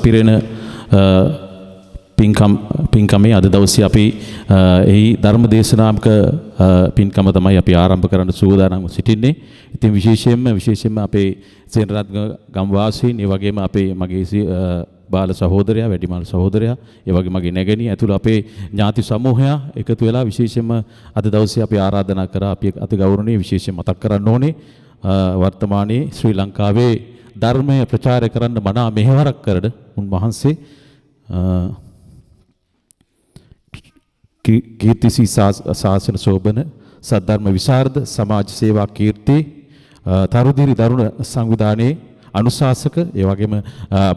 පිරෙන පින්කමේ අද දවසේ අපි එහි ධර්ම දේශනාමක පින්කම තමයි අපි ආරම්භ කරන්න සූදානම් සිටින්නේ. ඉතින් විශේෂයෙන්ම අපේ සේනරත්න ගම් වාසීන්, ඒ වගේම මගේ බාල සහෝදරයා, වැඩිමහල් සහෝදරයා, ඒ වගේ මගේ නැගණිය ඇතුළු අපේ ඥාති සමූහයා එකතු වෙලා විශේෂයෙන්ම අද දවසේ අපි ආරාධනා කරා අපි අති ගෞරවණීය විශේෂයෙන් මතක් කරන්න ඕනේ වර්තමානයේ ශ්‍රී ලංකාවේ ධර්මය ප්‍රචාරය කරන්න මනා මෙහෙවරක් කරන උන්වහන්සේ කීර්තිසී ශාසන සෝබන සද්ධර්ම විශාරද සමාජ සේවා කීර්ති තරුදිරි දරුණ සංවිධානයේ අනුශාසක, ඒ වගේම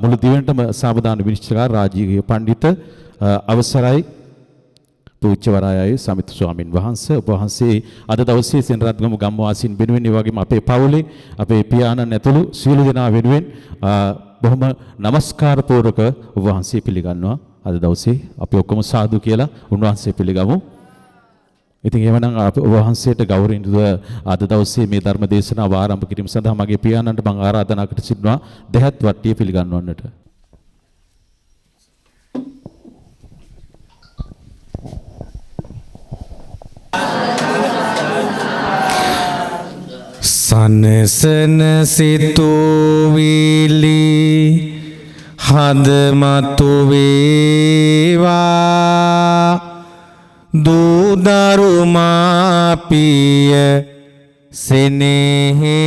මුළු දිවෙනටම සාවධාන විනිශ්චයකාර රාජීය පඬිත අවසරයි පූජ්‍යවරයායි සමිත ස්වාමින් වහන්සේ, ඔබ වහන්සේ අද දවසේ සෙනරත්ගම ගම්වාසීන් වෙනුවෙන්, ඒ වගේම අපේ පවුලේ අපේ පියාණන් ඇතුළු සියලු දෙනා වෙනුවෙන් බොහොම নমස්කාර පූර්වක ඔබ වහන්සේ පිළිගන්නවා. අද දවසේ අපි ඔක්කොම සාදු කියලා උන්වහන්සේ පිළිගමු. ඉතින් එහෙමනම් ඔබ වහන්සේට ගෞරවයෙන් අද දවසේ මේ ධර්ම දේශනාව ආරම්භ කිරීම සඳහා මගේ පියාණන්ට මම ආරාධනා කර සිටිනවා දෙහත් වට්ටිය පිළිගන්වන්නට. සනසන සිතුවිලි හද මතු වේවා දුදරු මාපිය සෙනෙහි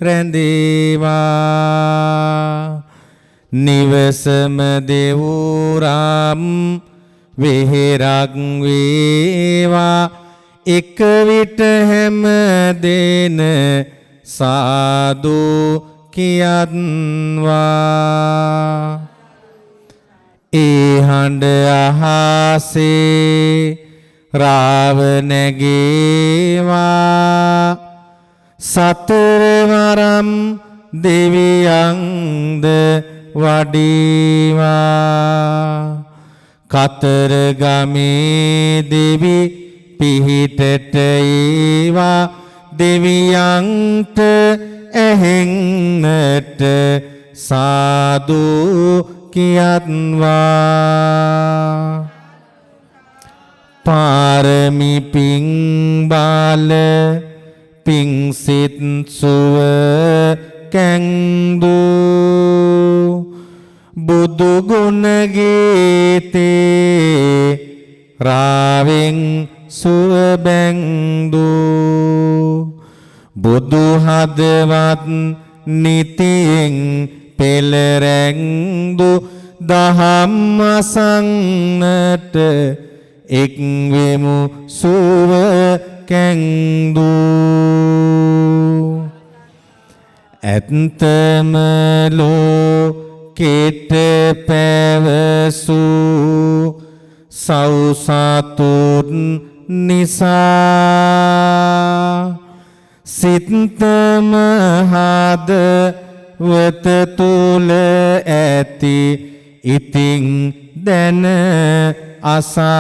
රැඳේවා නිවසම දෙවුරම් වෙහෙරක් වේවා එක විට හැම දෙන සාදු කියත්වා ඒ හඬ අහසේ රාව නැගේවා සතර වරම් දෙවියන්ද වඩීවා කතර ගමේ දෙවි පිහිටට ඒවා දෙවියන්ට ඇහෙන්නට සාදු කියත්වා පාරමි පිං බාල පිං සිත් සුව කැංදු බුදු ගුණ ගීතේ රාවෙන් සුව බැංදු බුදු හදවත් නිතියෙන් පෙළරැංදු දහම් අසන්නට එක්වෙමු සුව කැංදු ඇත්තම ලෝකෙට පැවසූ සෞසතුන් නිසා සිතම හද වත තුල ඇති ඉතිං දැන අසා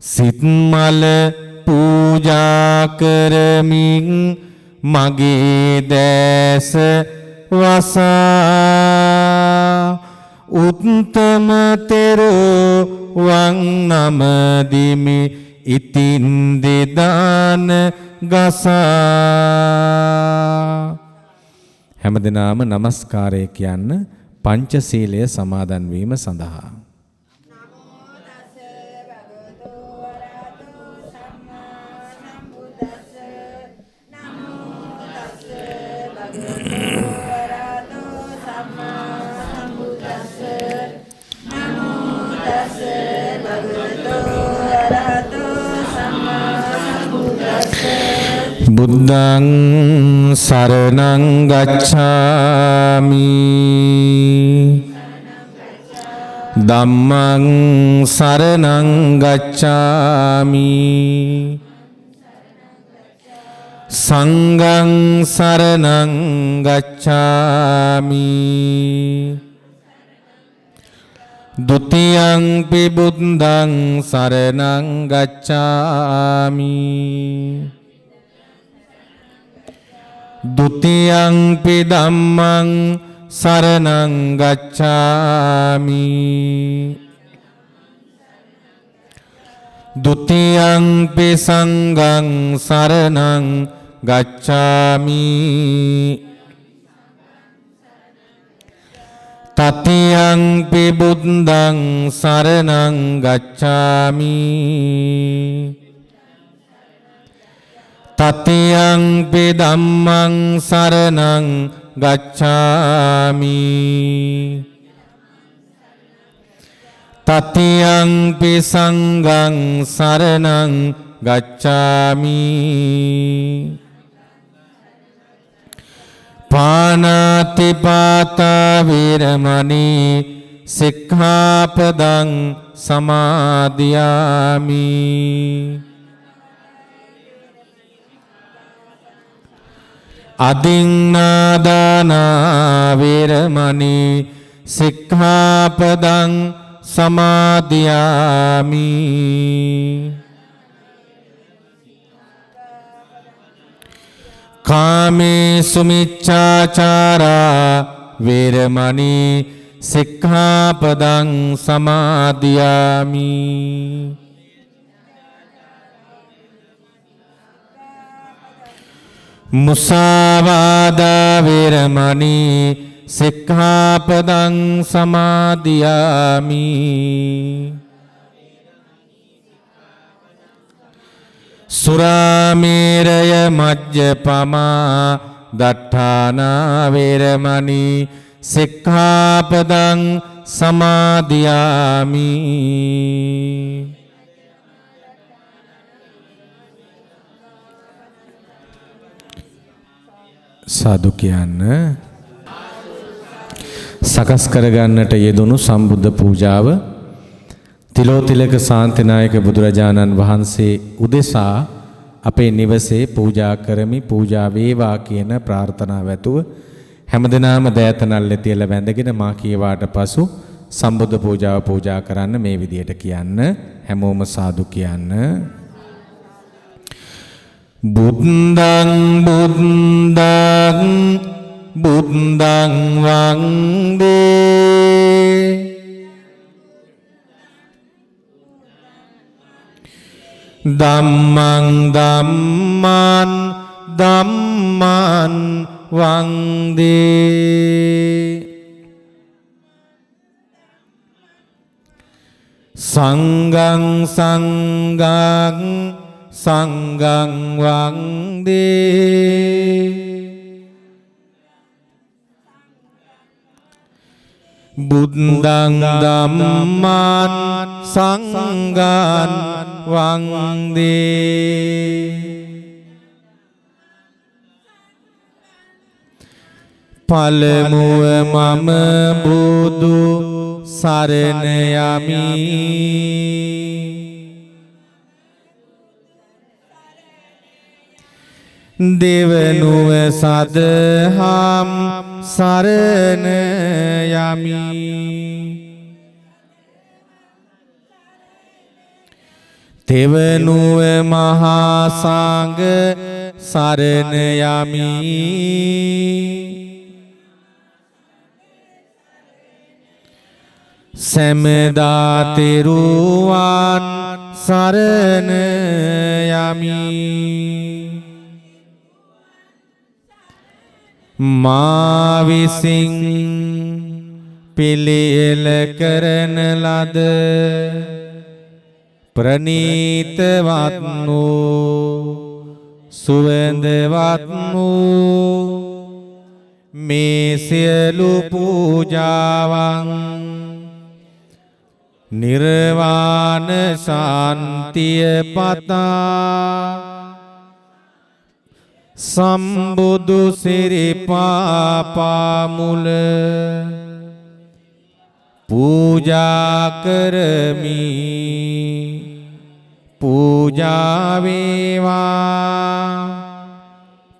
සිත්මල පූජා කරමින් මගේ දැස වසා උත්තම තෙරුවන් නමදිමි ඉතින් දෙදාන ගසා හැමදෙනාම নমස්කාරය කියන්න පංචශීලය සමාදන් වීම සඳහා බුද්ධං සරණං ගච්ඡාමි ධම්මං සරණං ගච්ඡාමි සංඝං සරණං ගච්ඡාමි ဒုတိယံ පි බුද්ධං සරණං ගච්ඡාමි ဒုတိယံ පි ධම්මං සරණං ගච්ඡාමි ဒုတိယံ පි සංඝං සරණං ගච්ඡාමි တတိယံ පි බුද්ධං සරණං ගච්ඡාමි တတိယံ පි ධම්මං සරණං ගච්ඡාමි တတိယံ පි සංඝං සරණං ගච්ඡාමි ပါဏာတိပါတာဝေရမဏီ සික්ඛාපදං සමාදියාමි อดิงนาดานาเวรมณีสิกขาปดังสมาธิยามิกาเมสุมิจฉาจาราเวรมณีสิกขาปดังสมาธิยามิ මුසාවාදා වේරමණී සික්ඛාපදං සමාදියාමි สุราเมรยมัจจปมาดัฏฐานาเวรมณีสิกขาปดังสมาธิยามิ සාදු කියන්න සකස් කරගන්නට යෙදුණු සම්බුද්ධ පූජාව තිලෝතිලක ශාන්තිනායක බුදුරජාණන් වහන්සේ උදෙසා අපේ නිවසේ පූජා කරමි පූජා වේවා කියන ප්‍රාර්ථනාව ඇතුව හැමදෙනාම දෑතනල්ලේ තියලා වැඳගෙන මා කියවාට පසු සම්බුද්ධ පූජාව පූජා කරන්න මේ විදියට කියන්න හැමෝම සාදු කියන්න බුද්ධං බුද්ධං බුද්ධං වන්දේ ධම්මං ධම්මං ධම්මං වන්දේ සංඝං සංඝං සංඝං වන්දේ බුද්ධං ධම්මං සංඝං වන්දේ පළමුව මම බුදු සරණ යමි දෙවනුව සදහම් සරණ යමි තෙවනුව මහා සංඝ සරණ යමි සෑමදා තෙරුවන් සරණ යමි මා විසින් පිළියෙල කරන ලද ප්‍රණීතවත් වූ සුවඳවත් වූ මේ සියලු පූජාවන් නිර්වාණ ශාන්තිය පතා සම්බුදු සිරිපා මුල පූජා කරමි පූජා වේවා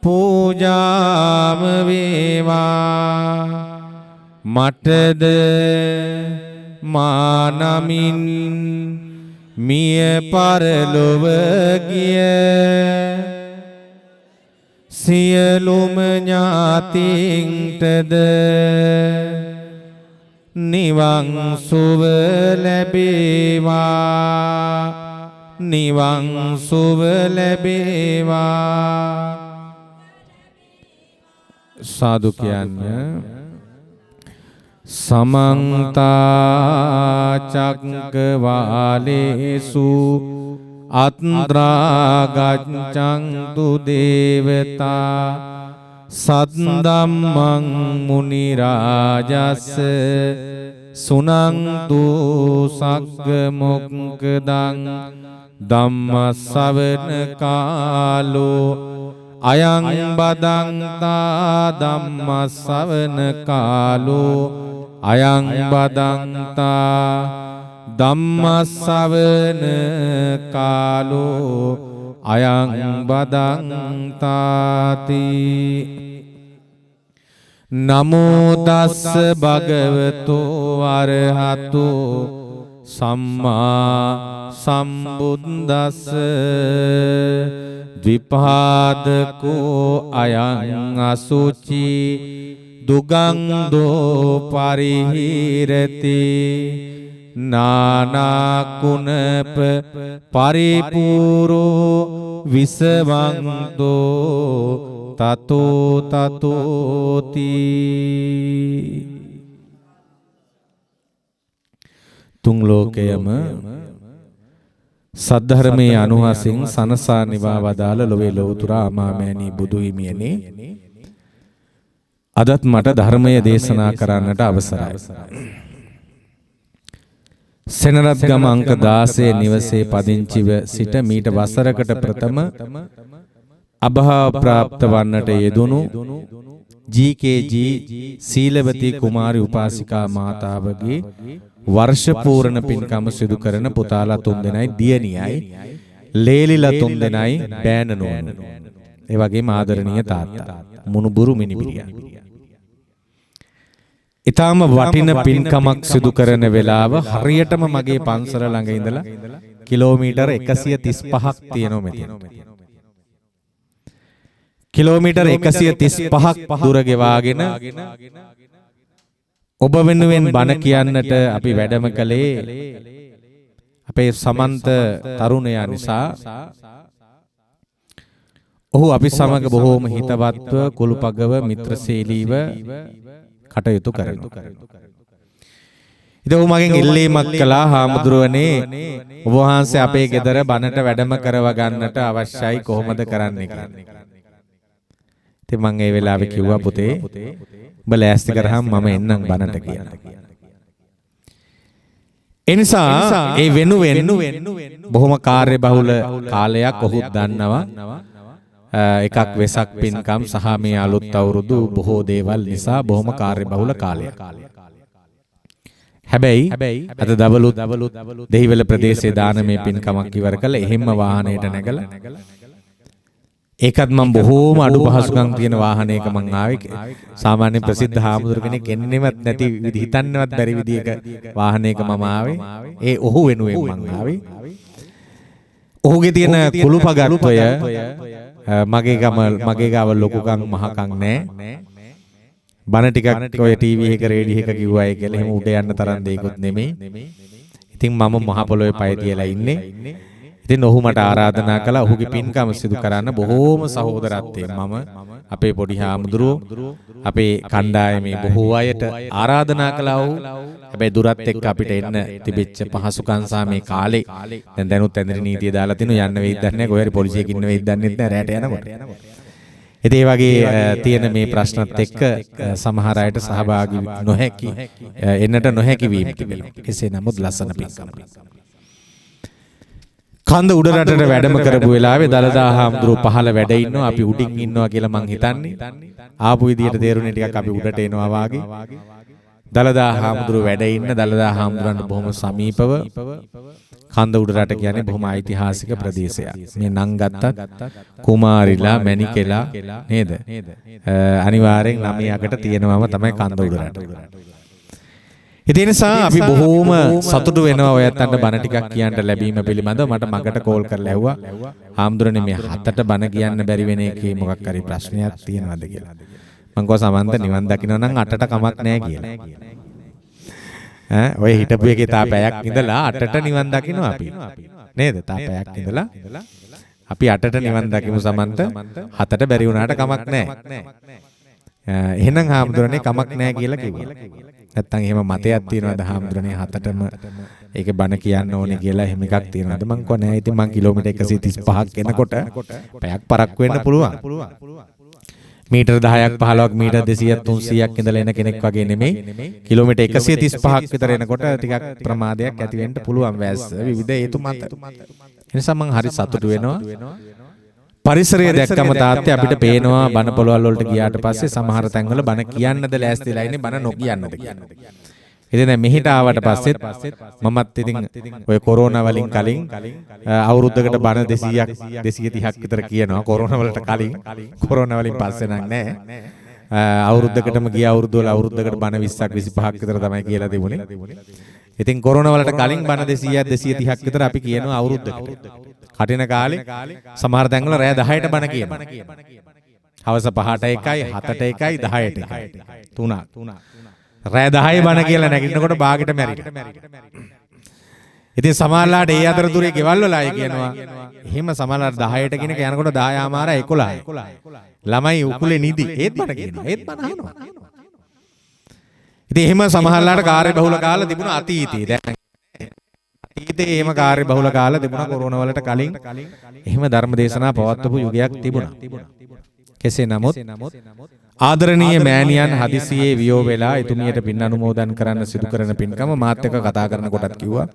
පූජාම වේවා මටද මානමින් මිය පරලොව ගිය සියලුම ඥාතින්ටද නිවන් සුව ලැබේවා නිවන් සුව ලැබේවා සාදු කියන්නේ සමන්ත චක්කවාලේසු අත්‍රා ගච්ඡන්තු දේවතා සද්දම්මං මුනි රාජස්ස සුනන්තු සග්ග මොක්ඛදං ධම්මස්සවන කාලෝ අයං බදන්තා ධම්මස්සවන කාලෝ අයං බදන්තා ධම්මස්සවන කාලෝ අයං බදන්තාති නමෝ තස්ස භගවතෝ අරහතෝ සම්මා සම්බුද්දස්ස ද්විපාදකෝ අයං අසුචි දුගන්ධෝ පරිහිරති නානා කුණප පරිපූරෝ විසවන්තෝ තතෝ තතෝති තුන් ලෝකයම සද්ධර්මයේ අනුහසින් සනසා නිවා වදාළ ලොවේ ලෝතුරා අමාමෑණී බුදු හිමියනේ අදත් මට ධර්මය දේශනා කරන්නට අවසරයි. සෙනරත්ගම අංක 16 නිවසේ පදිංචිව සිට මීට වසරකට ප්‍රථම අභාව ප්‍රාප්ත වන්නට යෙදුණු ජී.කේ.ජී. සීලවතී කුමාරි උපාසිකා මාතාවගේ වර්ෂ පූර්ණ පින්කම සිදු කරන පුතාලා 3 දෙනයි දියණියයි ලේලිලා 3 දෙනයි බෑනනෝන. ඒ වගේම ආදරණීය තාත්තා මුණුබුරු මිනිබිරියා. ඊටාම වටින පින්කමක් සිදු කරන වෙලාව හරියටම මගේ පන්සල ළඟ ඉඳලා කිලෝමීටර් 135ක් තියෙනවා මෙතන. කිලෝමීටර් 135ක් දුර ගෙවාගෙන ඔබ වෙනුවෙන් බණ කියන්නට අපි වැඩම කළේ අපේ සමන්ත තරුණයා නිසා. ඔහු අපි සමග බොහෝම හිතවත්ව කුළුපගව මිත්‍රශීලීව කටයුතු කරනවා. ඉතින් ඔහු මගෙන් ඉල්ලීමක් කළා, හාමුදුරුවනේ ඔබ වහන්සේ අපේ ගෙදර බණට වැඩම කරව ගන්නට අවශ්‍යයි, කොහොමද කරන්නේ කියලා. ඉතින් මම ඒ වෙලාවේ කිව්වා පුතේ ඔබ ලෑස්ති කරාම මම එන්නම් බණට කියලා. ඒ නිසා ඒ වෙනුවෙන් බොහොම කාර්යබහුල කාලයක් ඔහු දන්නවා. එකක් වෙසක් පින්කම් සහ මේ අලුත් අවුරුදු බොහෝ දේවල් නිසා බොහොම කාර්යබහුල කාලයක්. හැබැයි අද දවලුත් දෙහිවල ප්‍රදේශයේ දානමය පින්කමක් ඉවර කළ එහෙම්ම වාහනයට නැගලා ඒකත් මම බොහෝම අඩු පහසුකම් තියෙන වාහනයක මං ආවේ. සාමාන්‍ය ප්‍රසිද්ධ හාමුදුරු කෙනෙක් එන්නෙවත් නැති හිතන්නවත් බැරි විදියක වාහනයක මම ආවේ. ඒ ඔහු වෙනුවෙන් මං ආවේ. ඔහුගේ තියෙන කුළුපගත්වය මගේ ගාව ලොකුකම් මහකම් නැහැ. බණ ටිකක් ඔය ටීවී එක රේඩියෝ එක කිව්වයි කියලා එහෙම උඩ යන්න තරම් දෙයක්වත් නෙමෙයි. ඉතින් මම මහ පොළොවේ පය තියලා ඉන්නේ. ඉතින් ඔහු මට ආරාධනා කළා ඔහුගේ පින්කම සිදු කරන්න. බොහෝම සහෝදරත්වයෙන් මම අපේ පොඩි හාමුදුරුවෝ අපේ කණ්ඩායමේ බොහෝ අයට ආරාධනා කළා. ඔහු හැබැයි දුරත් එක්ක අපිට එන්න තිබෙච්ච පහසුකම් සහ මේ කාලේ දැනුත් ඇඳරි නීතිය දාලා තිනු යන්න වෙයිද නැහැ, කොහේ හරි පොලිසියක ඉන්න වෙයිද දන්නේ නැහැ රැට යනකොට. ඉතින් ඒ වගේ තියෙන මේ ප්‍රශ්නත් එක්ක සමහර අයට සහභාගී නොහැකි එන්නට නොහැකි වීම තිබෙනවා. කෙසේ නමුත් ලස්සන පින්කම. කන්ද උඩ රටට වැඩම කරපු වෙලාවේ දලදා හාමුදුරුවෝ පහළ වැඩ ඉන්නවා, අපි උඩින් ඉන්නවා කියලා මං හිතන්නේ. ආපු විදියට තේරුනේ ටිකක් අපි උඩට එනවා වාගේ. දලදා හාමුදුරුවෝ වැඩ ඉන්න දලදා හාමුදුරන්ට බොහොම සමීපව කන්ද උඩ රට කියන්නේ බොහොම ඓතිහාසික ප්‍රදේශයක්. මේ නම් ගත්තත් කුමාරිලා මැණිකෙලා නේද? අනිවාර්යෙන් 9කට තියෙනවම තමයි කන්ද උඩ රට. ඉතින් ඒ නිසා අපි බොහෝම සතුටු වෙනවා ඔයත්තන්ට බණ ටිකක් කියන්න ලැබීම පිළිබඳව. මට මගට කෝල් කරලා ඇහුවා හාමුදුරනේ මේ 7ට බණ කියන්න බැරි වෙන එකේ මොකක් හරි ප්‍රශ්නයක් තියෙනවද කියලා. මං කව සමන්ත නිවන් දකින්න නම් 8ට කමක් නැහැ කියලා. ඔය හිටපු එකේ තා පැයක් ඉඳලා 8ට නිවන් දකින්න අපි. නේද? තා පැයක් ඉඳලා අපි 8ට නිවන් දකිමු සමන්ත 7ට බැරි වුණාට කමක් නැහැ. එහෙනම් හාමුදුරනේ කමක් නැහැ කියලා කිව්වා. නැත්තම් එහෙම මතයක් තියනවාද හාමුදුරනේ 7ටම ඒක බණ කියන්න ඕනේ කියලා එහෙම එකක් තියනවාද? මං කව නෑ. ඉතින් මං කිලෝමීටර් 135ක් එනකොට පැයක් පරක්කු වෙන්න පුළුවන්. මීටර් 10ක් 15ක් මීටර් 200ක් 300ක් ඉඳලා එන කෙනෙක් වගේ නෙමෙයි. කිලෝමීටර් 135ක් විතර එනකොට ටිකක් ප්‍රමාදයක් ඇති වෙන්න පුළුවන් වැස්ස විවිධ හේතු මත. ඒ නිසා මං හරි සතුටු වෙනවා. පරිසරය දැක්කම තාත්තේ අපිට පේනවා බණ පොළවල් වලට ගියාට පස්සේ සමහර තැන්වල බණ කියන්නද ලෑස්තිලා ඉන්නේ බණ නොකියන්නද කියන්නේ. ඉතින් දැන් මෙහිට ආවට පස්සෙත් මමත් ඉතින් ඔය කොරෝනා වලින් කලින් අවුරුද්දකට බණ 200ක් 230ක් විතර කියනවා. කොරෝනා වලට කලින් කොරෝනා වලින් පස්සේ නම් නෑ. අවුරුද්දකටම ගිය අවුරුද්ද වල අවුරුද්දකට බණ 20ක් 25ක් විතර තමයි කියලා තිබුණේ. ඉතින් කොරෝනා වලට කලින් බණ 200ක් 230ක් විතර අපි කියනවා අවුරුද්දකට. කටින කාලේ සමහර තැන්වල රෑ 10ට බණ කියනවා. හවස 5ට එකයි 7ට එකයි 10ට එකයි. තුනක්. රෑ 10 බණ කියලා නැගිටිනකොට බාගෙට මැරිලා. ඉතින් සමහරලාට ඒ අතරතුරේ ගෙවල් වල අය කියනවා එහෙම සමහරලාට 10ට කෙනෙක් යනකොට 10:00 11යි. ළමයි උකුලේ නිදි. ඒත් බණ කියනවා. ඒත් බණ අහනවා. ඉතින් එහෙම සමහරලාට කාර්ය බහුල කාලා තිබුණා අතීතේ. දැන් අතීතේ එහෙම කාර්ය බහුල කාලා තිබුණා කොරෝනා වලට කලින්. එහෙම ධර්ම දේශනා පවත්වපු යුගයක් තිබුණා. කෙසේ නමුත් ආදරණීය මෑණියන් හදිසියේ වියෝ වෙලා එතුමියට පින් අනුමෝදන් කරන්න සිදු කරන පින්කම මාත් එක්ක කතා කරන කොටත් කිව්වා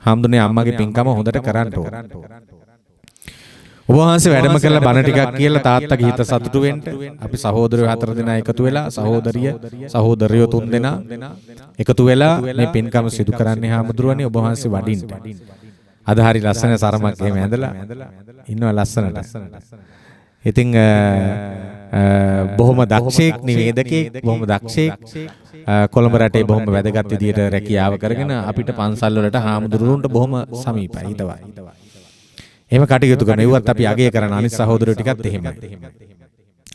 හාමුදුරනේ අම්මගේ පින්කම හොඳට කරන්න ඕන. ඔබ වහන්සේ වැඩම කළ බණ ටිකක් කියලා තාත්තගේ හිත සතුටු වෙන්න අපි සහෝදරයෝ 4 දෙනා එකතු වෙලා සහෝදරියෝ 3 දෙනා එකතු වෙලා මේ පින්කම සිදු කරන්නේ හාමුදුරනේ ඔබ වහන්සේ වඩින්න. අද හරි ලස්සන සරමක් එහෙම ඇඳලා ඉන්නවා ලස්සනට. ඉතින් බොහොම දක්ෂයෙක් නිවේදකයෙක් බොහොම දක්ෂයෙක් කොළඹ රටේ බොහොම වැදගත් විදියට රැකියාව කරගෙන අපිට පන්සල් වලට හාමුදුරුවන්ට බොහොම සමීපයි හිතවයි. එහෙම කටයුතු කරන ඒවත් අපි අගය කරන අනිත් සහෝදරයෝ ටිකත් එහෙමයි.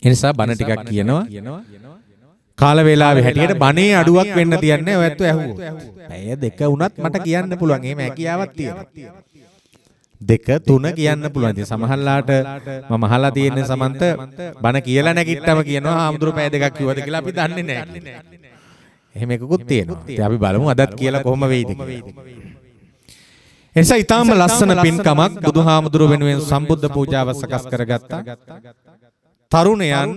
ඒ නිසා බණ ටිකක් කියනවා. කාල වේලාවේ හැටියට බණේ අඩුවක් වෙන්න තියන්නේ ඔයත් ඇහුවෝ. පැය 2 වුණත් මට කියන්න පුළුවන්. එහෙම හැකියාවක් තියෙනවා. 2 3 කියන්න පුළුවන්. ඉතින් සමහරලාට මම අහලා තියෙන සමන්ත බණ කියලා නැගිට්ටම කියනවා හාමුදුරු පැය 2ක් කිව්වද කියලා අපි දන්නේ නැහැ. එහෙම එකකුත් තියෙනවා. ඉතින් අපි බලමු අදත් කියලා කොහොම වෙයිද කියලා. එනිසා ඊටාම ලස්සන පින්කමක් බුදුහාමුදුරුව වෙනුවෙන් සම්බුද්ධ පූජාව සකස් කරගත්තා. තරුණයන්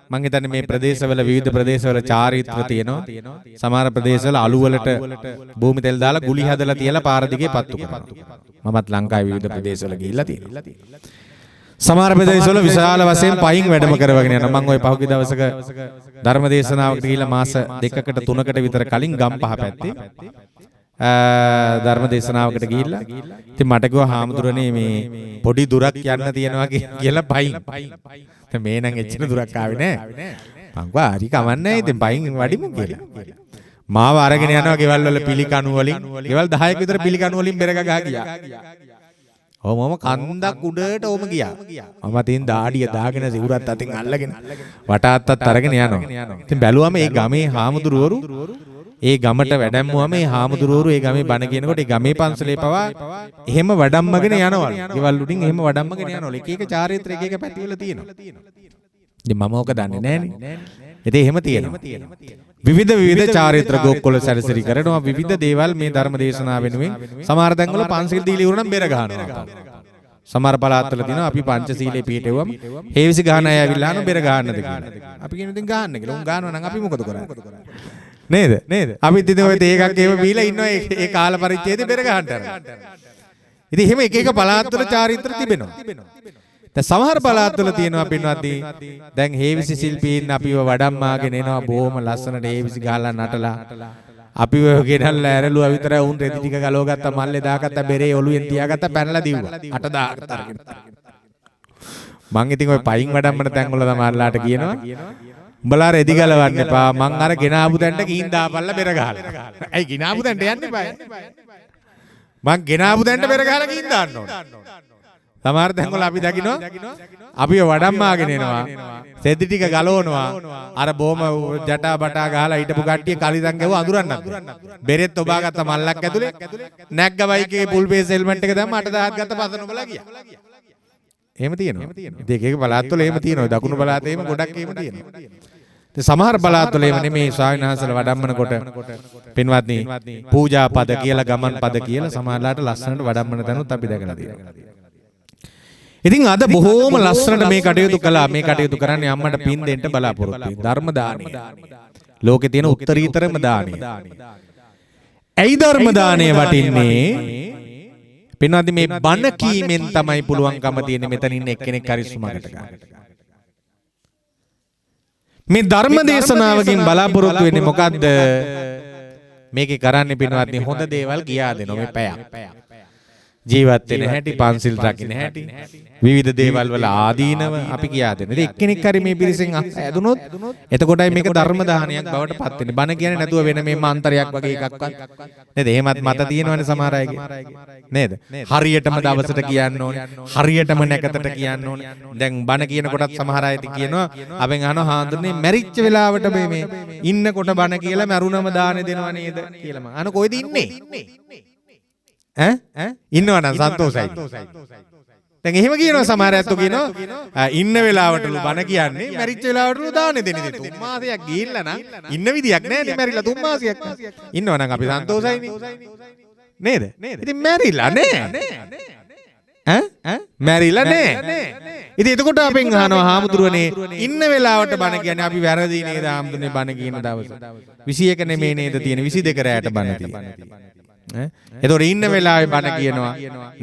මම හිතන්නේ මේ ප්‍රදේශවල විවිධ ප්‍රදේශවල චාරිත්‍ර තියෙනවා. සමහර ප්‍රදේශවල අලු වලට භූමි තෙල් දාලා ගුලි හදලා තියලා පාර දිගේ පත්තු කරනවා. මමත් ලංකාවේ විවිධ ප්‍රදේශවල ගිහිල්ලා තියෙනවා. සමහර ප්‍රදේශවල විශාල වශයෙන් පයින් වැඩම කරවගෙන යනවා. මම ওই පහුගිය දවසක ධර්ම දේශනාවකට ගිහිල්ලා මාස 2කට 3කට විතර කලින් ගම්පහ පැත්තේ ධර්ම දේශනාවකට ගිහිල්ලා ඉතින් මට කිව්වා හාමුදුරනේ මේ පොඩි දුරක් යන්න තියෙනවා කියලා පයින්. දැන් මේ නම් එච්චර දුරක් ආවේ නෑ. මං කිව්වා හරි කමන්නේ ඉතින් පයින් වඩිමු කියලා. මාව අරගෙන යනවා ගෙවල් වල පිළිකණු වලින්. ගෙවල් 10ක විතර පිළිකණු වලින් බෙරග ගහ ගියා. මම කන්දක් උඩට ඕම ගියා. මම තින් දාඩිය දාගෙන සිවුරත් අතින් අල්ලගෙන වටාත්තත් අරගෙන යනවා. ඉතින් බැලුවම මේ ගමේ හාමුදුරුවරු ඒ ගමට වැඩැම්මුවම මේ හාමුදුරුවරු ඒ ගමේ බණ කියනකොට ඒ ගමේ පන්සලේ පවා එහෙම වඩම්මගෙන යනවලු. ගෙවල් උඩින් එහෙම වඩම්මගෙන යනවලු. එක එක චාරිත්‍ර එක එක පැතිවල තියෙනවා. ඉතින් මම ඕක දන්නේ නැහනේ. ඉතින් එහෙම තියෙනවා. විවිධ චාරිත්‍ර ගෝක්කොල සැරසිරි කරනවා. විවිධ දේවල් මේ ධර්ම දේශනාව වෙනුවෙන් සමහර තැන්වල පන්සිල් දීලා ඉවරනම් බෙර ගහනවා. සමහර පළාත්වල තියෙනවා අපි පංචශීලයේ පිළිටෙවුවම හේවිසි ගහන අය ඇවිල්ලා අහනවා බෙර ගහන්නද කියලා. අපි කියන ඉතින් ගහන්න කියලා. උන් ගහනවා නම් අපි මොකද කරන්නේ? නේද? අපිත් ඉතින් ඔය තේ එකක් එහෙම බීලා ඉන්නවා ඒ කාල පරිච්ඡේදේ බෙර ගහන්න අර. ඉතින් එහෙම එක එක පළාත්වල චාරිත්‍ර තිබෙනවා. දැන් සමහර පළාත්වල තියෙනවා පින්වත්නි දැන් හේවිසි ශිල්පීන් අපිව වඩම්මාගෙන එනවා බොහොම ලස්සනට හේවිසි ගහලා නටලා අපිව ගෙනල්ලා ඇරලුවා විතරයි උන් රෙදි ටික ගලව ගත්තා මල්ලේ දාගත්තා බෙරේ ඔලුවෙන් තියාගත්තා පැනලා දිව්වා අට දාගත්ත අරගෙන මං ඉතින් ඔය පයින් වඩම්මන තැන් වල තමයිලාට කියනවා උඹලා රෙදි ගලවන්න එපා. මං අර ගෙනාපු තැනට ගිහින් දාපල්ලා බෙර ගහලා. ඇයි ගෙනාපු තැනට යන්න එපා. මං ගෙනාපු තැනට බෙර ගහලා ගිහින් දාන්න ඕනේ. සමහර තැන්වල අපි දකිනවා අපිව වඩම්මාගෙන එනවා. සෙදි ටික ගලවනවා. අර බොම ජටා බටා ගහලා හිටපු කට්ටිය කලිදන් ගෙව අඳුරන්නත්. බෙරෙත් ඔබාගත්ත මල්ලක් ඇතුලේ නැග්ග බයිකේ පුල් බේස් හෙල්මට් එක දැම්ම 8000ක් ගත්ත පස්සන ඔබලා ගියා. එහෙම තියෙනවා. ඉතින් එක එක පළාත්වල එහෙම තියෙනවා. දකුණු පළාතේ එහෙම ගොඩක් එහෙම තියෙනවා. ඉතින් සමහර පළාත්වල එහෙම නෙමේ ස්වාමීන් වහන්සේලා වඩම්මනකොට පින්වත්නි පූජා පද කියලා ගමන් පද කියලා සමහරලාට ලස්සනට වඩම්මන තැනුත් අපි දැකලා තියෙනවා. ඉතින් අද බොහෝම ලස්සනට මේ කටයුතු කළා. මේ කටයුතු කරන්නේ අම්මට පින් දෙන්න බලාපොරොත්තු වෙයි. ධර්ම දානය. ලෝකේ තියෙන උත්තරීතරම දානය. ඇයි ධර්ම දානය වටින්නේ? පින්වත්නි මේ බණ කීමෙන් තමයි පුළුවන්කම තියෙන්නේ මෙතන ඉන්න එක්කෙනෙක් කරිස්මකට ගන්න. මේ ධර්ම දේශනාවකින් බලාපොරොත්තු වෙන්නේ මොකද්ද? මේකේ කරන්නේ පින්වත්නි හොඳ දේවල් කියා දෙනවා මේ පැයක්. ජීවත් වෙන හැටි, පන්සිල් රකින්න හැටි, විවිධ දේවල් වල ආදීනව අපි කියා දෙනවා. ඉතින් එක්කෙනෙක් හරි මේ පිරිසෙන් ඇදුනොත් එතකොටයි මේක ධර්ම දානයක් බවට පත් වෙන්නේ. බණ කියන්නේ නැතුව වෙන මේ මාන්තරයක් වගේ එකක්වත් නේද? එහෙමත් මත තියෙනවනේ සමහර අයගේ. නේද? හරියටම දවසට කියන්න ඕනේ. හරියටම නැකතට කියන්න ඕනේ. දැන් බණ කියනකොටත් සමහර අය කියනවා අපෙන් අහනවා හාඳුනේ මැරිච්ච වෙලාවට මේ ඉන්නකොට බණ කියලා මරුණම දාන දෙනව නේද කියලා. මම කොයිද ඉන්නේ? ඉන්නවනම් සන්තෝෂයි. දැන් එහෙම කියනවා සමහර අයත් කියනවා ඉන්න වෙලාවටලු බණ කියන්නේ මැරිච්ච වෙලාවටලු දාන දෙන්නේ. 3 මාසයක් ගිහිල්ලා නම් ඉන්න විදියක් නැහැ නේ. මැරිලා 3 මාසයක්. ඉන්නවනම් අපි සන්තෝෂයිනේ. නේද? ඉතින් මැරිලා නෑ. මැරිලා නෑ. ඉතින් එතකොට අපෙන් අහනවා හාමුදුරුවනේ ඉන්න වෙලාවට බණ කියන්නේ අපි වැරදි නේද හාමුදුරනේ බණ කියන දවස. 21 නෙමේ නේද තියෙන 22 රැයට බණ තියෙන්නේ. එතකොට ඉන්න වෙලාවේ බණ කියනවා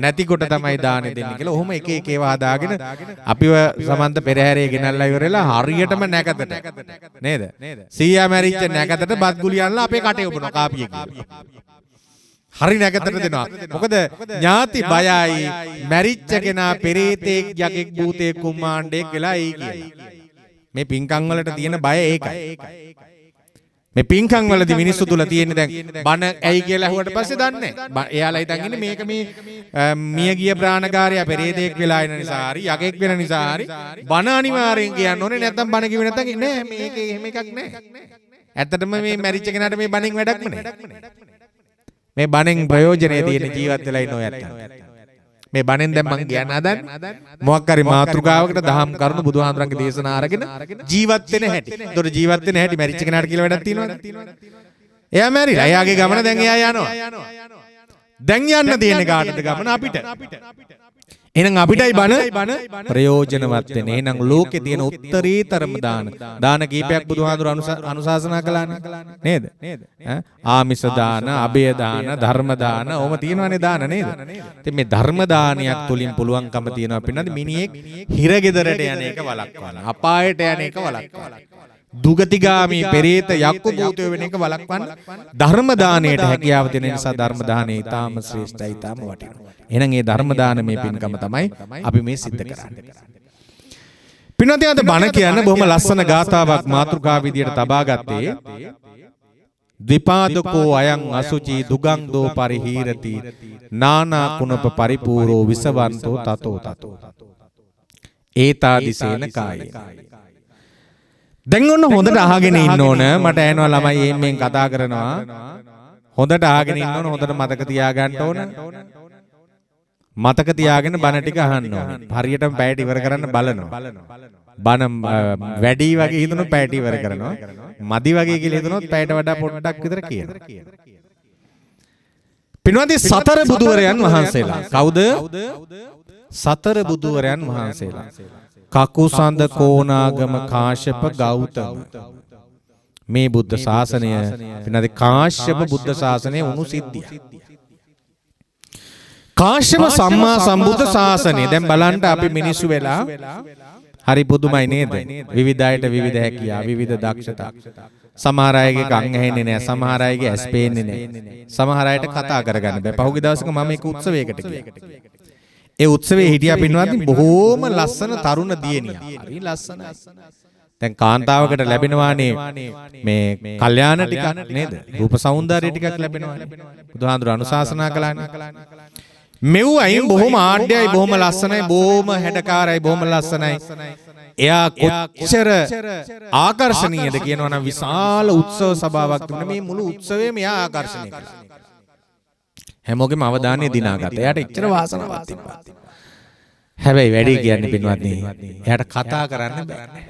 නැතිකොට තමයි දාන දෙන්නේ කියලා. ඔහොම එක එක ඒවා හදාගෙන අපිව සමන්ත පෙරහැරේ ගෙනල්ලා ඉවරලා හරියටම නැකතට නේද? සීයා මැරිච්ච නැකතට බත් ගුලියන්ලා අපේ කටේ උපනවා කාපිය කියලා. හරි නැකතට දෙනවා. මොකද ඥාති බයයි මැරිච්ච කෙනා පෙරේතෙක් යකෙක් භූතෙක් කුම්මාණ්ඩෙක් වෙලා එයි කියලා. මේ පින්කම් වලට තියෙන බය ඒකයි. මේ පින්කම් වලදී මිනිස්සු තුල තියෙන දැන් බණ ඇයි කියලා අහුවට පස්සේ දන්නේ නැහැ. එයාලා හිතන් ඉන්නේ මේක මේ මිය ගිය ප්‍රාණකාරයා පෙරේතෙක් වෙලා ඉන්න නිසා හරි යකෙක් වෙන නිසා හරි බණ අනිවාර්යෙන් කියන්න ඕනේ. නැත්නම් බණ කිව්වේ නැත්නම් නෑ මේක එහෙම එකක් නෑ. ඇත්තටම මේ මැරිච්ච කෙනාට මේ බණෙන් වැඩක් නෑ. මේ බණෙන් ප්‍රයෝජනේ තියෙන ජීවත් වෙලා ඉන්න ඔය ඇත්ත. මේ බණෙන් දැන් මං කියන්න හදන්නේ මොකක් හරි මාතෘකාවකට දහම් කරුණු බුදුහාමුදුරන්ගේ දේශනා අරගෙන ජීවත් වෙන හැටි. ඒතකොට ජීවත් වෙන හැටි මැරිච්ච කෙනාට කියලා වැඩක් තියෙනවද? එයා මැරිලා. එයාගේ ගමන දැන් එයා යනවා. දැන් යන්න තියෙන කාටද ගමන අපිට. එහෙනම් අපිටයි බණ ප්‍රයෝජනවත් වෙන්නේ. එහෙනම් ලෝකේ තියෙන උත්තරීතරම දාන කීපයක් බුදුහාමුදුර අනුශාසනා කළානේ. නේද? ආමිෂ දාන, අභය දාන, ධර්ම දාන, ඕම තියෙනවනේ දාන නේද? ඉතින් මේ ධර්ම දානයක් තුලින් පුළුවන්කම තියෙනවා පින්නද මිනිහෙක් හිරගෙදරට යන එක වළක්වන්න. අපායට යන එක වළක්වන්න. දුගතිගාමී පෙරේත යක්කු භූතය වෙන එක වළක්වන්න ධර්ම දාණයට හැකියාව දෙන නිසා ධර්ම දාණය ඊටාම ශ්‍රේෂ්ඨයි ඊටාම වටිනවා. එහෙනම් මේ ධර්ම දානමේ පින්කම තමයි අපි මේ සිද්ධ කරන්නේ. පින්වත්නි අද බණ කියන්න බොහොම ලස්සන ගාථාවක් මාතෘකා විදියට තබා ගත්තේ ද්විපාදකෝ අයං අසුචි දුගංගෝ පරිහීරති නානා කුණප පරිපූර්ණෝ විසවන්තෝ තතෝ තතෝ ඒතාදිසේන කායේ. දැන් ඔන්න හොඳට අහගෙන ඉන්න ඕන. මට ඇහෙනවා ළමයි එම්ෙන් කතා කරනවා. හොඳට අහගෙන ඉන්න ඕන. හොඳට මතක තියාගන්න ඕන. මතක තියාගෙන බණ ටික අහන්න ඕන. හරියටම පැයට ඉවර කරන්න බලනවා. බණ වැඩි වගේ හිතනොත් පැයට ඉවර කරනවා. මදි වගේ කියලා හිතනොත් පැයට වඩා පොඩ්ඩක් විතර කියනවා. පින්වත්නි සතර බුදුවරයන් වහන්සේලා කවුද? සතර බුදුවරයන් වහන්සේලා කකුසඳ කෝනාගම කාශ්‍යප ගෞතම. මේ බුද්ධ ශාසනය පින්නද කාශ්‍යප බුද්ධ ශාසනය උණු සිද්ධිය. කාශ්‍යප සම්මා සම්බුද්ධ ශාසනය දැන් බලන්න අපි මිනිස්සු වෙලා හරි පුදුමයි නේද? විවිධ අයට විවිධ හැකියාව, විවිධ දක්ෂතා. සමහර අයගේ කන් ඇහෙන්නේ නැහැ, සමහර අයගේ ඇස් පේන්නේ නැහැ. සමහර අයට කතා කරගන්න බෑ. පහුගිය දවසක මම එක උත්සවයකට ගියා. ඒ උත්සවයේ හිටියා පින්වත්නි බොහෝම ලස්සන තරුණ දියණියක්. හරි ලස්සනයි. දැන් කාන්තාවකට ලැබෙනවානේ මේ කල්යාණ ටිකක් නේද? රූප సౌందර්ය ටිකක් ලැබෙනවානේ. බුදුහාඳුර අනුශාසනා කළානේ. මෙව්වයින් බොහොම ආඩ්‍යයි, බොහොම ලස්සනයි, බොහොම හැඩකාරයි, බොහොම ලස්සනයි. එයා කොච්චර ආකර්ශනීයද කියනවා නම් විශාල උත්සව සභාවක් තිබුණා. මේ මුළු උත්සවයේම එයා ආකර්ෂණය කළා. හැමෝගෙම අවධානය දිනාගත්තා. එයාට එච්චර වාසනාවක් තිබ්බා. හැබැයි වැඩි කියන්නේ පින්වත්නි, එයාට කතා කරන්න බෑ.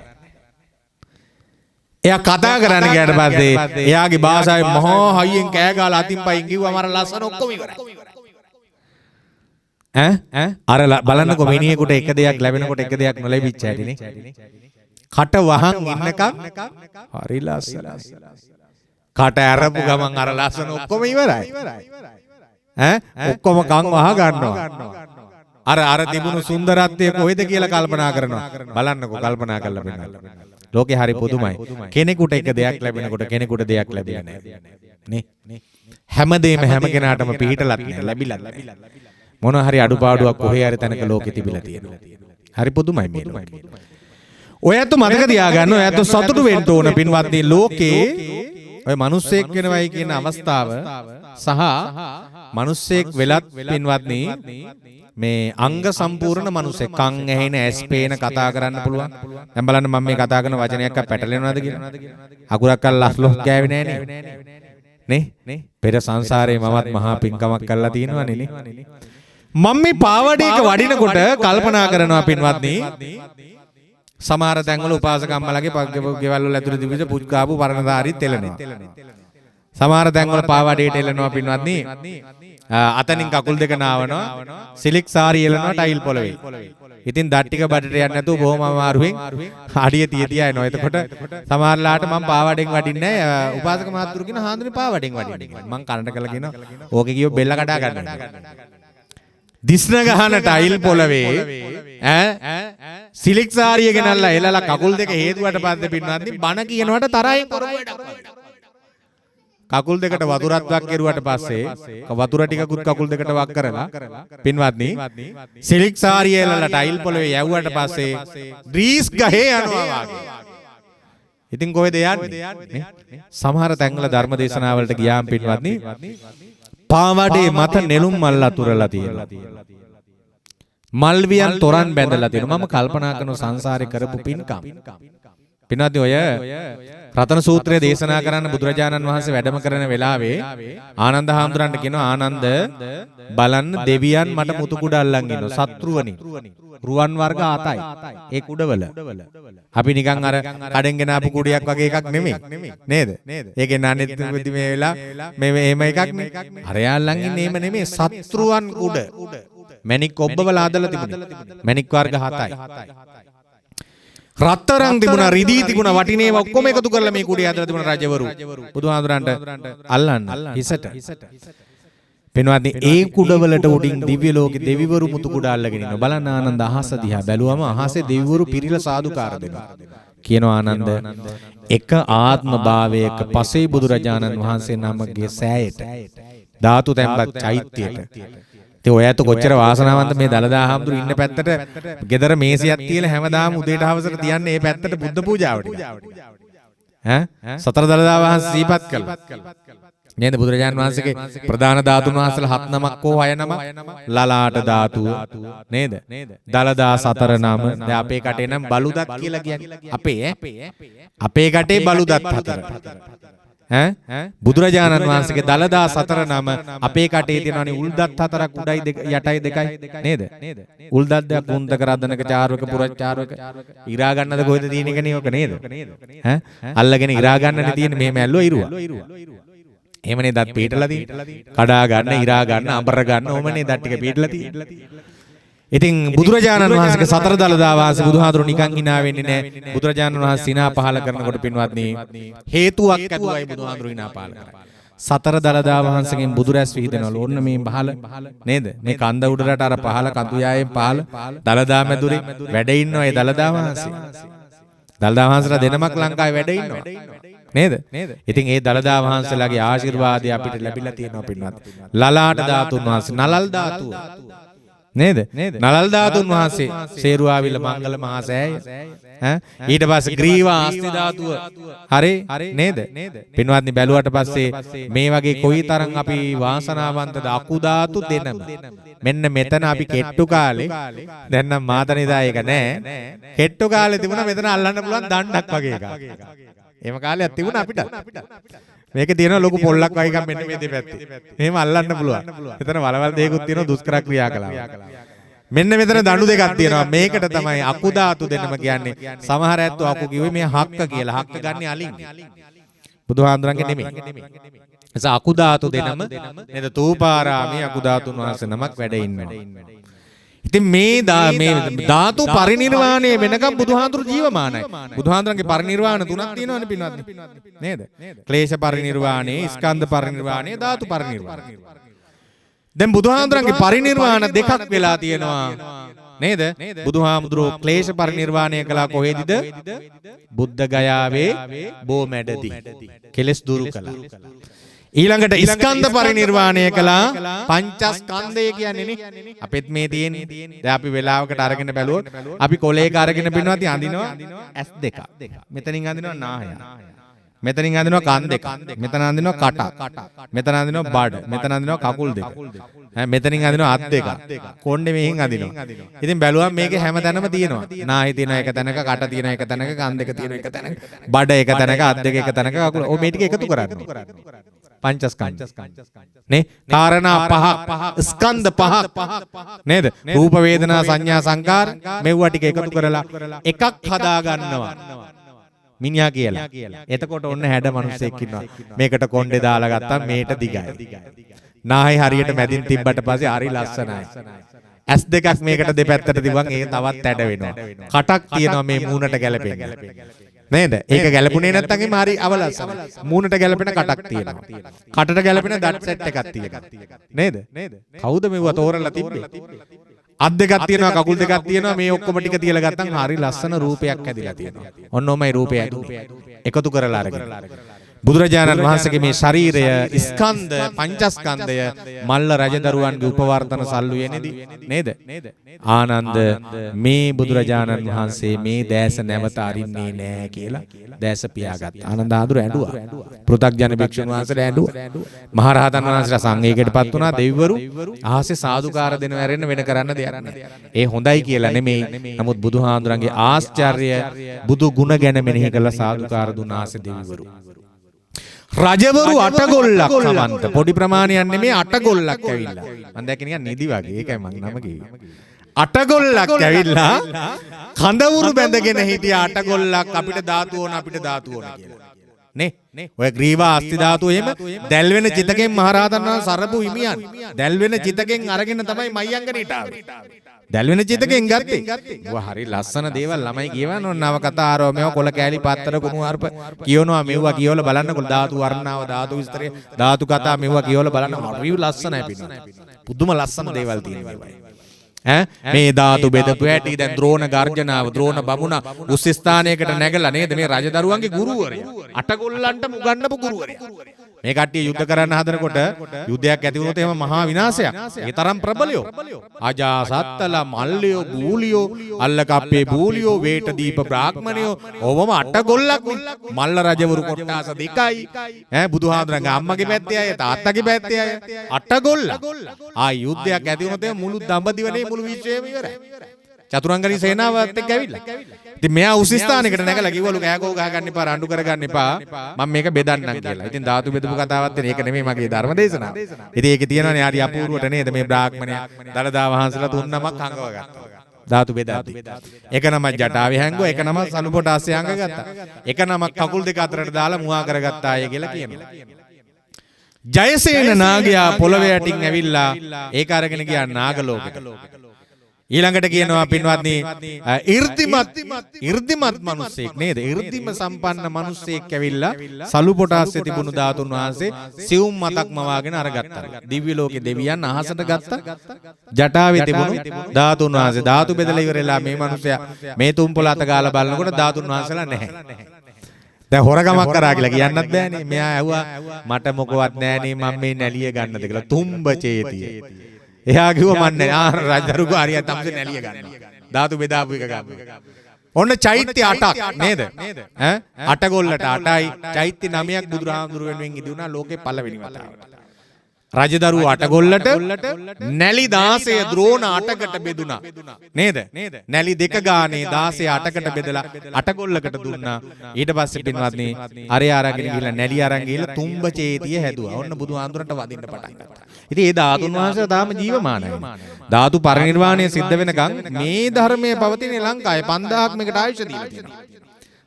එයා කතා කරන්න ගියාට පස්සේ එයාගේ භාෂාවේ මහා හයියෙන් කෑ ගාලා අතින් පයින් කිව්වා මර ලස්සන ඔක්කොම ඉවරයි. අර බලන්නකො මිනිහෙකුට එක දෙයක් ලැබෙනකොට එක දෙයක් නොලැබිච්ච හැටිනේ. කට වහන් ඉන්නකම් හරි ලස්සනයි. කට ඇරපු ගමන් අර ලස්සන ඔක්කොම ඉවරයි. ඔක්කොම කන් වහ ගන්නවා. අර තිබුණු සුන්දරත්වය කොහෙද කියලා කල්පනා කරනවා. බලන්නකො කල්පනා කරලා බලන්න. ලෝකේ හරි පුදුමයි. කෙනෙකුට එක දෙයක් ලැබෙනකොට කෙනෙකුට දෙයක් ලැබෙන්නේ නැහැ. නේ? හැමදේම හැම කෙනාටම පිහිටලත් නැහැ, ලැබිලත් නැහැ. මොන හරි අඩුපාඩුවක් කොහේ හරි තැනක ලෝකෙ තිබිලා තියෙනවා. හරි පුදුමයි මේ ලෝකෙ. ඔයත් මතක තියාගන්න, ඔයත් සතුටු වෙන්න ඕන පින්වත්නි. ලෝකේ ඔය මිනිස්සෙක් වෙනවයි කියන අවස්ථාව සහ මිනිස්සෙක් වෙලත් පින්වත්නි මේ අංග සම්පූර්ණ මිනිස්සෙක්, කන් ඇහෙන, ඇස් පේන, කතා කරන්න පුළුවන්. දැන් බලන්න මම මේ කතා කරන වචනයක් පැටලෙනවද කියලා. අකුරක් අල්ල ලස්ලොස් ගෑවේ නෑනේ. නේ? පෙර සංසාරේ මමත් මහා පින්කමක් කරලා තියෙනවනේ නේ. මම මේ පාවඩේක වඩිනකොට කල්පනා කරනවා පින්වත්නි, සමහර තැන්වල උපාසකම්මලගේ ගෙවල් වල ඇතුළේ තිබිච්ච පුච්කාපු පරණදාරි තෙලනේ. සමහර තැන්වල පාවඩේට එලනවා පින්වත්නි, අතනින් කකුල් දෙක නාවනවා, සිලික් සාරි එලනවා ටයිල් පොළවේ. ඉතින් දත් ටික බඩට යන්නේ නැතුව බොහොම අමාරුවෙන් අඩිය තිය එනවා. එතකොට සමහරලාට මම පාවඩෙන් වඩින්නේ නැහැ. උපාසක මහත්තුරු කියන හාඳුනේ පාවඩෙන් වඩින්නේ. මම කනට කළා කියනවා ඕකේ කියෝ බෙල්ල කඩා ගන්නවා. දිස්න ගහන ටයිල් පොළවේ සිලික් සාරිය ගෙනල්ලා එලලා කකුල් දෙක හේතුවට පස්සේ පින්නන්නේ බණ කියනවට තරයි කකුල් දෙකට වතුරක් කෙරුවට පස්සේ වතුර ටිකකුත් කකුල් දෙකට වක් කරලා පින්වත්නි සිලික් සාරිය එලලා ටයිල් පොළවේ යවුවට පස්සේ ඩ්‍රීස් ගහේ යනවා වාගේ. ඉතින් කොහෙද යන්නේ? සමහර තැන්වල ධර්ම දේශනාවලට ගියාම පින්වත්නි පාවඩේ මත නෙළුම් මල් අතුරලා තියෙනවා. මල් වියන් තොරන් බැඳලා තියෙනවා. මම කල්පනා කරන සංසාරේ කරපු පින්කම්. පින්වත්නි ඔය රතන සූත්‍රය දේශනා කරන්න බුදුරජාණන් වහන්සේ වැඩම කරන වෙලාවේ ආනන්ද හාමුදුරන්ට කියනවා ආනන්ද බලන්න දෙවියන් මට මුතු කුඩ අල්ලන් ඉන්නවා සත්‍රුවනි. රුවන් වර්ග 7යි. ඒ කුඩවල. අපි නිකන් අර කඩෙන් ගෙන ආපු කුඩියක් වගේ එකක් නෙමෙයි. නේද? ඒකේ නානෙත් මේ වෙලා මේ එහෙම එකක් නේ. හරයාල්ලන් ඉන්නේ එහෙම නෙමෙයි සත්‍රුවන් කුඩ. මැණික් ඔබ්බවල ආදලා තිබුණේ. මැණික් වර්ග 7යි. රත්තරන් තිබුණා, රිදී තිබුණා, වටිනේව ඔක්කොම එකතු කරලා මේ කුඩේ ඇදලා තිබුණා රජවරු. බුදුහාඳුරන්ට අල්ලන්න හිසට. පින්වත්නි ඒ කුඩවලට උඩින් දිව්‍ය ලෝකේ දෙවිවරු මුතු කුඩ අල්ලගෙන ඉන්නවා. බලන්න ආනන්ද අහස දිහා බැලුවම අහසේ දෙවිවරු පිරිලා සාදුකාර දෙනවා. කියනවා ආනන්ද එක ආත්ම භාවයක පසේ බුදුරජාණන් වහන්සේ නමගේ සෑයට ධාතු තැන්පත් චෛත්‍යයට. ඉතින් ඔයත් කොච්චර වාසනාවන්ත මේ දලදා හාමුදුරු ඉන්න පැත්තට ගෙදර මේසියක් තියලා හැමදාම උදේට හවසට තියන්නේ මේ පැත්තට බුද්ධ පූජාවට. සතර දලදා වහන්සේ සීපත් කළා. නේද බුදුරජාණන් වහන්සේගේ ප්‍රධාන ධාතුන් වහන්සේලා 7 නමක් හෝ 6 නමක් ලලාට ධාතුව නේද? දලදා සතර නම. දැන් අපේ කටේ නම් බලුදත් කියලා කියන්නේ. අපේ කටේ බලුදත් 4. බුදුරජාණන් වහන්සේගේ දලදා සතර නම අපේ කටේ තියෙනවානේ උල්දත් 4ක් උඩයි යටයි දෙකයි නේද? උල්දත් දෙක කුන්දක රදනක චාරවක පුරච්චාරවක ඉරා ගන්නද කොහෙද තියෙන එක නේ ඔක නේද? අල්ලගෙන ඉරා ගන්නනේ තියෙන්නේ මෙහෙම ඇල්ලුවා ඉරුවා. එහෙමනේ දත් පිටලා තියෙන්නේ. කඩා ගන්න, ඉරා ගන්න, අඹර ගන්න ඕමනේ දත් ටික පිටලා තියෙන්නේ. ඉතින් බුදුරජාණන් වහන්සේගේ සතර දලදා වාසී බුදුහාඳුරු නිකන් hina වෙන්නේ නැහැ. බුදුරජාණන් වහන්සේ hina පහල කරනකොට පින්වත්නි හේතුවක් ඇතුවයි බුදුහාඳුරු hina පහල කරන්නේ. සතර දලදා වහන්සේගෙන් බුදුරැස් විහිදෙනවලු. ඔන්න මේ පහල නේද? මේ කන්ද උඩරට අර පහල කඳුයායෙන් පහල දලදා මැදුරේ වැඩ ඉන්නවා ඒ දලදා වහන්සේ. දලදා වහන්සේලා දෙනමක් ලංකාවේ වැඩ ඉන්නවා. නේද? ඉතින් ඒ දලදා වහන්සේලාගේ ආශිර්වාදය අපිට ලැබිලා තියෙනවා පින්වත්. ලලාට ධාතුන් වහන්සේ නලල් ධාතුව. නේද? නලල් ධාතුන් වහන්සේ සේරුවාවිල මංගල මහා සෑය. ඊට පස්සේ ග්‍රීවා අස්ති ධාතුව. හරි නේද? පින්වත්නි බැලුවට පස්සේ මේ වගේ කොයිතරම් අපි වාසනාවන්තද අකු ධාතු දෙනම. මෙන්න මෙතන අපි කෙට්ටු කාලේ දැන් නම් මාතනිදා ඒක නෑ. කෙට්ටු කාලේ තිබුණා මෙතන අල්ලන්න පුළුවන් දණ්ඩක් වගේ එකක්. එහෙම කාලයක් තිබුණා අපිට. මේකේ තියෙන ලොකු පොල්ලක් වගේ එකක් මෙන්න මේ දෙපැත්තේ. එහෙම අල්ලන්න පුළුවන්. එතන වලවල් දෙකකුත් තියෙනවා දුෂ්කර ක්‍රියා කළා. මෙන්න මෙතන දඬු දෙකක් තියෙනවා. මේකට තමයි අකු ධාතු දෙන්නම කියන්නේ. සමහර ඇත්තෝ අකු කිව්වේ මේ හක්ක කියලා. හක්ක ගන්න අලින්. බුදුහාඳුරන්ගේ නෙමෙයි. එස අකු ධාතු දෙන්නම නේද? තූපාරාමේ අකු ධාතුන් වහන්සේ නමක් වැඩ ඉන්නවා. ඉතින් මේ ධාතු පරිනිර්වාණය වෙනකම් බුදුහාඳුරු ජීවමානයි. බුදුහාඳුරන්ගේ පරිනිර්වාණ තුනක් තියෙනවනේ පින්වත්නි. නේද? ක්ලේශ පරිනිර්වාණය, ස්කන්ධ පරිනිර්වාණය, ධාතු පරිනිර්වාණය. දැන් බුදුහාඳුරන්ගේ පරිනිර්වාණ දෙකක් වෙලා තියෙනවා. නේද? බුදුහාමුදුරුවෝ ක්ලේශ පරිනිර්වාණය කළා කොහෙදද? බුද්ධ ගයාවේ බෝමැඩදී. කෙලස් දුරු කළා. ඊළඟට ස්කන්ධ පරිනිර්වාණය කළා. පංචස්කන්ධය කියන්නේ නේ අපිත් මේ තියෙන්නේ. දැන් අපි වෙලාවකට අරගෙන බැලුවොත් අපි කොලේක අරගෙන පින්නවත් අඳිනවා S2. මෙතනින් අඳිනවා නාහය. මෙතනින් අඳිනවා කන් දෙක. මෙතන අඳිනවා කට. මෙතන අඳිනවා බඩ. මෙතන අඳිනවා කකුල් දෙක. මෙතනින් අඳිනවා අත් දෙක. කොණ්ඩේ මෙහෙන් අඳිනවා. ඉතින් බැලුවම මේකේ හැම තැනම තියෙනවා. නාහය තියෙන එක තැනක, කට තියෙන එක තැනක, කන් දෙක තියෙන එක තැනක, බඩ එක තැනක, අත් දෙක එක තැනක, කකුල. ඔය මේ ටික එකතු කරන්නේ. පංචස්කන්ධ නේ කාරණා පහ ස්කන්ධ පහ නේද? රූප වේදනා සංඥා සංකාර මෙව්වා ටික එකතු කරලා එකක් හදා ගන්නවා මිනිහා කියලා. එතකොට ඔන්න හැඩ මිනිස්සෙක් ඉන්නවා. මේකට කොණ්ඩේ දාලා ගත්තා මේට දිගයි. නාහේ හරියට මැදින් තිබ්බට පස්සේ හරි ලස්සනයි. S දෙකක් මේකට දෙපැත්තට තිබුවන් ඒ තවත් ඇඩ වෙනවා. කටක් තියෙනවා මේ මූණට ගැලපෙන්නේ. නේද? ඒක ගැලපුණේ නැත්නම් එම හරි අවලස්සන. මූණට ගැලපෙන කටක් තියෙනවා. කටට ගැලපෙන දත් සෙට් එකක් තියෙනවා. නේද? කවුද මෙව තෝරලා තිබ්බේ? අත් දෙකක් තියෙනවා, කකුල් දෙකක් තියෙනවා. මේ ඔක්කොම ටික තියලා ගත්තම් හරි ලස්සන රූපයක් ඇදිලා තියෙනවා. ඔන්න ඔමයි රූපය ඇදුනේ. එකතු කරලා අරගෙන. බුදුරජාණන් වහන්සේගේ මේ ශරීරය ස්කන්ධ පංචස්කන්ධය මල්ල රජදරුවන්ගේ උපවර්තන සල්ලුවේනේදී නේද? ආනන්ද මේ බුදුරජාණන් වහන්සේ මේ දැස නැවත අරින්නේ නැහැ කියලා දැස පියාගත්තා. ආනන්ද ආඳුර ඇඬුවා. පෘථග්ජන භික්ෂුන් වහන්සේලා ඇඬුවා. මහරහතන් වහන්සේලා සංඝයකටපත් වුණා. දෙවිවරු ආසේ සාදුකාර දෙනව ඇරෙන්න වෙන කරන්න දෙයක් නැහැ. ඒ හොඳයි කියලා නෙමෙයි. නමුත් බුදුහාඳුරන්ගේ ආශ්චර්ය බුදු ගුණ ගැන මෙනෙහි කළ සාදුකාර දුන්න ආසේ දෙවිවරු. රජවරු අටගොල්ලක් සමන්ත පොඩි ප්‍රමාණයක් නෙමෙයි අටගොල්ලක් ඇවිල්ලා. මම දැක්ක නිකන් නිදි වගේ. ඒකයි මම නම කිව්වේ. අටගොල්ලක් ඇවිල්ලා කඳවුරු බැඳගෙන හිටියා. අටගොල්ලක් අපිට ධාතු ඕන කියලා. නේ ඔය ග්‍රීවා අස්ති ධාතු එහෙම දැල් වෙන චිතකෙන් මහරහතන් වහන්සේ සරපු හිමියන් දැල් වෙන චිතකෙන් අරගෙන තමයි මයංගනීට ආවේ. දැල් වෙන චිතකෙන් ගත්තේ. වා හරි ලස්සන දේවල් ළමයි කියවන ඕන නව කතා ආරෝ මේවා කොල කෑලි පත්තර කුණු අර්ප කියනවා මෙව්වා කියවල බලන්නකො ධාතු වර්ණාව ධාතු විස්තරය ධාතු කතා මෙව්වා කියවල බලන්න හරි ලස්සනයි පින්න. පුදුම ලස්සන දේවල් තියෙනවා. මේ ධාතු බෙදපු හැටි දැන් ද්‍රෝණ ගර්ජනාව ද්‍රෝණ බමුණ උස් ස්ථානයකට නැගලා නේද මේ රජදරුවන්ගේ ගුරුවරයා අටගොල්ලන්ට උගන්වපු ගුරුවරයා මේ කට්ටිය යුද්ධ කරන්න හදනකොට යුද්ධයක් ඇති වුණොත් එහෙම මහා විනාශයක්. ඒ තරම් ප්‍රබලයෝ අජාසත්තලා මල්ලියෝ බූලියෝ අල්ලකප්පේ බූලියෝ වේට දීප බ්‍රාහ්මණයෝ ඕවම අටගොල්ලක් මල්ල රජවරු කොට්ටාස දෙකයි බුදුහාඳුරන්ගේ අම්මගේ පැත්තේ අය තාත්තගේ පැත්තේ අය අටගොල්ල ආ යුද්ධයක් ඇති වුණොත් එහෙම මුළු දඹදිවනේ මුළු විශ්වයම ඉවරයි. චතුරංගනී සේනාවත් එක්ක ඇවිල්ලා. ඉතින් මෙයා උස් ස්ථානයකට නැගලා කිව්වලු කෑකෝ ගහ ගන්න එපා රණ්ඩු කර ගන්න එපා මම මේක බෙදන්නම් කියලා. ඉතින් ධාතු බෙදපු කතාවක් තියෙන. ඒක නෙමෙයි මගේ ධර්ම දේශනාව. ඉතින් ඒකේ තියෙනවානේ හරි අපූර්වට නේද මේ බ්‍රාහ්මණයා දලදා වහන්සේලා තුන් නමක් හංගව ගත්තා. ධාතු බෙදද්දි. එක නමක් ජටාවේ හැංගුවා, එක නමක් සලු පොටාස්සේ හංග ගත්තා. එක නමක් කකුල් දෙක අතරට දාලා මුවා කරගත්තා අය කියලා කියනවා. ජයසේන නාගයා පොළවේ යටින් ඇවිල්ලා ඒක අරගෙන ගියා නාගලෝකෙට. ඊළඟට කියනවා පින්වත්නි 이르දිමත් මිනිස්සෙක් නේද? 이르දිම සම්පන්න මිනිස්සෙක් ඇවිල්ලා සලු පොටාස්සේ තිබුණු ධාතුන් වහන්සේ සිවුම් මතක් මවාගෙන අරගත්තා. දිව්‍ය ලෝකේ දෙවියන් අහසට ගත්තා. ජටාවේ තිබුණු ධාතුන් වහන්සේ ධාතු බෙදලා ඉවරලා මේ මිනිස්සයා මේ තුම්පල අත ගාලා බලනකොට ධාතුන් වහන්සේලා නැහැ. දැන් හොරගමක් කරා කියලා කියන්නත් බෑනේ. මෙයා ඇහුවා මට මොකවත් නෑනේ මම මේ නැලිය ගන්නද කියලා. තුම්බ චේතිය. එයා කිව්වා මන්නේ රජදරුගෝ හරියට තමයි නැලිය ගන්නවා. ධාතු බෙදාපු එක ගන්නවා. ඔන්න චෛත්‍ය 8ක් නේද? ඈ අටගොල්ලට 8යි චෛත්‍ය 9ක් බුදුරහාමුදුරු වෙනුවෙන් ඉදුණා ලෝකේ පළවෙනි වතාවට. රජදරුවෝ අටගොල්ලට නැලි 16 ද්‍රෝණ 8කට බෙදුණා නේද? නැලි දෙක ගානේ 16 8කට බෙදලා අටගොල්ලකට දුන්නා. ඊට පස්සේ පින්වත්නි අරේ අරගෙන ගිහලා නැලි අරන් ගිහලා තුම්බචේතිය හැදුවා. ඔන්න බුදුහාමුදුරන්ට වදින්න පටන් ගත්තා. ඉතින් ඒ ධාතුන් වහන්සේලා තාම ජීවමානයි. ධාතු පරිනිර්වාණය සිද්ධ වෙනකන් මේ ධර්මයේ පවතින ලංකාවේ 5000ක් මේකට ආයුෂ දීලා තියෙනවා.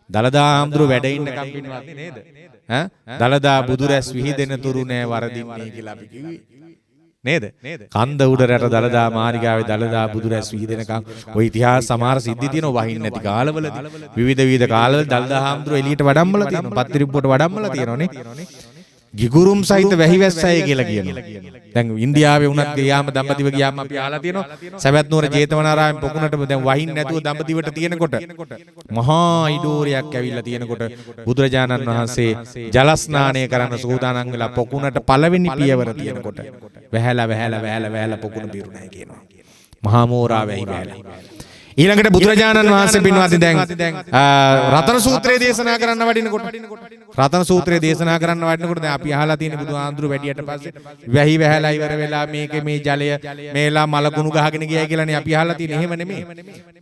දලදා හාමුදුරුවෝ වැඩ ඉන්නකම් පින්වත්නි නේද? දලදා බුදුරැස් විහිදෙන තුරු නෑ වරදින්නේ කියලා අපි කිව්වේ. නේද? කන්ද උඩරට දලදා මාලිගාවේ දලදා බුදුරැස් විහිදෙනකම් ওই ඉතිහාස සමහර සිද්ධි තියෙනවා වහින්න නැති කාලවලදී. විවිධ කාලවල දලදා හාමුදුරුවෝ එළියට වඩම්මලා තියෙනවා. පත්තිරිප්පුවට වඩම්මලා තියෙනවානේ. ගිගුරුම් සහිත වැහි වැස්සයි කියලා කියනවා. දැන් ඉන්දියාවේ වුණත් ගියාම දඹදිව ගියාම අපි අහලා තියෙනවා සවැත් නුවර ජේතවනාරාමේ පොකුණට දැන් වහින්න නැතුව දඹදිවට තියෙනකොට මහා ඉඩෝරයක් ඇවිල්ලා තියෙනකොට බුදුරජාණන් වහන්සේ ජල ස්නානය කරන්න සූදානම් වෙලා පොකුණට පළවෙනි පියවර තියෙනකොට වැහැලා පොකුණ පිරුණයි කියනවා. මහා මෝරා වැහි වැහැලා. ඊළඟට බුදුරජාණන් වහන්සේ පින්වත්නි දැන් රතන සූත්‍රය දේශනා කරන්න වඩිනකොට රතන සූත්‍රය දේශනා කරන්න වඩිනකොට දැන් අපි අහලා තියෙන බුදුහාඳුරු වැඩියට පස්සේ වැහි වැහැලා ඉවර වෙලා මේකේ මේ ජලය මේලා මලකුණු ගහගෙන ගියයි කියලානේ අපි අහලා තියෙන්නේ. එහෙම නෙමෙයි.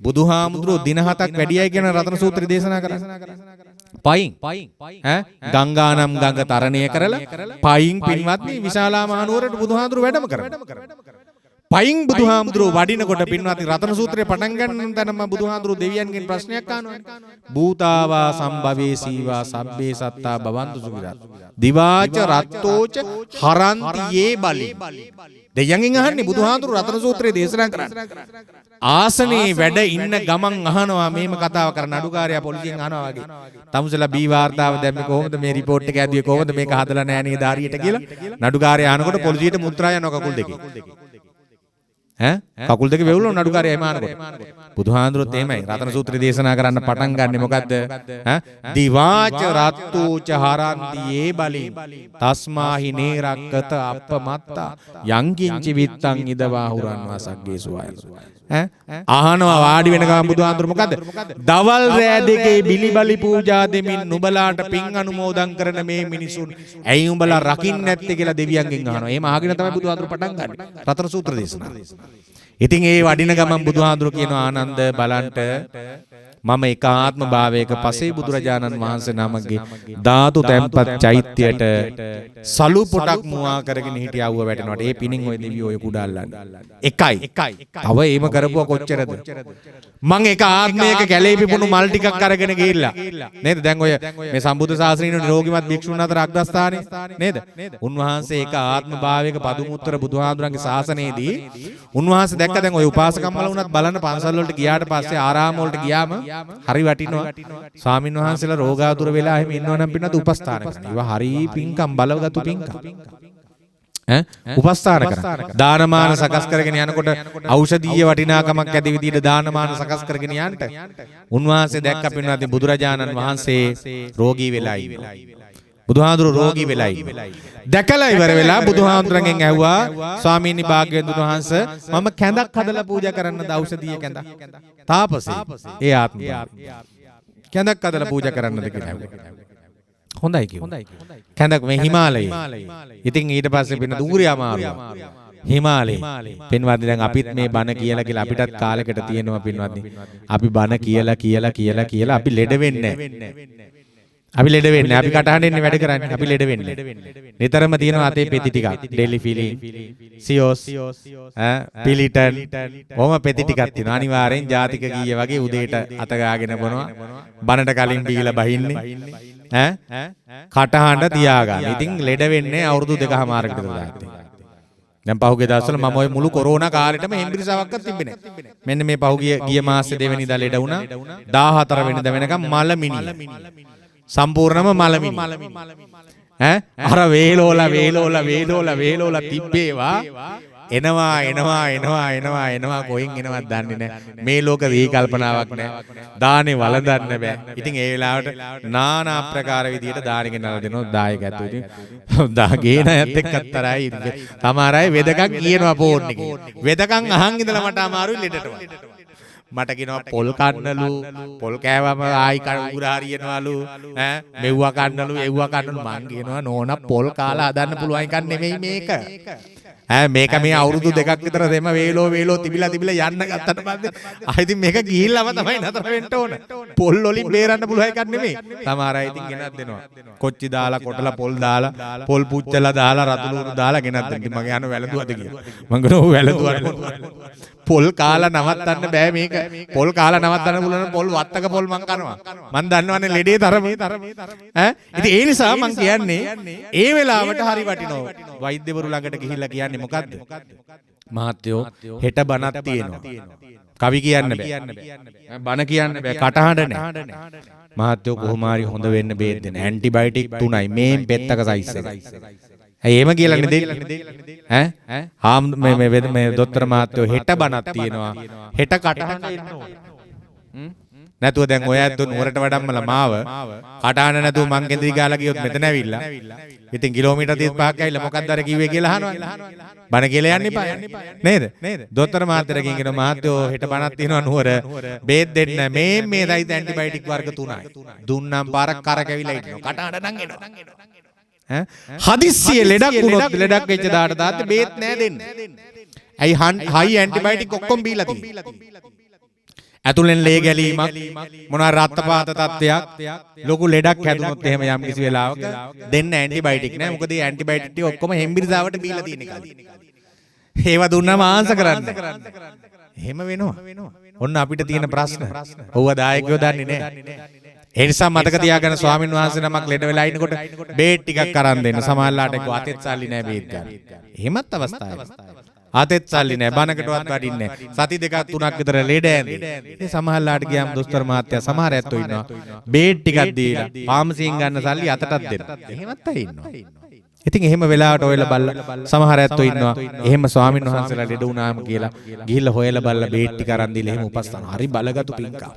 බුදුහාමුදුරුවෝ දින 7ක් වැඩියයි කියන රතන සූත්‍රය දේශනා කරන්නේ. පයින් ගංගානම් ගඟ තරණය කරලා පයින් පින්වත්නි විශාලා මහනුවරට බුදුහාමුදුරුවෝ වැඩම කරනවා. පයින් බුදුහාමුදුරුවෝ වඩිනකොට පින්වත්නි රතන සූත්‍රය පටන් ගන්න තැනම බුදුහාමුදුරුවෝ දෙවියන්ගෙන් ප්‍රශ්නයක් අහනවා. භූතාවා සම්භවේ සීවා සබ්බේ සත්තා භවන්තු සුඛිතා. දිවාච රත්තෝච හරන්ති යේ බලි. දෙයයන්ගෙන් අහන්නේ බුදුහාමුදුරුවෝ රතන සූත්‍රය දේශනා කරන්නේ. ආසනේ වැඩ ඉන්න ගමන් අහනවා මේම කතාව කරන අඩුකාරයා පොලිසියෙන් අහනවා වගේ. තමුසලා බී වාර්තාව දැම්මේ කොහොමද මේ රිපෝට් එක ඇදුවේ කොහොමද මේක හදලා නැහැ නේද හරියට කියලා නඩුකාරයා අහනකොට පොලිසියට මුත්‍රා යනවා කකුල් දෙකේ. කකුල් දෙක වෙවුලන නඩුකාරයා එම අහනකොට බුදුහාඳුරොත් එහෙමයි රතන සූත්‍රය දේශනා කරන්න පටන් ගන්නෙ මොකද්ද? දිවාච රත්තෝච හරන්ති යේ බලි තස්මාහි නේරක්කත අපමත්තා යං කිංචි විත්තං ඉදවා හුරන්වා සග්ගේසු ආය. අහනවා වාඩි වෙන ගමන් බුදුහාඳුර මොකද්ද? දවල් රෑ දෙකේ බිලිබලි පූජා දෙමින් නුඹලාට පින් අනුමෝදන් කරන මේ මිනිසුන් ඇයි උඹලා රකින්න නැත්තේ කියලා දෙවියන්ගෙන් අහනවා. එහෙම අහගෙන තමයි බුදුහාඳුර පටන් ගන්නෙ රතන සූත්‍ර දේශනාව. ඉතින් ඒ වඩින ගමන් බුදුහාඳුර කියන ආනන්ද බලන්ට මම ඒකාත්ම භාවයක පසේ බුදුරජාණන් වහන්සේ නමගේ ධාතු තැන්පත් චෛත්‍යයට සලු පොටක් මුවා කරගෙන හිටියවුව වැටෙනවට ඒ පිණින් ওই දෙවියෝ ඔය කුඩ අල්ලන්නේ. එකයි. තව එහෙම කරපුවා කොච්චරද? මං එක ආත්මයක කැලේ පිපුණු මල් ටිකක් අරගෙන ගිහිල්ලා නේද? දැන් ඔය මේ සම්බුද්ධ ශාසනයේ නිරෝගිමත් භික්ෂුන් අතර අග්‍රස්ථානේ නේද? උන්වහන්සේ එක ආත්ම භාවයක පදුමුත්තර බුදුහාඳුරන්ගේ ශාසනයේදී උන්වහන්සේ දැක්ක දැන් ඔය උපාසකම්මල වුණත් බලන්න පන්සල් වලට ගියාට පස්සේ ආරාම වලට ගියාම හරි වටිනවා. ස්වාමින් වහන්සේලා රෝගාතුර වෙලා එහෙම ඉන්නවනම් පින්නත් උපස්ථාන කරනවා. ඒවා හරි පින්කම් බලවගත්තු පින්කම්. උපස්ථාන කරනවා. දානමාන සකස් කරගෙන යනකොට ඖෂධීය වටිනාකමක් ඇති විදිහට දානමාන සකස් කරගෙන යන්නට උන්වහන්සේ දැක්ක පින්නත් බුදුරජාණන් වහන්සේ රෝගී වෙලා ඉන්නවා. බුදුහාඳුරු රෝගී වෙලා ඉන්නවා. දැකලා ඉවර වෙලා බුදුහාඳුරගෙන් ඇහුවා ස්වාමීනි භාග්‍යවතුන් වහන්සේ මම කැඳක් හදලා පූජා කරන්නද ඖෂධීය කැඳක්? තාපසේ ඒ ආත්ම කැඳක් හදලා පූජා කරන්නද කියලා ඇහුවා. හොඳයි කිව්වා. කැඳක් මේ හිමාලයේ. ඉතින් ඊට පස්සේ පින්න දුරේ අමාරුයි. හිමාලයේ. පින්වත්නි දැන් අපිත් මේ බණ කියලා අපිටත් කාලයකට තියෙනවා පින්වත්නි. අපි බණ කියලා අපි ලෙඩ වෙන්නේ නැහැ. අපි ලෙඩ වෙන්නේ අපි කටහඬෙන්නේ වැඩ කරන්නේ අපි ලෙඩ වෙන්නේ නිතරම තියෙනවා අතේ පෙති ටිකක් ඩෙලි ෆිලින් සියොස් පිලිටන් ඔහොම පෙති ටිකක් තියෙනවා අනිවාර්යෙන් ජාතික ගීය වගේ උදේට අත ගාගෙන බොනවා බනට කලින් බීලා බහින්නේ කටහඬ තියාගන්න. ඉතින් ලෙඩ වෙන්නේ අවුරුදු 2කමාරකට විතර දාත්තේ. දැන් පහුගිය දවස්වල මම ওই මුළු කොරෝනා කාලෙටම හෙම්බිරිසාවක්වත් තිබ්බේ නැහැ. මෙන්න මේ පහුගිය ගිය මාසේ 2 වෙනිදා ලෙඩ වුණා 14 වෙනිදා වෙනකම් මලමිනිය සම්පූර්ණම මලමිනි. අර වේලෝලා තිබ්බේවා එනවා කොයින් එනවත් දන්නේ නැහැ. මේ ලෝක දී කල්පනාවක් නැහැ. දානේ වළඳන්න බෑ. ඉතින් ඒ වෙලාවට নানা ආකාර විදියට දාන ගෙනල්ලා දෙනවා දායකයන්ට. ඉතින් දාගේන අයත් එක්කත් තරයි. තමාර අය වෙදකම් කියනවා ෆෝන් එකේ. වෙදකම් අහන් ඉඳලා මට අමාරුයි ලෙඩට. මට කියනවා පොල් කන්නලු පොල් කෑවම ආයි කවුරු හරියනවලු ඈ මෙව්වා කන්නලු එව්වා කන්නලු මං කියනවා නෝනා පොල් කාලා හදන්න පුළුවන් එකක් නෙමෙයි මේක ඈ මේක මේ අවුරුදු දෙකක් විතර දෙම වේලෝ තිබිලා යන්න ගත්තට පස්සේ ආයි ඉතින් මේක ගිහිල්ලාම තමයි නතර වෙන්න ඕන පොල් වලින් බේරන්න පුළුවන් එකක් නෙමෙයි සමහර අය ඉතින් ගෙනත් දෙනවා කොච්චි දාලා කොටලා පොල් දාලා පොල් පුච්චලා දාලා රතු ලුණු දාලා ගෙනත් දෙන්න ඉතින් මගේ යන වැළඳුවද කියලා මං ගනෝ වැළඳුවා පොල් කාලා නවත්තන්න බෑ මේක පොල් කාලා නවත්තන්න පුළුවන් පොල් වත්තක පොල් මං කනවා මං දන්නවනේ ලෙඩේ තරම ඈ ඉතින් ඒ නිසා මං කියන්නේ ඒ වෙලාවට හරි වටිනවා වෛද්‍යවරු ළඟට ගිහිල්ලා කියන්නේ මොකද්ද මහත්තයෝ හෙට බණක් තියෙනවා කවි කියන්න බෑ බණ කියන්න බෑ කටහඬ නෑ මහත්තයෝ කොහොම හරි හොඳ වෙන්න බේත් දෙන්න ඇන්ටිබයොටික් 3යි මේන් පෙත්තක සයිස් එකයි එහෙම කියලානේ දෙන්නේ ඈ මේ දොස්තර මහත්තයෝ හෙට බණක් තියෙනවා හෙට කටහඬ එන්න ඕනේ නැතුව දැන් ඔය ඇත්තෝ නුවරට වඩම්මලා මාව කටහඬ නැතුව මං කෙන්දිරි ගාලා ගියොත් මෙතන ඇවිල්ලා ඉතින් කිලෝමීටර් 35ක් ඇවිල්ලා මොකක්ද අර කිව්වේ කියලා අහනවා බණ කියලා යන්න එපා නේද දොස්තර මහත්තයාට කියනවා මහත්තයෝ හෙට බණක් තියෙනවා නුවර බේත් දෙන්න මේ දයිද ඇන්ටිබයොටික් වර්ග 3යි දුන්නම් පාරක් කරකැවිලා ඉන්නවා කටහඬ නම් එනවා හදිස්සියේ ලෙඩක් වුණොත් ලෙඩක් වෙච්ච දාට දාත්තේ බේත් නෑ දෙන්න. ඇයි හයි ඇන්ටිබයොටික් ඔක්කොම බීලා තියෙන්නේ. ඇතුලෙන් ලේ ගැලීමක් මොනවා රක්තපාත තත්ත්වයක් ලොකු ලෙඩක් හැදුනොත් එහෙම යම් කිසි වෙලාවක දෙන්න ඇන්ටිබයොටික් නෑ. මොකද මේ ඇන්ටිබයොටික් ටික ඔක්කොම හෙම්බිරිසාවට බීලා තියෙන එකයි. ඒව දුන්නාම ආන්සර් කරන්න. එහෙම වෙනවා. ඔන්න අපිට තියෙන ප්‍රශ්න. ඔව්ව දායකයෝ දන්නේ නෑ. ඒ නිසා මතක තියාගන්න ස්වාමින් වහන්සේ නමක් ලෙඩ වෙලා ඉන්නකොට බේත් ටිකක් අරන් දෙන්න. සමහරලාට ඒක අතෙත් සල්ලි නෑ බේත් ගන්න. එහෙමත් අවස්ථාවක්. අතෙත් සල්ලි නෑ බණකටවත් වඩින්නේ නෑ. සති දෙකක් තුනක් විතර ලෙඩ ඇඳේ. ඒ සමහරලාට ගියාම දොස්තර මහත්තයා සමහර ඇත්තෝ ඉන්නවා. බේත් ටිකක් දීලා පාමසියෙන් ගන්න සල්ලි අතටත් දෙන්න. එහෙමත් අය ඉන්නවා. ඉතින් එහෙම වෙලාවට ඔයලා බලලා සමහර ඇත්තෝ ඉන්නවා. එහෙම ස්වාමින් වහන්සේලා ලෙඩ වුණාම කියලා ගිහිල්ලා හොයලා බලලා බේත් ටික අරන් දීලා එහෙම උපස්ථාන. හරි බලගත්ු පින්කම්.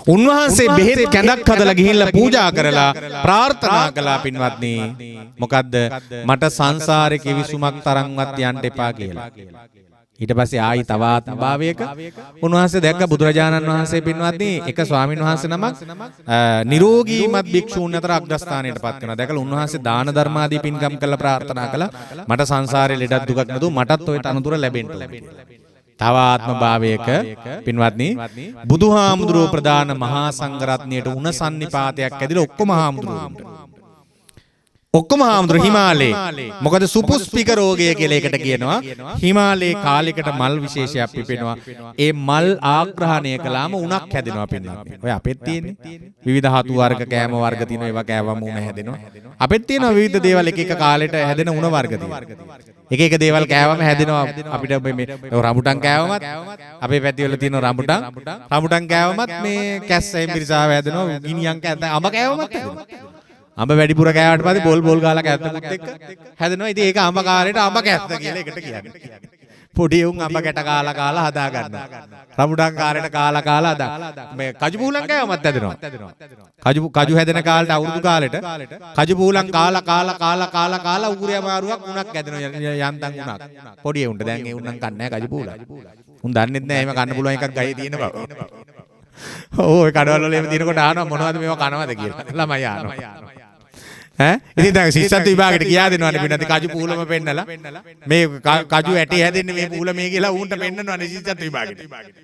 උන්වහන්සේ බෙහෙත් කැඳක් හදලා ගිහිල්ලා පූජා කරලා ප්‍රාර්ථනා කළා පින්වත්නි මොකද්ද මට සංසාරේ කිවිසුමක් තරම්වත් යන්න එපා කියලා. ඊට පස්සේ ආයි තව ආත්ම භාවයක උන්වහන්සේ දැක්ක බුදුරජාණන් වහන්සේ පින්වත්නි එක ස්වාමින් වහන්සේ නමක් නිරෝගීමත් භික්ෂූන් අතර අග්‍රස්ථානයට පත් වෙනවා. දැකලා උන්වහන්සේ දාන ධර්ම ආදී පින්කම් කළා ප්‍රාර්ථනා කළා මට සංසාරේ ලෙඩක් දුකක් නැතුව මටත් ওই තනතුර ලැබෙන්න ඕනේ. තව ආත්ම භාවයක පින්වත්නි බුදුහාමුදුරුවෝ ප්‍රදාන මහා සංඝරත්නයට උණ සන්නිපාතයක් ඇදිලා ඔක්කොම හාමුදුරුවෝ හිමාලයේ මොකද සුපුස්පික රෝගය කියලා එකට කියනවා හිමාලයේ කාලයකට මල් විශේෂයක් පිපෙනවා ඒ මල් ආග්‍රහණය කළාම උණක් හැදෙනවා පින්වත්නි ඔය අපෙත් තියෙන්නේ විවිධ හතු වර්ග කෑම වර්ග තියෙනවා ඒවා කෑවම උණ හැදෙනවා අපෙත් තියෙනවා විවිධ දේවල් එක එක කාලෙට හැදෙන උණ වර්ග තියෙනවා එක එක දේවල් කෑවම හැදෙනවා අපිට මේ රඹුටන් කෑවමත් අපේ පැති වල තියෙන රඹුටන් කෑවමත් මේ කැස්ස එම්බිරිසාව හැදෙනවා ගිනියන් අඹ කෑවමත් හැදෙනවා අඹ වැඩිපුර කෑවට පස්සේ බෝල් ගාලා කැත්තකුත් එක්ක හැදෙනවා ඉතින් ඒක අඹ කාලේට අඹ කැත්ත කියලා එකට කියන්නේ පොඩි උන් අඹ කැට කාලා හදා ගන්නවා රඹුටන් කාලේට කාලා හදා මේ කජු පූලන් කෑවමත් හැදෙනවා කජු හැදෙන කාලේට අවුරුදු කාලේට කජු පූලන් කාලා උගුරේ අමාරුවක් උණක් හැදෙනවා යන්තම් උණක් පොඩි උන්ට දැන් ඒ උන්නම් කන්නේ නැහැ කජු පූලන් උන් දන්නෙත් නැහැ එහෙම කන්න පුළුවන් එකක් ගහේ තියෙන බව ඔය කඩවල වල එහෙම තියෙනකොට අහනවා මොනවද මේවා කනවද කියලා ළමයි අහනවා ඉතින් දැන් ශිෂ්‍යත්ව විභාගෙට කියා දෙනවනේ පින්නත් කජු පූලම පෙන්නලා මේ කජු ඇටි හැදෙන්නේ මේ පූල මේ කියලා ඌන්ට පෙන්නනවනේ ශිෂ්‍යත්ව විභාගෙට.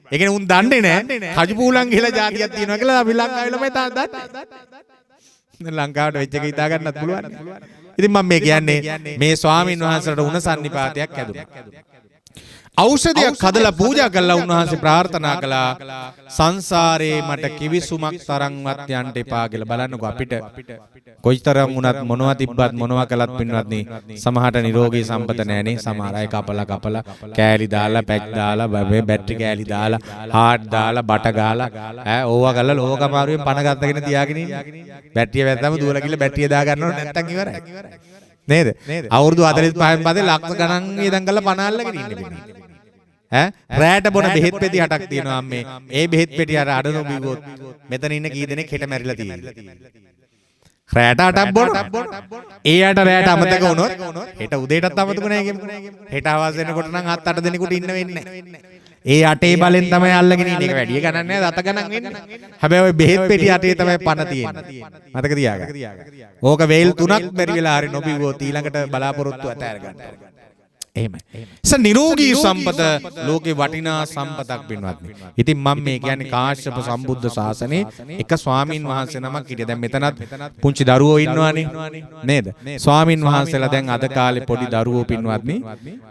ඒ කියන්නේ ඌන් දන්නේ නැහැ කජු පූලන් කියලා જાතියක් තියෙනවා කියලා අපි ලංකාවේ ළමයි තාම දන්නේ. ලංකාවට වෙච්ච එක හිතා ගන්නත් පුළුවන්. ඉතින් මම මේ කියන්නේ මේ ස්වාමින් වහන්සේලාට උණ සන්නිපාතයක් හැදුණා. ඖෂධයක් හදලා පූජා කළා උන්වහන්සේ ප්‍රාර්ථනා කළා සංසාරේ මට කිවිසුමක් තරම්වත් යන්න එපා කියලා බලන්නකෝ අපිට කොයිතරම් වුණත් මොනවා තිබ්බත් මොනවා කළත් පින්වත්නි සමහරට නිරෝගී සම්පත නැහනේ සමහර අය කපලා කෑලි දාලා පැච් දාලා බැටරි කෑලි දාලා හાર્ට් දාලා බට ගාලා ඕවා කරලා ලෝක අමාරුවෙන් පණ ගත්තගෙන තියාගෙන ඉන්නේ බැටරිය වැද්දාම දුවලා ගිහලා බැටරිය දා ගන්නව නැත්තම් ඉවරයි නේද? අවුරුදු 45න් පස්සේ ලක්ෂ ගණන් වියදම් කරලා පණ අල්ලගෙන ඉන්නේ. රෑට බොන බෙහෙත් පෙති 8ක් තියෙනවා අම්මේ. ඒ බෙහෙත් පෙටි අර අඩනු බිව්වොත් මෙතන ඉන්න කී දෙනෙක් හෙට මැරිලා තියෙන්නේ. රෑට 8ක් බොන. ඒ අට රෑට අමතක වුණොත් හෙට උදේටත් අමතක නැහැ කියමු. හෙට හවස වෙනකොට නම් 7-8 දෙනෙකුට ඉන්න වෙන්නේ නැහැ. ඒ අටේ බලෙන් තමයි අල්ලගෙන ඉන්නේ. ඒක වැඩි ගණන් නෑ, දත ගණන් වෙන්නේ. හැබැයි ඔය බෙහෙත් පෙටි අටේ තමයි පණ තියෙන්නේ. මතක තියාගන්න. ඕක වේල් 3ක් බැරි වෙලා හරි නොබිව්වොත් ඊළඟට බලාපොරොත්තු අතහැර ගන්න. එහෙමයි. නිරෝගී සම්පත ලෝකේ වටිනා සම්පතක් පින්වත්නි. ඉතින් මම මේ කියන්නේ කාශ්‍යප සම්බුද්ධ ශාසනයේ එක ස්වාමින් වහන්සේ නමක් හිටියා. දැන් මෙතනත් පුංචි දරුවෝ ඉන්නවනේ නේද? ස්වාමින් වහන්සේලා දැන් අද කාලේ පොඩි දරුවෝ පින්වත්නි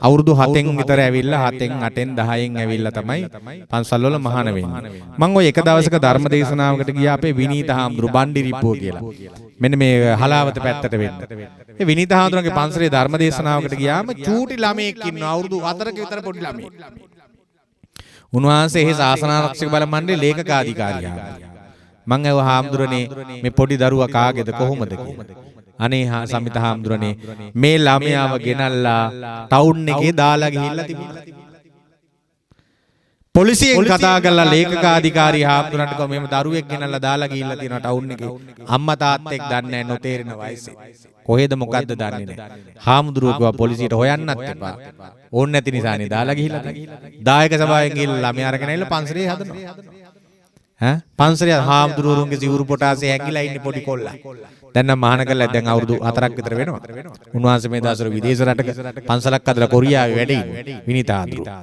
අවුරුදු 7න් විතර ඇවිල්ලා 7න් 8න් 10න් ඇවිල්ලා තමයි පන්සල් වල මහාන වෙන්නේ. මම ওই එක දවසක ධර්ම දේශනාවකට ගියා අපේ විනීත හාමුදුරු බණ්ඩිරිප්පුව කියලා. මෙන්න මේ හලාවත පැත්තට වෙන්න. ඒ විනීත හාමුදුරන්ගේ පන්සලේ ධර්ම දේශනාවකට ගියාම චූටි ළමයෙක් ඉන්නවා අවුරුදු 4ක විතර පොඩි ළමයෙක්. උන්වහන්සේ එහි ශාසනාරක්ෂක බල මණ්ඩලයේ ලේකකාධිකාරියා. මං ඇහුවා හාමුදුරනේ මේ පොඩි දරුවා කාගේද කොහොමද කියලා. අනේ සමිත හාමුදුරනේ මේ ළමයාව ගෙනල්ලා ටවුන් එකේ දාලා ගිහිල්ලා තිබුණා. පොලිසියෙන් කතා කරලා ලේකකාධිකාරී හාමුදුරන්ට කිව්වා මෙහෙම දරුවෙක් ගෙනල්ලා දාලා ගිහිල්ලා තියෙනවා ටවුන් එකේ. අම්මා තාත්තෙක් දන්නේ නැහැ නොතේරෙන වයසේ. කොහෙද මොකද්ද දන්නේ නැහැ. හාමුදුරුවෝ කිව්වා පොලිසියට හොයන්නත් එපා. ඕන් නැති නිසානේ දාලා ගිහිල්ලා තියෙන්නේ. දායක සභාවෙන් ගිහිල්ලා ළමයා අරගෙන ඇවිල්ලා පන්සලේ හදනවා. පන්සලේ හාමුදුරුවෝගේ සිවුරු පොටාසේ හැංගිලා ඉන්නේ පොඩි කොල්ලා. දැන් නම් මහාන කළා දැන් අවුරුදු 4ක් විතර වෙනවා. උන්වහන්සේ මේ දවස්වල විදේශ රටක පන්සලක් හදලා කොරියාවේ වැඩ ඉන්නේ. විනීත හාමුදුරුවෝ.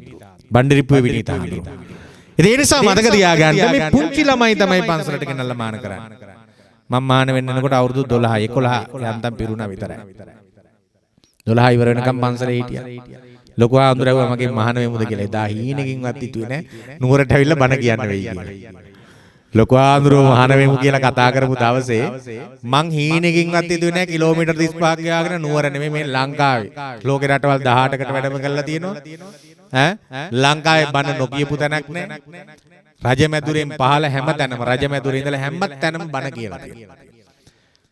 බණ්ඩිරිප්පුවේ විනීත හාමුදුරුවෝ. ඒ නිසා මතක තියාගන්න මේ පුංචි ළමයි තමයි පන්සලට ගෙනල්ලා මාන කරන්නේ. මම මාන වෙන්නකොට අවුරුදු 12 11 යන්තම් පිරුණා විතරයි. 12 ඉවර වෙනකම් පන්සලේ හිටියා. ලොකු ආඳුරව මගේ මහාන වෙමුද කියලා එදා හීනකින්වත් හිතුවේ නෑ නුවරට ඇවිල්ලා බණ කියන්න වෙයි කියලා. ලොකු ආඳුරව මහාන වෙමු කියලා කතා කරපු දවසේ මං හීනකින්වත් හිතුවේ නෑ කිලෝමීටර් 35ක් ගියාගෙන නුවර නෙමෙයි මේ ලංකාවේ. ලෝකේ රටවල් 18කට වැඩම කරලා තියෙනවා. ලංකාවේ බණ නොකියපු තැනක් නෑ. රජමැදුරෙන් පහළ හැම තැනම රජමැදුරේ ඉඳලා හැම තැනම බණ කියලා තියෙනවා.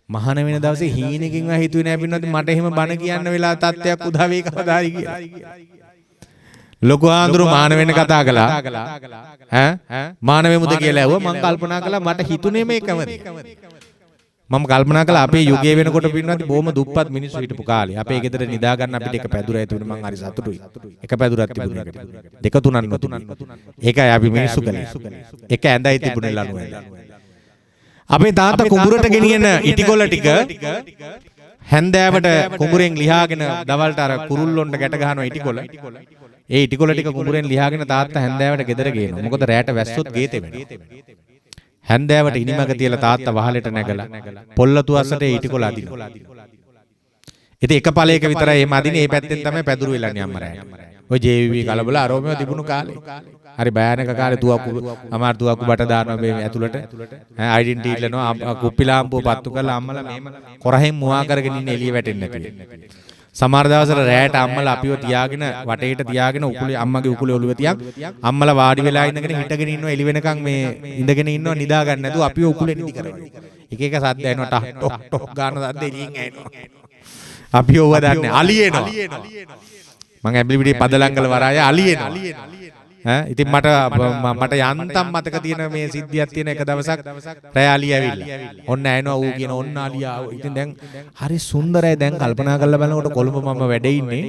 මහාන වෙන දවසේ හීනකින්වත් හිතුවේ නෑ පින්නත් මට එහෙම බණ කියන්න වෙලා තත්ත්වයක් උදා වෙයි කවදාරි කියලා. ලොකු ආඳුරු මහාන වෙන්න කතා කළා. මහාන වෙමුද කියලා ඇහුවා. මම කල්පනා කළා මට හිතුනේ මේකමද. මම කල්පනා කළා අපේ යුගයේ වෙනකොට පින්නත් බොහොම දුප්පත් මිනිස්සු හිටපු කාලේ. අපේ ගෙදර නිදා ගන්න අපිට එක පැදුරයි තිබුණේ. මං හරි සතුටුයි. එක පැදුරක් තිබුණේ එකට. දෙක තුනක් නොතිබුණේ. ඒකයි අපි මිනිස්සු කලේ. එක ඇඳයි තිබුණේ ලනු ඇඳ. අපේ තාත්තා කුඹුරට ගෙනියන ඉටිකොල ටික හැන්දෑවට කුඹුරෙන් ලිහාගෙන දවල්ට අර කුරුල්ලොන්ට ගැට ගහනවා ඉටිකොල. ඒ ඉටිකොල ටික කුඹුරෙන් ලිහාගෙන තාත්තා හැන්දෑවට ගෙදර ගේනවා. මොකද රැට වැස්සොත් ගේතේ වෙනවා. හැන්දෑවට ඉනිමග තියලා තාත්තා වහලෙට නැගලා පොල්ලතු අස්සට ඒ ඉටිකොල අදිනවා. ඉතින් එක ඵලයක විතරයි එහෙම අදින්නේ. මේ පැත්තෙන් තමයි පැදුරු වෙලන්නේ අම්මරෑ. ඔය JVV කලබල අරෝමෙව තිබුණු කාලේ. හරි භයානක කාලේ තුවක්කු අමාරු තුවක්කු බට දානවා මේ ඇතුළට. අයිඩෙන්ටිටි ඉල්ලනවා කුප්පි ලාම්පුව පත්තු කරලා අම්මලා මෙහෙම කොරහෙන් මුවා කරගෙන ඉන්න එළිය වැටෙන්නේ නැති. සමහර දවසට රැයට අම්මලා අපිව තියාගෙන වටේට තියාගෙන උකුලේ අම්මගේ උකුලේ ඔළුව තියක් අම්මලා වාඩි වෙලා ඉඳගෙන හිටගෙන ඉන්නවා එළි වෙනකන් මේ ඉඳගෙන ඉන්නවා නිදා ගන්න නැතුව අපිව උකුලේ නිදි කරනවා. එක එක සද්ද එනවා ටක් ටොක් ගන්න සද්ද එළියෙන් ඇහෙනවා. අපි ඕව දන්නේ අලියනවා. මං ඇඹිලිපිටියේ පදලංගල වරාය අලියනවා. ඉතින් මට යන්තම් මතක තියෙන මේ සිද්ධියක් තියෙන එක දවසක් රෑ අලිය ඇවිල්ලා. ඔන්න ඇනවා ඌ කියන ඔන්න අලියා. ඉතින් දැන් හරි සුන්දරයි. දැන් කල්පනා කරලා බලනකොට කොළඹ මම වැඩ ඉන්නේ.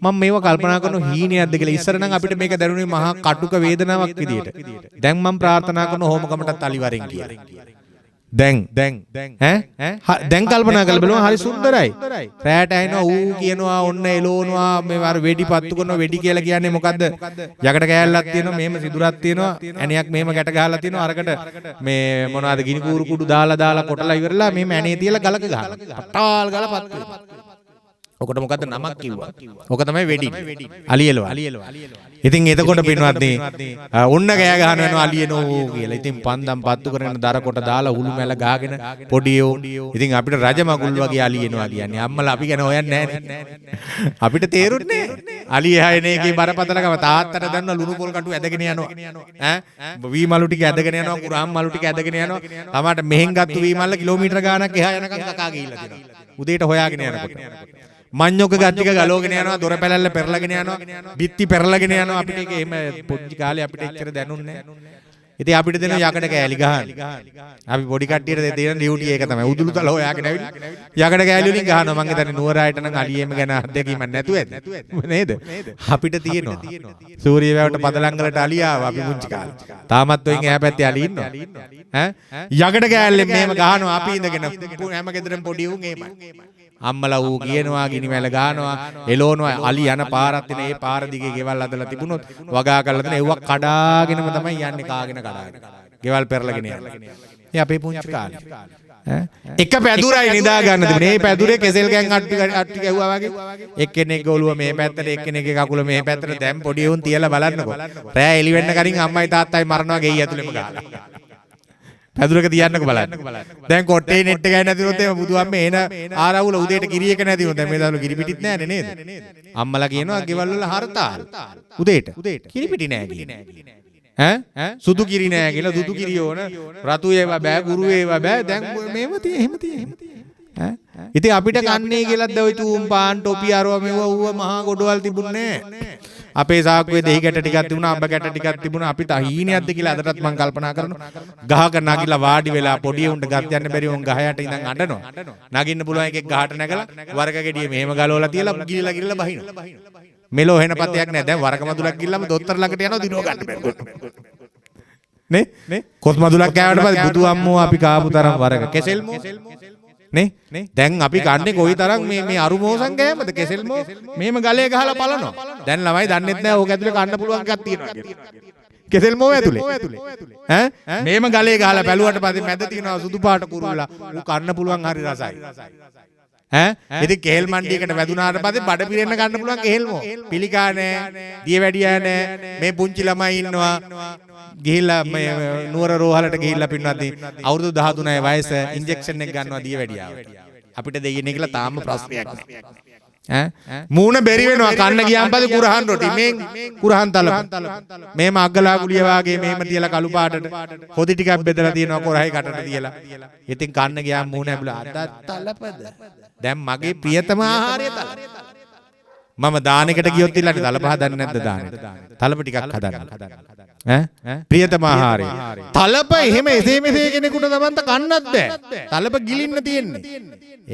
මම මේව කල්පනා කරන හීනයක්ද කියලා. ඉස්සර නම් අපිට මේක දැනුනේ මහා කටුක වේදනාවක් විදියට. දැන් මම ප්‍රාර්ථනා කරන හෝමකමටත් අලිවරෙන් කියලා. දැන් කල්පනා කරලා බලුවා හරි සුන්දරයි. රැට ඇහෙනවා ඌ කියනවා ඔන්න එලෝනවා මේ අර වෙඩි පත්තු කරනවා. වෙඩි කියලා කියන්නේ මොකද්ද? යකඩ කෑල්ලක් තියෙනවා මෙහෙම සිදුරක් තියෙනවා ඇණයක් මෙහෙම ගැට ගහලා තියෙනවා. අරකට මේ මොනවද ගිනි කූරු කුඩු දාලා කොටලා ඉවරලා මෙහෙම ඇණේ තියලා ගලක ගහනවා. පටාල් ගාලා පත් වෙනවා. ඔකට මොකද්ද නමක් කිව්වා. ඔක තමයි වෙඩි. අලියලවා. ඉතින් එතකොට පින්වත්නි ඔන්න ගෑ ගහන වෙනවා අලියනෝ කියලා. ඉතින් පන්දම් පත්තු කරගෙන දර කොට දාලා උළු මැල ගාගෙන පොඩියෝ. ඉතින් අපිට රජ මගුල් වගේ අලියනවා කියන්නේ. අම්මලා අපි ගැන හොයන්නේ නැහැ. අපිට තේරුන්නේ අලිය හැයන එකේ බරපතලකම තාත්තට දැන්න ලුණු පොල් කටු ඇදගෙන යනවා. ඈ වී මලු ටික ඇදගෙන යනවා, කුරහම් මලු ටික ඇදගෙන යනවා. තමාට මෙහෙන් ගත්තු වී මල්ල කිලෝමීටර ගාණක් එහා යනකම් කකා ගිහිල්ලා තියෙනවා. උදේට හොයාගෙන යනකොට. මඤ්ඤොක ගත්තික ගලවගෙන යනවා, දොර පැලැල්ල පෙරලගෙන යනවා, බිත්ති පෙරලගෙන යනවා. අපිට ඒක එහෙම පොඩි කාලේ අපිට එච්චර දැනුන්නේ නැහැ. ඉතින් අපිට දෙන යකඩ කෑලි ගහන්න. අපි පොඩි කට්ටියට දෙන ඩියුටි ඒක තමයි. උදුළු තල හොයාගෙන ඇවිල්ලා යකඩ කෑලි වලින් ගහනවා. මං හිතන්නේ නුවරායට නම් අලියෙම ගැන අත්දැකීමක් නැතුව ඇද නේද? අපිට තියෙනවා. සූරිය වැවට පදලංගලට අලිය ආවා අපි මුංචි කාලේ. තාමත් ඔයින් එහා පැත්තේ අලි ඉන්නවා. යකඩ කෑල්ලෙන් මෙහෙම ගහනවා අපි ඉඳගෙන හැම ගෙදරම පොඩි උන් එහෙමයි. අම්මලා ඌ කියනවා ගිනි මැල ගහනවා එලෝනවා අලි යන පාරක් තියෙන ඒ පාර දිගේ ගෙවල් අදලා තිබුණොත් වගා කරලා දෙන ඒව කඩාගෙනම තමයි යන්නේ කාගෙන කඩාගෙන ගෙවල් පෙරලගෙන යන්නේ. ඒ අපේ පුංචි කාලේ එක පැදුරයි නිදා ගන්න තිබුණේ. මේ පැදුරේ කෙසෙල් ගෑන් අට්ටි ගැහුවා වගේ එක්කෙනෙක්ගේ ඔළුව මේ පැත්තට එක්කෙනෙක්ගේ කකුල මේ පැත්තට දැන් පොඩි උන් තියලා බලන්නකො. රෑ එලි වෙන්න කලින් අම්මයි තාත්තයි මරනවා ගෙයි ඇතුළෙම ගහලා. පැදුරක තියන්නකෝ බලන්න. දැන් කොට්ටේ නෙට් එක නැතිනොත් එම බුදුහාමේ එන ආරවුල උදේට කිරි එක නැතිනොත් දැන් මේ දවල් කිරි පිටිත් නැහැනේ නේද? අම්මලා කියනවා ගෙවල් වල හරතාල් උදේට කිරි පිටි නැහැ කියලා. සුදු කිරි නැහැ කියලා. දුදු කිරි ඕන, රතු ඒවා බෑ, ගුරු ඒවා බෑ. දැන් මේව තියෙ එහෙම තියෙ. ඉතින් අපිට කන්නේ කියලාද ඔය තුම් පාන් ටොපි අරව මෙව ඌව මහා ගොඩවල් තිබුණේ නැහැ. අපේ සාක්කුවේ දෙහි ගැට ටිකක් තිබුණා, අඹ ගැට ටිකක් තිබුණා. අපිට හීනියක්ද කියලා අදටත් මම කල්පනා කරනවා. ගහක නගිලා වාඩි වෙලා පොඩි උන්ට ගත් යන්න බැරි උන් ගහ යට ඉඳන් අඬනවා. නගින්න පුළුවන් එකෙක් ගහට නැගලා වරක ගෙඩිය මෙහෙම ගලවලා තියලා ගිලිලා බහිනවා. මෙලෝ වෙන පතයක් නැහැ. දැන් වරක මදුලක් ගිල්ලම දොස්තර ළඟට යනවා දිනව ගන්න බැහැ. නේ කොස් මදුලක් කෑවට පස්සේ බුදු අම්මෝ අපි කාපු තරම් වරක කෙසෙල්මෝ නේ දැන් අපි කන්නේ කොයි තරම් මේ අරුමෝසන් ගෑමද කෙසෙල්මෝ මෙහෙම ගලේ ගහලා පලනවා. දැන් ළමයි දන්නෙත් නැහැ ඕක ඇතුලේ කන්න පුළුවන් එකක් තියෙනවා කියලා. කෙසෙල්මෝ ඇතුලේ මෙහෙම ගලේ ගහලා බැලුවට පස්සේ මැද තියෙනවා සුදු පාට කුරුල්ලා. ඌ කන්න පුළුවන් හරි රසයි. ඉතින් කෙහෙල් මණ්ඩියකට වැදුනාට පස්සේ බඩ පිරෙන්න ගන්න පුළුවන් කෙහෙල්මෝ. පිළිකා නැහැ, දියවැඩියා නැහැ. මේ පුංචි ළමයි ඉන්නවා. ගිහිල්ලා නුවර රෝහලට ගිහිල්ලා පින්නද්දී අවුරුදු 13 වයස ඉන්ජෙක්ෂන් එක ගන්නවා දියවැඩියාවට. අපිට දෙන්නේ කියලා තාම ප්‍රශ්නයක් නැහැ. මූණ බැරි වෙනවා කන්න ගියාන් පස්සේ කුරහන් රොටි මේ කුරහන් තලප මේම අග්ගලා ගුලිය වාගේ මෙහෙම තියලා කළු පාටට හොදි ටිකක් බෙදලා තියෙනවා කොරහයි කටට තියලා. ඉතින් කන්න ගියාන් මූණ ඇබුලා අද තලපද. දැන් මගේ ප්‍රියතම ආහාරය තලප. මම දානෙකට ගියොත් ඉල්ලන්නේ තලප හදන්නේ නැද්ද දානෙට? තලප ටිකක් හදන්න. ප්‍රියතම ආහාරය. තලප එහෙම එසේ මෙසේ කෙනෙකුට තමන්ට කන්නත් බෑ. තලප ගිලින්න තියෙන්නේ.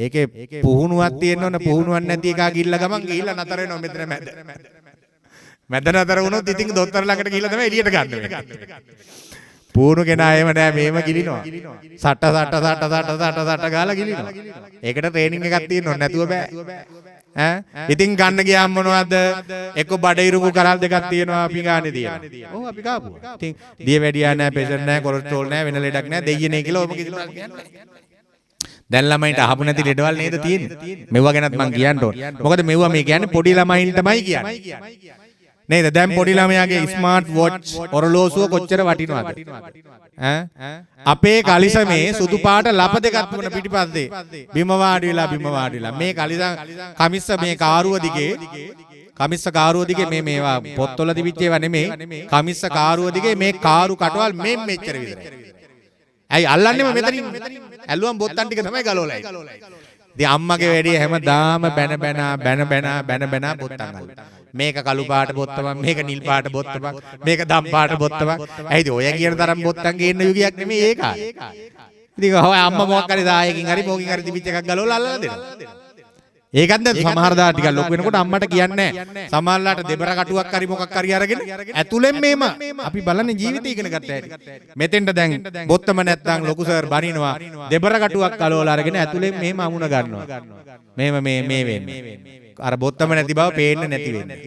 ඒකේ පුහුණුවක් තියෙන්න ඕන. පුහුණුවක් නැති එකා ගිල්ල ගමන් ගිහිල්ලා නතර වෙනවා මෙතන මැද. මැද නතර වුණොත් ඉතින් දොස්තර ළඟට ගිහිල්ලා තමයි එළියට ගන්න වෙන්නේ. පුහුණු කෙනා එහෙම නෑ මේම ගිලිනවා. සට ගාලා ගිලිනවා. ඒකට ට්‍රේනින් එකක් තියෙන්න ඕන නැතුව බෑ. ඉතින් ගන්න ගියාම මොනවද? එක්ක බඩ ඉරුඟු කරල් දෙකක් තියෙනවා අපි ගානේ තියෙනවා. ඔව් අපි කාපුවා. ඉතින් දියවැඩියා නැහැ, ප්‍රෙෂර් නැහැ, කොලෙස්ටරෝල් නැහැ, වෙන ලෙඩක් නැහැ. දෙයියනේ කියලා ඔබ කිසි ප්‍රශ්නයක් නැහැ. දැන් ළමයින්ට අහපු නැති ලෙඩවල් නේද තියෙන්නේ. මෙවුවා ගැනත් මම කියන්න ඕන. මොකද මෙවුවා මේ කියන්නේ පොඩි ළමයින්ටමයි කියන්නේ. නේද? දැන් පොඩි ළමයාගේ ස්මාර්ට් වොච් ඔරලෝසුව කොච්චර වටිනවද? අපේ කලිසමේ සුදු පාට ලප දෙකක් තිබුණ පිටිපස්සේ බිම වාඩි වෙලා මේ කලිසම් කමිස්ස මේ කාරුව දිගේ මේවා පොත්වල තිබිච්ච ඒවා නෙමේ කමිස්ස කාරුව දිගේ මේ කාරු කටවල් මෙච්චර විතරයි. ඇයි අල්ලන්නෙම මෙතනින් ඇල්ලුවම් බොත්තම් ටික තමයි ගලවලා ඉන්නේ. ඉතින් අම්මගේ වැඩේ හැමදාම බැන බොත්තම් අල්ල. මේක කළු පාට බොත්තමක්, මේක නිල් පාට බොත්තමක්, මේක දම් පාට බොත්තමක්. ඇයිද ඔය කියන තරම් බොත්තම් ගේන්න යුගයක් නෙමෙයි ඒක. ඉතින් ඔය අම්මා මොකක් හරි දායකින් හරි මොකකින් හරි තිබිච්ච එකක් ගලවලා අල්ලලා දෙනවා. ඒකත් දැන් සමහර දා ටිකක් ලොකු වෙනකොට අම්මට කියන්නේ නැහැ. සමහරලාට දෙබර කටුවක් හරි මොකක් හරි අරගෙන ඇතුලෙන් මේම අපි බලන්නේ ජීවිතය ඉගෙන ගත්ත හැටි. මෙතෙන්ට දැන් බොත්තම නැත්තම් ලොකු සර් බනිනවා. දෙබර කටුවක් කලවලා අරගෙන ඇතුලෙන් මේම අමුණ ගන්නවා. මේම මේ වෙන්නේ. අර බොත්තම නැති බව පේන්නේ නැති වෙන්නේ.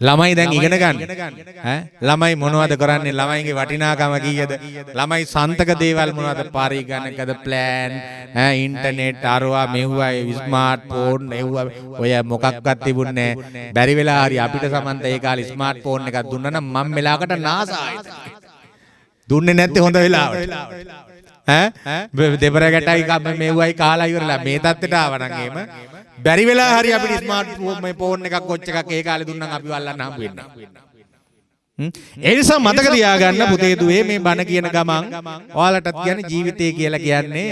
ළමයි දැන් ඉගෙන ගන්න. ඈ ළමයි මොනවද කරන්නේ? ළමයිගේ වටිනාකම කීයද? ළමයි සන්තක දේවල් මොනවද? පරිගණකද ප්ලෑන් ඉන්ටර්නෙට් අරවා මෙව්වා ස්මාර්ට් ෆෝන් එව්වා ඔය මොකක්වත් තිබුණේ නැහැ. බැරි වෙලා හරි අපිට සමන්ත ඒ කාලේ ස්මාර්ට් ෆෝන් එකක් දුන්නා නම් මම වෙලාවකට NASA ආයෙත් දුන්නේ නැත්තේ හොඳ වෙලාවට. දෙබර ගැටයි මෙව්වයි කාලා ඉවරලා මේ තත්ත්වයට ආවනම් එහෙම බැරි වෙලා හරි අපිට ස්මාර්ට් ෆෝන් එකක් කොච් එකක් ඒ කාලේ දුන්නම් අපි වල්ලන්න හම්බ වෙන්න. ඒ නිසා මතක තියාගන්න පුතේ දුවේ මේ බණ කියන ගමන් ඔයාලටත් කියන්නේ ජීවිතය කියලා කියන්නේ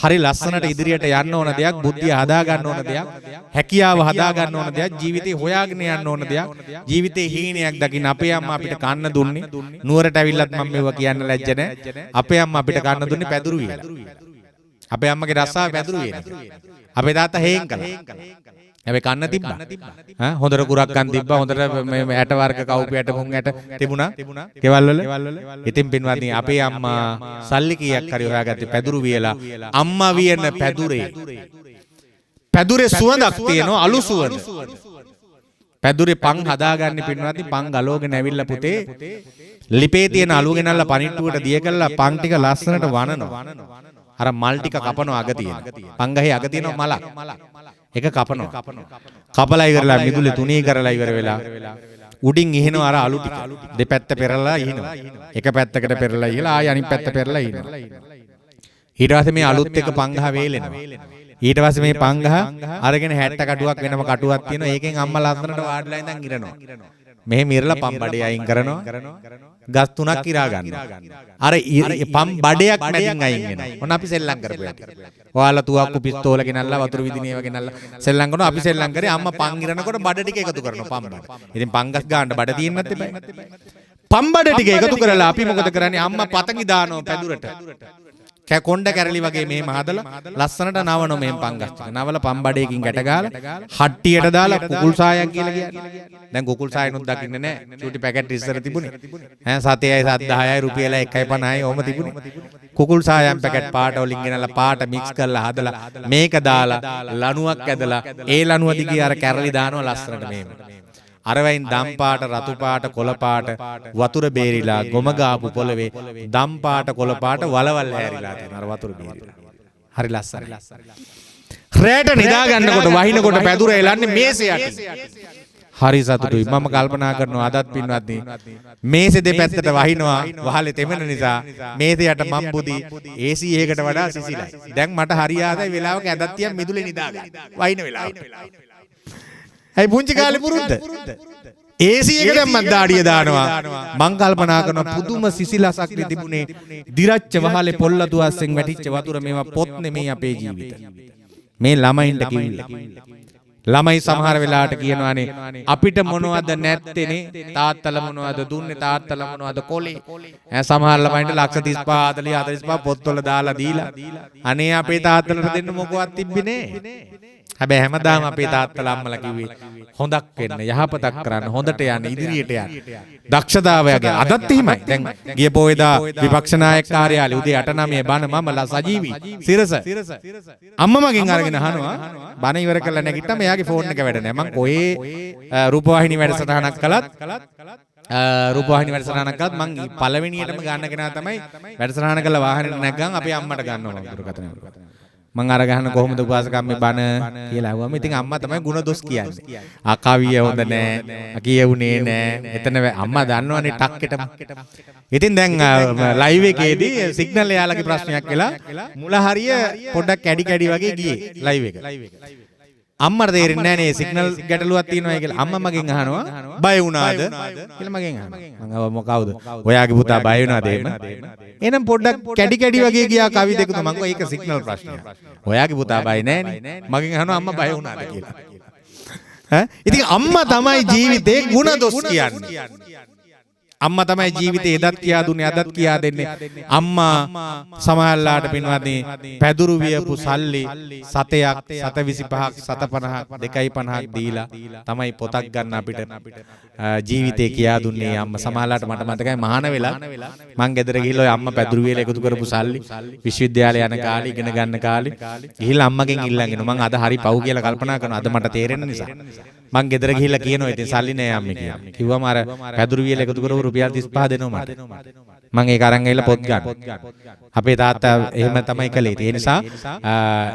හරි ලස්සනට ඉදිරියට යන්න ඕන දෙයක්, බුද්ධිය හදා ගන්න ඕන දෙයක්, හැකියාව හදා ගන්න ඕන දෙයක්, ජීවිතේ හොයාගෙන යන්න ඕන දෙයක්. ජීවිතේ හීනයක් දකින්න අපේ අම්මා අපිට කන්න දුන්නේ නුවරට ඇවිල්ලත් මම මේවා කියන්න ලැජ්ජ නැහැ. අපේ අම්මා අපිට කන්න දුන්නේ පැදුරු වියලා. අපේ අම්මගේ රස්සාව පැදුරු වියලා. අපේ තාත්තා හේන් කළා. හැබැයි කන්න තිබ්බා. හොඳට කුරක්කන් තිබ්බා. හොඳට මේ ඇට වර්ග කවුපි ඇට මුං ඇට තිබුණා. කෙවල් වල. ඉතින් පින්වත්නි අපේ අම්මා සල්ලි කීයක් හරි හොයාගත්තේ පැදුරු වියලා. අම්මා වියන පැදුරේ. පැදුරේ සුවඳක් තියෙනවා අලු සුවඳ. පැදුරේ පන් හදාගන්නේ පින්වත්නි පන් ගලෝගෙන ඇවිල්ලා පුතේ ලිපේ තියෙන අලු ගෙනල්ලා පනිට්ටුවට දිය කළා පන් ටික ලස්සනට වනනවා. අර මල් ටික කපනවා අග තියෙන. පන් ගහේ අග තියෙනවා මලක්. ඒක කපනවා. කපලා ඉවරලා මිදුලේ තුනී කරලා ඉවර වෙලා උඩින් ඉහිනවා අර අලු ටික. දෙපැත්ත පෙරලා ඉහිනවා. එක පැත්තකට පෙරලා ඉහලා ආය අනිත් පැත්ත පෙරලා ඉහිනවා. ඊට පස්සේ මේ අලුත් එක පංගහ වේලෙනවා. ඊට පස්සේ මේ පංගහ අරගෙන 60 කටුවක් වෙනම කටුවක් තියෙනවා. ඒකෙන් අම්මා ලස්සනට වාඩිලා ඉඳන් ඉරනවා. මෙහෙම ඉරලා පම් බඩේ අයින් කරනවා. ගස් තුනක් ඉරා ගන්නවා. අර පම් බඩයක් මැදින් අයින් වෙනවා. ඔන්න අපි සෙල්ලම් කරපු යටි. ඔයාලා තුවක්කු පිස්තෝල ගෙනල්ලා වතුර විදින ඒවා ගෙනල්ලා සෙල්ලම් කරනවා. අපි සෙල්ලම් කරේ අම්මා පම් ඉරනකොට බඩ ටික එකතු කරනවා පම් බඩ. ඉතින් පංගස් ගන්න බඩ තියෙන්නත් එපා. පම් බඩ ටික එකතු කරලා අපි මොකද කරන්නේ? අම්මා පතඟි දානවා පැදුරට. කොණ්ඩ කැරලි වගේ මෙහෙම හදලා ලස්සනට නවනවා මෙහෙම පංගස් ටික. නවල පම් බඩේකින් ගැට ගාලා හට්ටියට දාලා කුකුල් සායක් කියලා කියන්නේ. දැන් කුකුල් සායනුත් දකින්නේ නැහැ. චූටි පැකට් ඉස්සර තිබුණේ. 7යි 10යි රුපියලයි 1.50යි ඕම තිබුණේ. කුකුල් සායම් පැකට් පාට වලින් ගෙනලා පාට මික්ස් කරලා හදලා මේක දාලා ලණුවක් ඇදලා ඒ ලණුව දිගේ අර කැරලි දානවා ලස්සනට මෙහෙම. අරවයින් දම් පාට රතු පාට කොළ පාට වතුර බේරිලා ගොම ගාපු පොළවේ දම් පාට කොළ පාට වලවල් හැරිලා තියෙන අර වතුර බේරිලා. හරි ලස්සනයි. රැට නිදා ගන්නකොට වහිනකොට පැදුර එලන්නේ මේසේ යටි. හරි සතුටුයි. මම කල්පනා කරනවා අදත් පින්වත්නි මේසේ දෙපැත්තට වහිනවා වහලේ තෙමෙන නිසා මේසේ යට මම් බුදි AC එකකට වඩා සිසිලයි. දැන් මට හරියාදයි වෙලාවක ඇදක් තියන් මිදුලේ නිදා ගන්න. වහින වෙලාවට. ඇයි පුංචි කාලේ පුරුද්ද? AC එකට මම දාඩිය දානවා. මං කල්පනා කරනවා පුදුම සිසිලසක් තිබුණේ. දිරච්ච වහලේ පොල්ලතු අස්සෙන් වැටිච්ච වතුර මේවා පොත් නෙමෙයි අපේ ජීවිත. මේ ළමයින්ට කිව්ලා. ළමයි සමහර වෙලාවට කියනවානේ අපිට මොනවද නැත්තේනේ තාත්තලා මොනවද දුන්නේ තාත්තලා මොනවද කොලේ. සමහර ළමයින්ට ලක්ෂ 35 40 45 පොත්වල දාලා දීලා අනේ අපේ තාත්තලට දෙන්න මොකවත් තිබ්බේ නෑ. හැබැයි හැමදාම අපේ තාත්තලා අම්මලා කිව්වේ හොඳක් වෙන්න යහපතක් කරන්න හොඳට යන්න ඉදිරියට යන්න දක්ෂතාවයගේ අදත් එහෙමයි. දැන් ගිය පොයේදා විපක්ෂ නායක කාර්යාලයේ උදේ 8:09 බණ මමලා සජීවී සිරස අම්මා මගෙන් අරගෙන අහනවා බණ ඉවර කරලා නැගිට්ටම එයාගේ ෆෝන් එක වැඩ නැහැ. මං කොහේ රූපවාහිනී වැඩසටහනක් කළත් රූපවාහිනී වැඩසටහනක් කළත් මං පළවෙනියටම ගන්න කෙනා තමයි වැඩසටහන කළා වාහනේට නැග්ගම් අපේ අම්මට ගන්නවා දුරකථන. මං අර ගහන කොහොමද උපාසකම්මේ බණ කියලා අහුවම ඉතින් අම්මා තමයි ಗುಣ දොස් කියන්නේ. කවිය හොඳ නෑ, කියවුනේ නෑ. එතන අම්මා දන්නවනේ ටක්කෙටම. ඉතින් දැන් ලයිව් එකේදී සිග්නල් එයාලගේ ප්‍රශ්නයක් වෙලා මුල හරිය පොඩ්ඩක් කැඩි කැඩි වගේ ගියේ ලයිව් එක. අම්මට තේරෙන්නේ නෑ නේ සිග්නල් ගැටලුවක් තියෙනවා කියලා. අම්මා මගෙන් අහනවා බය වුණාද කියලා මගෙන් අහනවා. මම කවුද? ඔයාගේ පුතා බය වුණාද එහෙම? එහෙනම් පොඩ්ඩක් කැඩි කැඩි වගේ ගියා කවි දෙක තුන. මම කිව්වා ඒක සිග්නල් ප්‍රශ්නයක්. ඔයාගේ පුතා බය නෑනේ. මගෙන් අහනවා අම්මා බය වුණාද කියලා. ඉතින් අම්මා තමයි ජීවිතේ ಗುಣ දොස් කියන්නේ. අම්මා තමයි ජීවිතේ එදත් කියා දුන්නේ අදත් කියා දෙන්නේ. අම්මා සමහරලාට පින්වත්නි පැදුරු වියපු සල්ලි 7ක් 725ක් 750ක් 250ක් දීලා තමයි පොතක් ගන්න අපිට ජීවිතේ කියා දුන්නේ අම්මා. සමහරලාට මට මතකයි මහාන වෙලා මං ගෙදර ගිහිල්ලා ඔය අම්මා පැදුරු වේල එකතු කරපු සල්ලි විශ්වවිද්‍යාලය යන කාලේ ඉගෙන ගන්න කාලේ ගිහිල්ලා අම්මගෙන් ඉල්ලගෙන මං අද හරි පව් කියලා කල්පනා කරනවා අද මට තේරෙන නිසා මං ගෙදර ගිහිල්ලා කියනවා ඉතින් සල්ලි නෑ අම්මේ කියලා කිව්වම අර පැදුරු වේල එකතු කරපු රුපියල් 35 දෙනවා මට මං ඒක අරන් ගිහලා පොත් ගන්න අපේ තාත්තා එහෙම තමයි කළේ ඒ නිසා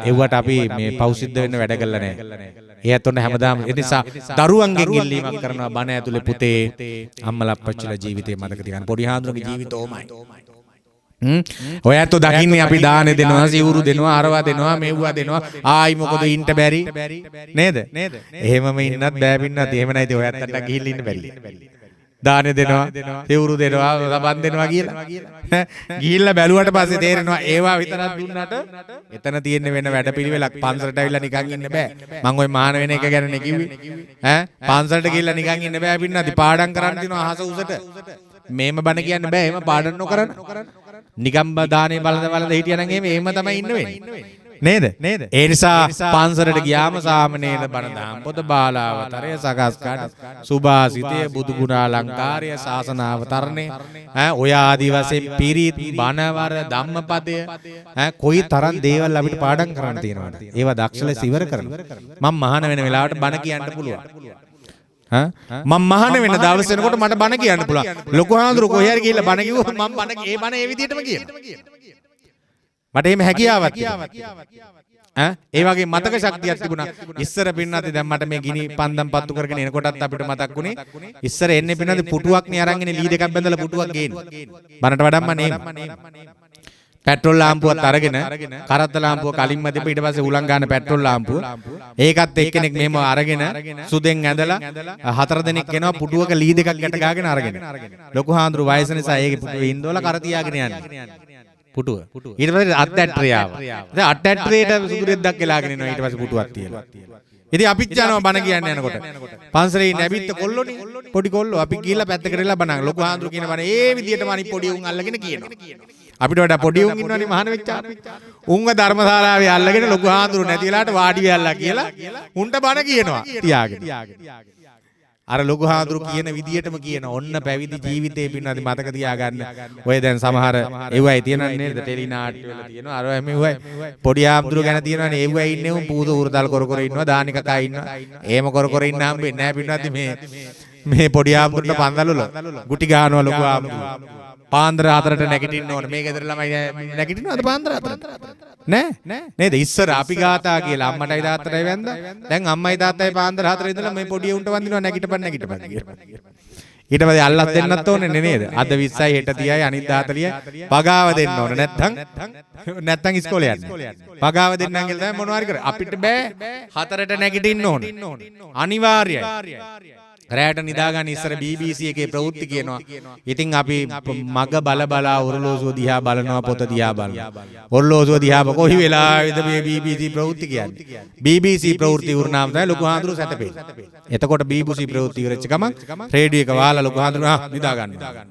එව්වට අපි මේ පව් සිද්ධ වෙන්න වැඩ කළා නෑ ඒත් ඔන්න හැමදාම ඒ නිසා දරුවන්ගෙන් ඉල්ලීමක් කරනවා බණ ඇතුලේ පුතේ අම්මලා අප්පච්චිලා ජීවිතේ මතක තියාගන්න පොඩි හාමුදුරගේ ජීවිත ඕමයි ඔයත් දකින්නේ අපි දාන දෙනවා සිවුරු දෙනවා අරවා දෙනවා මෙව්වා දෙනවා ආයි මොකද ඉන්න බැරි නේද එහෙමම ඉන්නත් බෑ පින්නත් එහෙම නැති ඔයත් අන්න ගිහිල්ලා ඉන්න බැරි දාන දෙනවා සිවුරු දෙනවා සබන් දෙනවා කියලා ගිහිල්ලා බැලුවට පස්සේ තේරෙනවා ඒවා විතරක් දුන්නට එතන තියෙන වෙන වැඩපිළිවෙලක් පන්සලට ඇවිල්ලා නිකන් ඉන්න බෑ මම ওই මාන වෙන එක ගැනනේ කිව්වේ ඈ පන්සලට ගිහිල්ලා නිකන් ඉන්න බෑ පින්නත් පාඩම් කරන්න තියෙනවා අහස උසට මේම බණ කියන්න බෑ එහෙම පාඩම් නොකරන නිකම් දානේ බලද හිටියනම් එහෙම තමයි ඉන්න වෙන්නේ නේද ඒ නිසා පන්සලට ගියාම සාමනේර බණ දහම් පොත බාලාවතරය සකස් කඩ සුභාසිතය බුදු ගුණ අලංකාරය ශාසනාවතරණය ඔය ආදි වශයෙන් පිරිත් බණවර ධම්මපදය කොයි තරම් දේවල් අපිට පාඩම් කරන්න තියෙනවද ඒවා දක්ෂ ලෙස ඉවර කරනවා මම මහාන වෙන වෙලාවට බණ කියන්න පුළුවන් මම මහාන වෙන දවස් වෙනකොට මට බණ කියන්න පුළුවන් ලොකු හාමුදුරුවෝ කොහේ හරි ගිහිල්ලා බණ කිව්වොත් මම බණ ඒ බණ ඒ විදිහටම කියනවා මට එහෙම හැකියාවක් තිබුණා ඒ වගේ මතක ශක්තියක් තිබුණා ඉස්සර පින්නත් දැන් මට මේ ගිනි පන්දම් පත්තු කරගෙන එනකොටත් අපිට මතක් වුණේ ඉස්සර එන්නේ පින්නත් පුටුවක් නේ අරන් එන්නේ ලී දෙකක් බැඳලා පුටුවක් ගේන්න බනට වඩම්ම නේ පෙට්‍රල් ලාම්පුවත් අරගෙන කරත්ත ලාම්පුව කලින්ම තිබ්බ ඊට පස්සේ උලන් ගන්න පෙට්‍රල් ලාම්පුව ඒකත් එක්කෙනෙක් මෙහෙම අරගෙන සුදෙන් ඇඳලා හතර දෙනෙක් එනවා පුටුවක ලී දෙකක් ගැට ගාගෙන අරගෙන ලොකු හාඳුරු වයස නිසා ඒකේ පුටුවේ ඉඳවලා කර තියාගෙන යන්නේ පුටුව ඊට පස්සේ අත් ඇට්ටරිය ආවා දැන් අත් ඇට්ටරියට සුදු රෙද්දක් එලාගෙන ඉනවා ඊට පස්සේ පුටුවක් තියලා ඉතින් අපිත් යනවා බණ කියන්න යනකොට පන්සලේ නැබිත්ත කොල්ලෝනේ පොඩි කොල්ලෝ අපි ගිහිල්ලා පැත්තකට ඉලා බණ ලොකු හාඳුරු කියන බණ ඒ විදියටම අනිත් පොඩි උන් අල්ලගෙන කියනවා අපිට වඩා පොඩි උන් ඉන්නවනේ මහාන වෙච්චා උන්ව ධර්මශාලාවේ අල්ලගෙන ලොකු හාඳුරු නැති වෙලාවට වාඩි වෙලා කියලා උන්ට බණ කියනවා තියාගෙන අර ලොකු හාඳුරු කියන විදියටම කියන ඔන්න පැවිදි ජීවිතේ පින්නදී මතක තියාගන්න ඔය දැන් සමහර එව්වයි තියෙනන්නේ නේද ටෙලි නාට්‍ය වල තියෙනවා අර එව්වයි පොඩි හාඳුරු ගැන තියෙනවානේ එව්වයි ඉන්නේ උන් පූත උරතල් කර කර ඉන්නවා දානි කකා ඉන්නවා එහෙම කර කර ඉන්න හම්බෙන්නේ නැහැ පින්නදී මේ පොඩි හාඳුරුන්ට පන්දල් වල ගුටි ගහනවා ලොකු හාඳුරු පාන්දර 4ට නැගිටින්න ඕනේ මේ ගෙදර ළමයි නැගිටිනවද පාන්දර 4ට නෑ නේද ඉස්සර අපි ගාතා කියලා අම්මටයි තාත්තටයි වැන්දා දැන් අම්මයි තාත්තයි පාන්දර 4 ඉඳලා මේ පොඩි උන්ට වඳිනවා නැගිටපන් කියලා ඊට පස්සේ අල්ලස් දෙන්නත් ඕනේ නේද අද 20යි හෙට 30යි අනිත් 40යි පගාව දෙන්න ඕනේ නැත්තම් ඉස්කෝලේ යන්න පගාව දෙන්නම් කියලා තමයි මොනවාරි කරේ අපිට බෑ 4ට නැගිටින්න ඕනේ අනිවාර්යයි රැට නිදාගන්න ඉස්සර BBC එකේ ප්‍රවෘත්ති කියනවා. ඉතින් අපි මග බලා ඔරලෝසුව දිහා බලනවා පොත දිහා බලනවා. ඔරලෝසුව දිහා කොයි වෙලාවෙද මේ BBC ප්‍රවෘත්ති කියන්නේ. BBC ප්‍රවෘත්ති වුණාම තමයි ලොකු හාඳුරු සැතපේ. එතකොට BBC ප්‍රවෘත්ති ඉවරච්ච ගමන් රේඩියෝ එක වහලා ලොකු හාඳුරු නිදා ගන්නවා.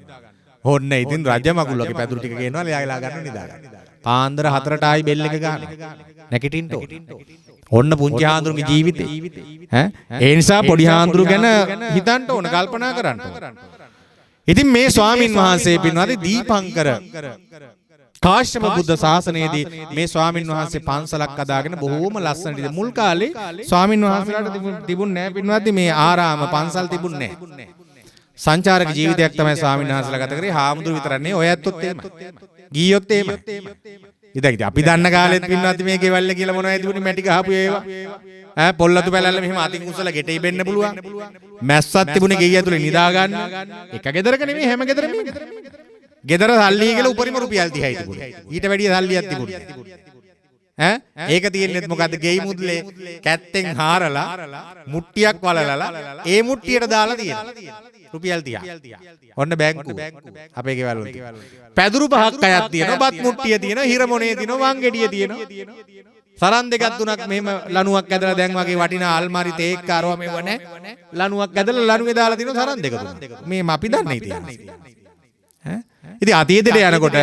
හොන්න ඉතින් රජ මගුල්ලගේ පැදුරු ටික ගේනවා ලයාලා ගන්න නිදා ගන්න. පාන්දර 4ට ආයි බෙල් එක ගන්නවා. නැගිටින්න ඕනේ. ඔන්න පුංචි හාඳුරුගේ ජීවිතේ ඒ නිසා පොඩි හාඳුරු ගැන හිතන්න ඕන කල්පනා කරන්න ඕන. ඉතින් මේ ස්වාමින් වහන්සේ පින්වත්නි දීපංකර කාශ්‍යප බුද්ධ ශාසනයේදී මේ ස්වාමින් වහන්සේ පන්සලක් අදාගෙන බොහෝම ලස්සනට මුල් කාලේ ස්වාමින් වහන්සේලාට තිබුණ නැහැ පින්වත්නි මේ ආරාම පන්සල් තිබුණේ නැහැ. සංචාරක ජීවිතයක් තමයි ස්වාමින් වහන්සේලා ගත කරේ. හාමුදුරු විතරක් නෙවෙයි ඔය ඇත්තොත් එහෙමයි. ගියොත් එහෙමයි. ඉතින් අපි දන්න කාලෙත් පින්නත් මේ ගෙවල්ල කියලා මොනවද තිබුණේ මැටි ගහපු ඒවා පොල්ලතු පැලල්ල මෙහෙම අතින් උස්සලා ගෙටේ බෙන්න පුළුවන් මැස්සක් තිබුණේ ගෙයි ඇතුලේ නිදා ගන්න එක ගෙදරක නෙමෙයි හැම ගෙදරම ගෙදර සල්ලි කියලා උපරිම රුපියල් 30යි තිබුණේ ඊට වැඩිය සල්ලියක් තිබුණේ ඒක තියෙන්නේ මොකද්ද ගෙයි මුද්ලේ කැත්තෙන් හාරලා මුට්ටියක් වලලලා ඒ මුට්ටියට දාලා තියෙනවා රුපියල් 30. ඔන්න බැංකුව. අපේ ගෙවල් වල. පැදුරු පහක් අයක් තියෙනවා, බත් මුට්ටිය තියෙනවා, හිරමොනේ තියෙනවා, වංගෙඩිය තියෙනවා. සරන් දෙකක් තුනක් මෙහෙම ලණුවක් ඇදලා දැන් වගේ වටිනා අල්මාරි තේක් ආරව මේව නැහැ. ලණුවක් ඇදලා ලණුවේ දාලා තියෙනවා සරන් දෙක තුනක්. මේ අපි දන්නේ තියෙනවා. ඉතින් අතීතයට යනකොට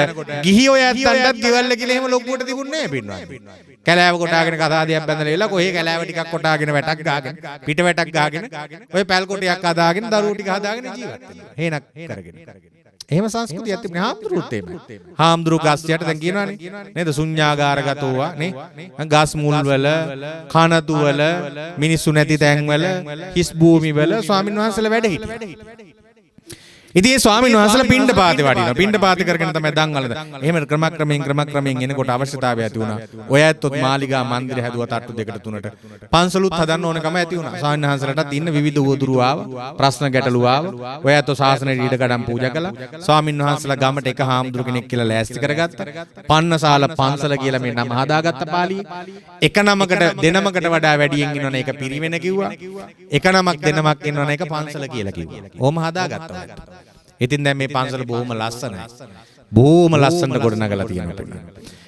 ගිහි ඔය ඇත්තන්ටත් ගෙවල් කියලා එහෙම ලොකුවට තිබුණේ නැහැ පින්වත්. කැලෑව කොටාගෙන කතාදියක් බැඳලා ඉලා කොහේ කැලෑව ටිකක් කොටාගෙන වැටක් ගාගෙන පිට වැටක් ගාගෙන ඔය පැල් කොටයක් හදාගෙන දරුවෝ ටික හදාගෙන ජීවත් වෙනවා. හේනක් කරගෙන. එහෙම සංස්කෘතියක් තිබුණේ හාමුදුරුවොත් එහෙම. හාමුදුරුවෝ ගස් යට දැන් කියනවනේ නේද? ශුන්‍යාගාරගතෝවා නේ. ගස් මුල් වල, කනතු වල, මිනිස්සු නැති තැන් වල, හිස් භූමි වල ස්වාමීන් වහන්සේලා වැඩ හිටියා. ඉතින් ඒ ස්වාමීන් වහන්සේලා පිණ්ඩපාතේ වඩිනවා. පිණ්ඩපාතේ කරගෙන තමයි දන් වලද. එහෙම ක්‍රමක්‍රමයෙන් එනකොට අවශ්‍යතාවය ඇති වුණා. ඔය ඇත්තොත් මාලිගා මන්දිර හැදුවා තට්ටු දෙකට තුනට. පන්සලුත් හදන්න ඕනකම ඇති වුණා. ස්වාමීන් වහන්සේලාටත් ඉන්න විවිධ උවදුරු ආවා. ප්‍රශ්න ගැටලු ආවා. ඔය ඇත්තෝ ශාසනයට ඊඩකඩම් පූජා කළා. ස්වාමීන් වහන්සේලා ගමට එක හාමුදුරු කෙනෙක් කියලා ලෑස්ති කරගත්තා. පන්නසාල පන්සල කියලා මේ නම හදාගත්ත පාළියේ. එක නමකට දෙනමකට වඩා වැඩියෙන් ඉන්නවනේ ඒක පිරිවෙන කිව්වා. එක නමක් දෙනමක් ඉන්නවනේ ඒක පන්සල කියලා කිව්වා. ඕම හදාගත්තා. ඉතින් දැන් මේ පන්සල බොහොම ලස්සනයි. බොහොම ලස්සනට ගොඩනගලා තියෙනවා.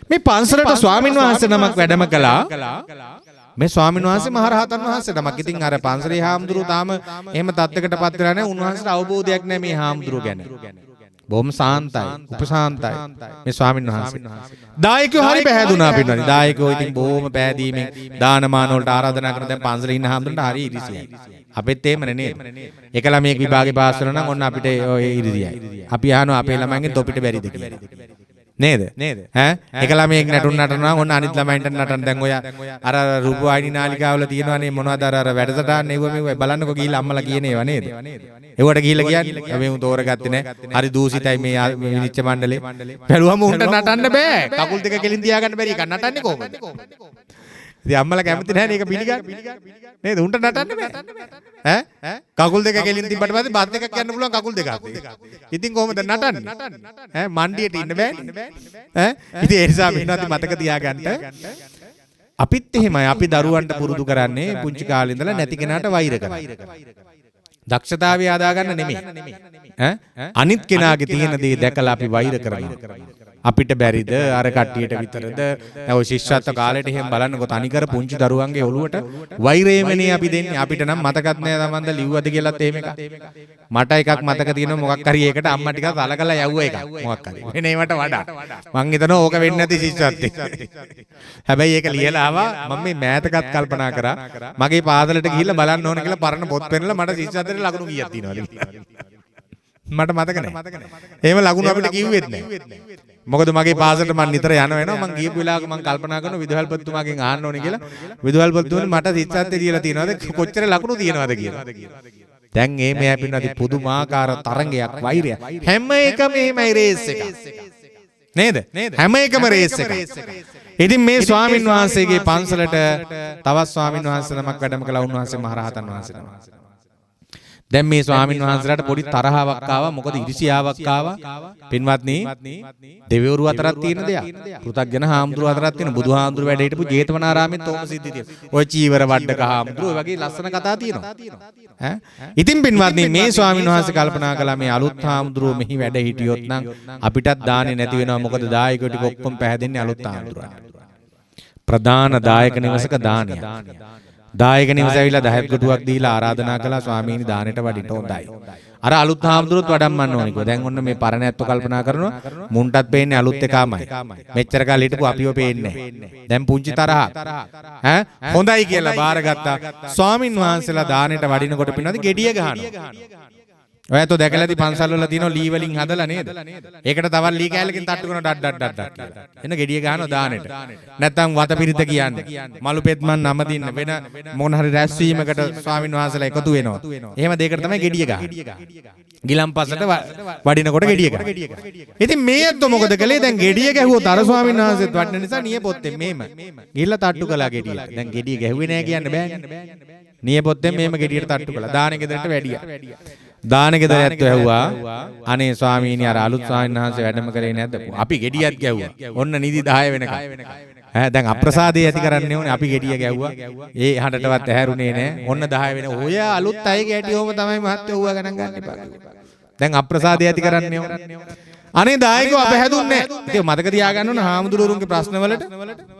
මේ පන්සලට ස්වාමින් වහන්සේ නමක් වැඩම කළා. මේ ස්වාමින් වහන්සේ මහරහතන් වහන්සේ නමක්. ඉතින් අර පන්සලේ හාමුදුරුවෝ තාම එහෙම තත්ත්වයකටපත් වෙලා නැහැ. උන්වහන්සේට අවබෝධයක් නැහැ මේ හාමුදුරුවෝ ගැන. බොහොම සාන්තයි, උපසාන්තයි මේ ස්වාමින් වහන්සේ. දායකයෝ හරි පැහැදුනා පින්නනි. දායකයෝ ඉතින් බොහොම පැහැදීමෙන් දානමාන වලට ආරාධනා කරන දැන් පන්සලේ ඉන්න හාමුදුරන්ට හරි ඉරිසියයි. අපෙත් එහෙමනේ නේද? එක ළමයෙක් විභාගේ පාස් වෙනවා නම් ඔන්න අපිට ඔය ඉරිසියයි. අපි අහනවා අපේ ළමයන්ගෙන් තොපිට බැරිද කියලා. නේද? ඈ එක ළමයෙක් නටුන් නටනවා ඔන්න අනිත් ළමයින්ට නටන දැන් ඔය අර රූපවාහිනී නාලිකාවල තියෙනවනේ මොනවද අර වැඩසටහන් එව්ව මෙව්ව බලන්නකො ගිහිල්ලා අම්මලා කියන ඒවා නේද? ඒවට ගිහිල්ලා කියන්නේ මේ උන් තෝරගත්තේ නැහැ. හරි දූෂිතයි මේ විනිශ්චය මණ්ඩලේ. බැලුවම උන්ට නටන්න බෑ. කකුල් දෙක කෙලින් තියාගන්න බැරි එක නටන්නේ කොහොමද? ඉතින් අම්මලා කැමති නැහැ නේ ඒක පිළිගන්න. නේද? උන්ට නටන්න බෑ. ඈ කකුල් දෙක කෙලින් තිබ්බට පස්සේ බත් එකක් යන්න පුළුවන් කකුල් දෙකක්. ඉතින් කොහොමද නටන්නේ? ඈ මණ්ඩියට ඉන්න බෑනේ. ඈ ඉතින් ඒ නිසා මෙන්නත් මතක තියාගන්න. අපිත් එහෙමයි. අපි දරුවන්ට පුරුදු කරන්නේ පුංචි කාලේ ඉඳලා නැති කෙනාට වෛර කරන්න. දක්ෂතාවය හදාගන්න නෙමෙයි. ඈ අනිත් කෙනාගේ තියෙන දේ දැකලා අපි වෛර කරනවා. අපිට බැරිද අර කට්ටියට විතරද? ඔය ශිෂ්‍යත්ව කාලේට එහෙම බලන්නකො තනිකර පුංචි දරුවන්ගේ ඔළුවට වෛරයමනේ අපි දෙන්නේ. අපිට නම් මතකත් නෑ තමන්ද ලිව්වද කියලාත් එහෙම එකක්. මට එකක් මතක තියෙනවා මොකක් හරි ඒකට අම්මා ටිකක් සලකලා යවුව එකක් මොකක් හරි. වෙන ඒවට වඩා. මං හිතනවා ඕක වෙන්නේ නැති ශිෂ්‍යත්වෙ. හැබැයි ඒක ලියලා ආවා මම මේ මෑතකත් කල්පනා කරා මගේ පාසලට ගිහිල්ලා බලන්න ඕන කියලා පරණ පොත් පෙන්නලා මට ශිෂ්‍යත්වෙට ලකුණු කීයක් තියෙනවද කියලා. මට මතක නෑ. එහෙම ලකුණු අපිට කිව්වෙත් නෑ. මොකද මගේ පාසලට මම නිතර යන වෙනවා මම ගියපු වෙලාවක මම කල්පනා කරනවා විදුහල්පතිතුමාගෙන් අහන්න ඕනේ කියලා. විදුහල්පතිතුමනි මට ශිෂ්‍යත්වයේ දීලා තියෙනවද කොච්චර ලකුණු තියෙනවද කියලා. දැන් මේ හැපිනදී පුදුමාකාර තරංගයක් වෛරයක්. හැම එකම එහෙමයි රේස් එක. නේද? හැම එකම රේස් එක. ඉතින් මේ ස්වාමින් වහන්සේගේ පන්සලට තවත් ස්වාමින් වහන්සේ නමක් වැඩම කළා උන්වහන්සේ මහරහතන් වහන්සේ නමක්. දැන් මේ ස්වාමින් වහන්සේලාට පොඩි තරහාවක් ආවා. මොකද ඉරිසියාවක් ආවා. පින්වත්නි දෙවිවරු අතරක් තියෙන දෙයක්. පෘථග්ජන හාමුදුරුවෝ අතරක් තියෙන. බුදුහාමුදුරු වැඩ හිටපු ජේතවනාරාමෙත් තෝම සිද්ධි තියෙනවා. ඔය චීවර වඩක හාමුදුරුවෝ වගේ ලස්සන කතා තියෙනවා. ඈ ඉතින් පින්වත්නි මේ ස්වාමින් වහන්සේ කල්පනා කළා මේ අලුත් හාමුදුරුවෝ මෙහි වැඩ හිටියොත් නම් අපිටත් දාන්නේ නැති වෙනවා. මොකද දායකයෝ ටික ඔක්කොම පැහැදෙන්නේ අලුත් හාමුදුරුවන්ට. ප්‍රධාන දායක නිවසක දානය. දායක නිවස ඇවිල්ලා 10ක් ගොඩුවක් දීලා ආරාධනා කළා ස්වාමීනි දානෙට වඩින්න හොඳයි. අර අලුත් හාමුදුරුවොත් වඩම්මන්න ඕනේ කිව්වා. දැන් ඔන්න මේ පරණ ඇත්තෝ කල්පනා කරනවා මුන්ටත් පේන්නේ අලුත් එකමයි. මෙච්චර කාලෙ හිටපු අපිව පේන්නේ නැහැ. දැන් පුංචි තරහක්. ඈ හොඳයි කියලා බාරගත්තා. ස්වාමින් වහන්සේලා දානෙට වඩිනකොට පින්නදී gediya ගහනවා. ඔයත් දැකලා ඇති පන්සල් වල තියෙනවා ලී වලින් හදලා නේද? ඒකට තවත් ලී කෑල්ලකින් තට්ටු කරන ඩඩ් කියලා. එන්න gediya ගහනවා දානෙට. නැත්තම් වතපිරිත කියන්නේ. මලු පෙත්මන් නම දින්න වෙන මොන හරි රැස්වීමකට ස්වාමින් වහන්සේලා එකතු වෙනවා. එහෙම දෙයකට තමයි gediya ගහන්නේ. ගිලම්පසට වඩිනකොට gediya ගහනවා. ඉතින් මේ ඇත්තෝ මොකද කළේ? දැන් gediya ගැහුවොත් අර ස්වාමින් වහන්සේත් වඩන නිසා නියපොත්තෙන් මෙහෙම ගිහිල්ලා තට්ටු කළා gediya. දැන් gediya ගැහුවේ නැහැ කියන්න බෑනේ. නියපොත්තෙන් මෙහෙම gediyට තට්ටු කළා. දානෙ ගෙදරට වැඩියා. දාන ගෙදර ඇත්තෝ ඇහුවා අනේ ස්වාමීනි අර අලුත් ස්වාමීන් වහන්සේ වැඩම කරේ නැද්ද? අපි ගෙඩියක් ගැව්වා. ඔන්න නිදි 10 වෙනකම්. ඈ දැන් අප්‍රසාදේ ඇති කරන්නේ ඕනේ අපි ගෙඩිය ගැව්වා. ඒ හඬටවත් ඇහැරුනේ නැහැ. ඔන්න 10 වෙන. ඔය අලුත් අයගේ ඇටිවම තමයි මහත්තයෝ ඌවා ගණන් ගන්න එපා. දැන් අප්‍රසාදේ ඇති කරන්නේ ඕනේ. අනේ දායකෝ අප හැදුන්නේ නැහැ. ඒක මතක තියාගන්න ඕන හාමුදුරුවරුන්ගේ ප්‍රශ්නවලට.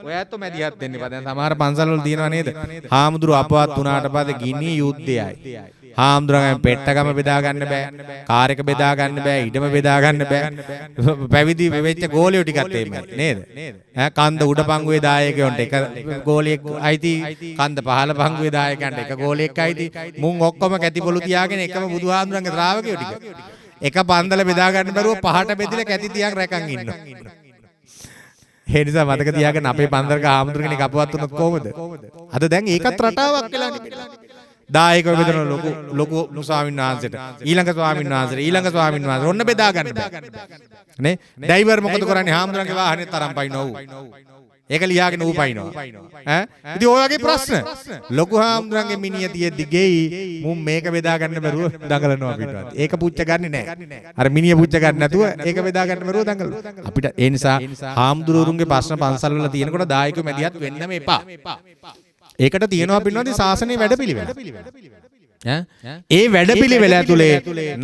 ඔය ඇත්තෝ මැදිහත් වෙන්න එපා. දැන් සමහර පන්සල් වල තියෙනවා නේද? හාමුදුරුවෝ අපවත් වුණාට පස්සේ ගිනි යුද්ධයයි. හාමුදුරුවන්ගෙන් පෙට්ටගම බෙදා ගන්න බෑ. කාර් එක බෙදා ගන්න බෑ. ඉඩම බෙදා ගන්න බෑ. පැවිදි වෙච්ච ගෝලියෝ ටිකත් එහෙමයි නේද? ඈ කන්ද උඩ පංගුවේ දායකයන්ට එක ගෝලියෙක් අයිති. කන්ද පහළ පංගුවේ දායකයන්ට එක ගෝලියෙක් අයිති. මුන් ඔක්කොම කැටි පොළු තියාගෙන එකම බුදුහාමුදුරන්ගේ ශ්‍රාවකයෝ ටික. එක පන්දල බෙදා ගන්න බැරුව පහට බෙදලා කැති තියන් රැකන් ඉන්නවා. ඒ නිසා මතක තියාගන්න අපේ පන්දලක ආමුදුර කෙනෙක් අපවත් වුණොත් කොහොමද? අද දැන් ඒකත් රටාවක් වෙලානේ. දායකව බෙදන ලොකු ස්වාමීන් වහන්සේට ඊළඟ ස්වාමීන් වහන්සේට ඔන්න බෙදා ගන්න බෑ. නේ? ඩ්‍රයිවර් මොකද කරන්නේ? ආමුදුරන්ගේ වාහනේ තරම් පයින්නෝ. ඒක ලියාගෙන ඌ පයින්නවා. ඈ ඉතින් ඔය වගේ ප්‍රශ්න ලොකු හාමුදුරන්ගේ මිනිය තියෙද්දි ගෙයි මුන් මේක බෙදා ගන්න බැරුව දඟලනවා පිටවත්. ඒක පුච්ච ගන්නෙ නැහැ. අර මිනිය පුච්ච ගන්න නැතුව ඒක බෙදා ගන්න බැරුව දඟලනවා. අපිට ඒ නිසා හාමුදුරුවරුන්ගේ ප්‍රශ්න පන්සල් වල තියෙනකොට දායකයෝ මැදිහත් වෙන්නම එපා. ඒකට තියෙනවා පින්නෝදී ශාසනයේ වැඩපිළිවෙල. ඒ වැඩපිළිවෙල ඇතුලේ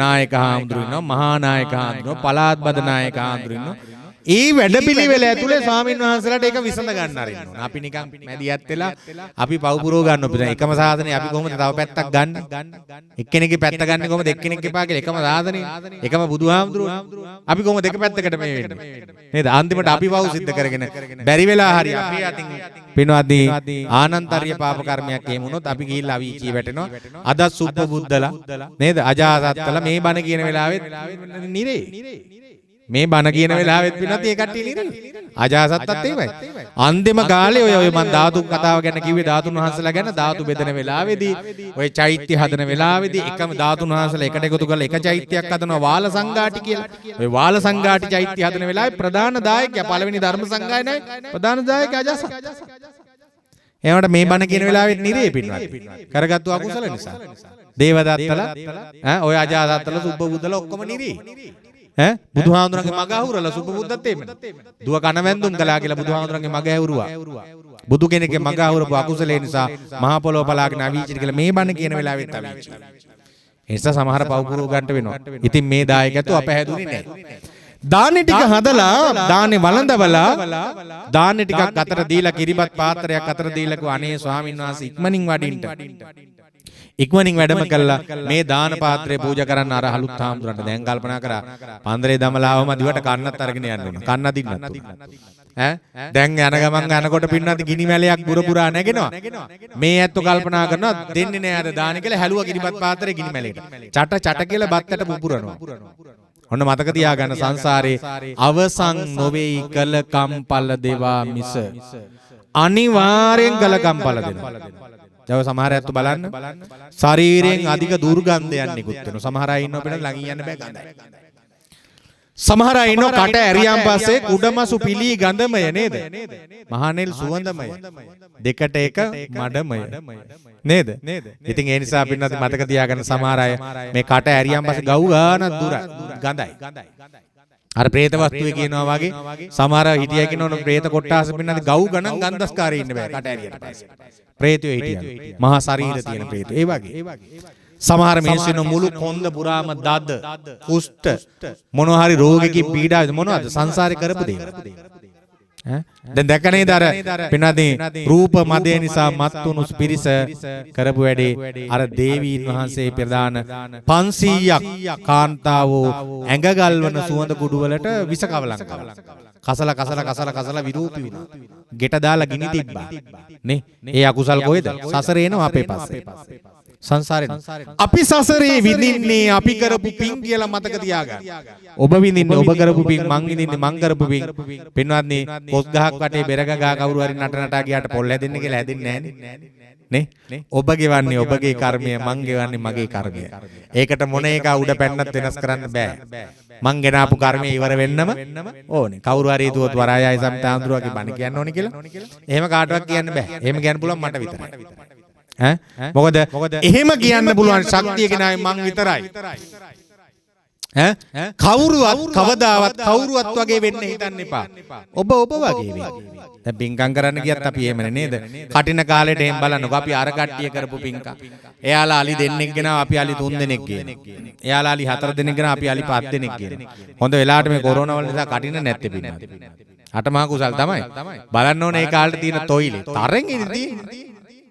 නායක හාමුදුරුවෝ ඉන්නවා, මහා නායක හාමුදුරුවෝ, පළාත් බද නායක හාමුදුරුවෝ ඉන්නවා. ඒ වැඩපිළිවෙල ඇතුලේ ස්වාමීන් වහන්සේලාට ඒක විසඳ ගන්න අරින්න ඕන. අපි නිකන් මැදිහත් වෙලා අපි පව් පුරව ගන්න ඕන. එකම සාධනේ අපි කොහොමද තව පැත්තක් ගන්න? එක්කෙනෙක්ගේ පැත්ත ගන්න කොහොමද? එක්කෙනෙක් එපා කියලා එකම සාධනේ. එකම බුදුහාමුදුරුවෝ. අපි කොහොමද දෙක පැත්තකට මේ වෙන්නේ? නේද? අන්තිමට අපි පව් සිද්ධ කරගෙන බැරි වෙලා හරි අපි අතින් පින්වත්නි ආනන්තර්ය පාප කර්මයක් එහෙම වුණොත් අපි ගිහිල්ලා අවීචිය වැටෙනවා. අද සුප්පබුද්දලා නේද? අජාසත්තලා මේ බණ කියන වෙලාවෙත් නිරේ. මේ බණ කියන වෙලාවෙත් පින්නත් ඒ කට්ටිය නිරේ. අජාසත්තත් එහෙමයි. අන්තිම කාලේ ඔය මන් ධාතු කතාව ගැන කිව්වේ ධාතුන් වහන්සේලා ගැන ධාතු බෙදෙන වෙලාවේදී ඔය චෛත්‍ය හදන වෙලාවේදී එකම ධාතුන් වහන්සේලා එකට එකතු කරලා එක චෛත්‍යයක් හදනවා වාල සංඝාටි කියලා. ඔය වාල සංඝාටි චෛත්‍ය හදන වෙලාවේ ප්‍රධාන දායකයා පළවෙනි ධර්ම සංගායනාවේ ප්‍රධාන දායකයා අජාසත්. එයාට මේ බණ කියන වෙලාවෙත් නිරේ පින්නත්. කරගත්තු අකුසල නිසා. දේවදත්තලා ඔය අජාසත්තලා සුබ්බබුද්දලා ඔක්කොම නිරේ. බුදුහාමුදුරන්ගේ මග අහුරලා සුබබුද්දත් එහෙම. දුව කන වැන්දුම් කළා කියලා බුදුහාමුදුරන්ගේ මග ඇහුරුවා. බුදු කෙනෙක්ගේ මග අහුරපු අකුසලේ නිසා මහා පොළොව පලාගෙන අවීචිට කියලා මේ බණ කියන වෙලාවෙත් අවීචි. ඒ නිසා සමහර පව්පුරෝ ගන්නට වෙනවා. ඉතින් මේ දායකයෝ අපහැදුනේ නැහැ. දාන්නේ ටික හදලා දාන්නේ වළඳවලා දාන්නේ ටිකක් අතර දීලා කිරිබත් පාත්‍රයක් අතර දීලා කිව්වා අනේ ස්වාමීන් වහන්සේ ඉක්මනින් වඩින්න. ඉක්මනින් වැඩම කළා මේ දාන පාත්‍රය පූජා කරන්න අර හලුත් හාමුදුරන්ට දැන් කල්පනා කරා පන්දරේ දමලාවම දිවට කන්නත් අරගෙන යන්න ඕන. කන්න අදින්නත් ඕන. දැන් යන ගමන් යනකොට පින්නත් ගිනි මැලයක් බුරපුරා නැගෙනවා. මේ ඇත්තෝ කල්පනා කරනවා දෙන්නේ නෑ අද දාන කියලා හැලුවා කිරිබත් පාත්‍රේ ගිනි මැලේට. චට කියලා බත්තට පුපුරනවා. ඔන්න මතක තියාගන්න සංසාරේ අවසන් නොවේයි කළ කම්පල දේවා මිස අනිවාර්යෙන් කළ කම්පල දෙනවා. දැන් සමහර අයත් බලන්න ශරීරයෙන් අධික දුර්ගන්ධයක් නිකුත් වෙනවා. සමහර අය ඉන්නවා පිටට ළඟින් යන්න බෑ ගඳයි. සමහර අය ඉන්නවා කට ඇරියන් පස්සේ කුඩමසු පිලි ගඳමය නේද? මහනෙල් සුවඳමය. දෙකට එක මඩමය. නේද? ඉතින් ඒ නිසා පින්නත් මතක තියාගන්න සමහර අය මේ කට ඇරියන් පස්සේ ගව් ගානක් දුර ගඳයි. අර പ്രേත වස්තුවේ කියනවා වගේ සමහර හිටියා කියනවනේ പ്രേත කොට්ටාස පින්නත් ගව් ගණන් ගන්ධස්කාරී ඉන්න බෑ කට ඇරියට පස්සේ. പ്രേතයෝ හිටියා. මහා ශරීර තියෙන പ്രേතයෝ. ඒ වගේ. සමහර මිනිස්සුන් මුළු කොන්ද පුරාම දද, කුෂ්ඨ මොනවා හරි රෝගකින් පීඩාවෙද මොනවද සංසාරේ කරපු දේ. දැන් දැක නේද අර පින්නදී රූප මදේ නිසා මත්තුණු පිරිස කරපු වැඩේ අර දේවීන් වහන්සේ ප්‍රදාන 500ක් කාන්තාවෝ ඇඟ ගල්වන සුවඳ කුඩු වලට විස කවලම් කළා. කසල විරූපී වුණා. ගෙට දාලා ගිනි තිබ්බා. නේ? ඒ අකුසල් කොහෙද? සසරේ එනවා අපේ පස්සේ. සංසාරේ. අපි සසරේ විඳින්නේ අපි කරපු පින් කියලා මතක තියාගන්න. ඔබ විඳින්නේ ඔබ කරපු පින්, මං විඳින්නේ මං කරපු පින්. පින්වත්නි, කොස් ගහක් වටේ බෙරග ගහ කවුරු හරි නටනටා ගියාට පොල් හැදෙන්නේ කියලා හැදෙන්නේ නැහැ නේ? ඔබ ගෙවන්නේ ඔබගේ කර්මය, මං ගෙවන්නේ මගේ කර්මය. ඒකට මොන එක උඩ පැන්නත් වෙනස් කරන්න බෑ. මං ගෙනාපු කර්මය ඉවර වෙන්නම ඕනේ. කවුරු හරි හිතුවොත් වරායයි සම්තාඳුරගේ බණ කියන්න ඕනේ කියලා. එහෙම කාටවත් කියන්න බෑ. එහෙම කියන්න පුළුවන් මට විතරයි. මොකද එහෙම කියන්න පුළුවන් ශක්තිය කෙනායි මං විතරයි. කවුරුවත් කවදාවත් කවුරුවත් වගේ වෙන්න හිතන්න එපා. ඔබ වගේ වෙන්න. දැන් පින්කම් කරන්න ගියත් අපි එහෙමනේ නේද? කටින කාලේට එහෙම බලන්නකො අපි අර කට්ටිය කරපු පින්කම්. එයාලා අලි දෙන්නෙක් ගෙනාව අපි අලි 3 දෙනෙක් ගේනවා. එයාලා අලි 4 දෙනෙක් ගෙනාව අපි අලි 5 දෙනෙක් ගේනවා. හොඳ වෙලාවට මේ කොරෝනා වල නිසා කටින නැත්තේ පින්නත්. අටමහා කුසල් තමයි. බලන්න ඕනේ ඒ කාලේ තියෙන තොইল. තරෙන් ඉඳී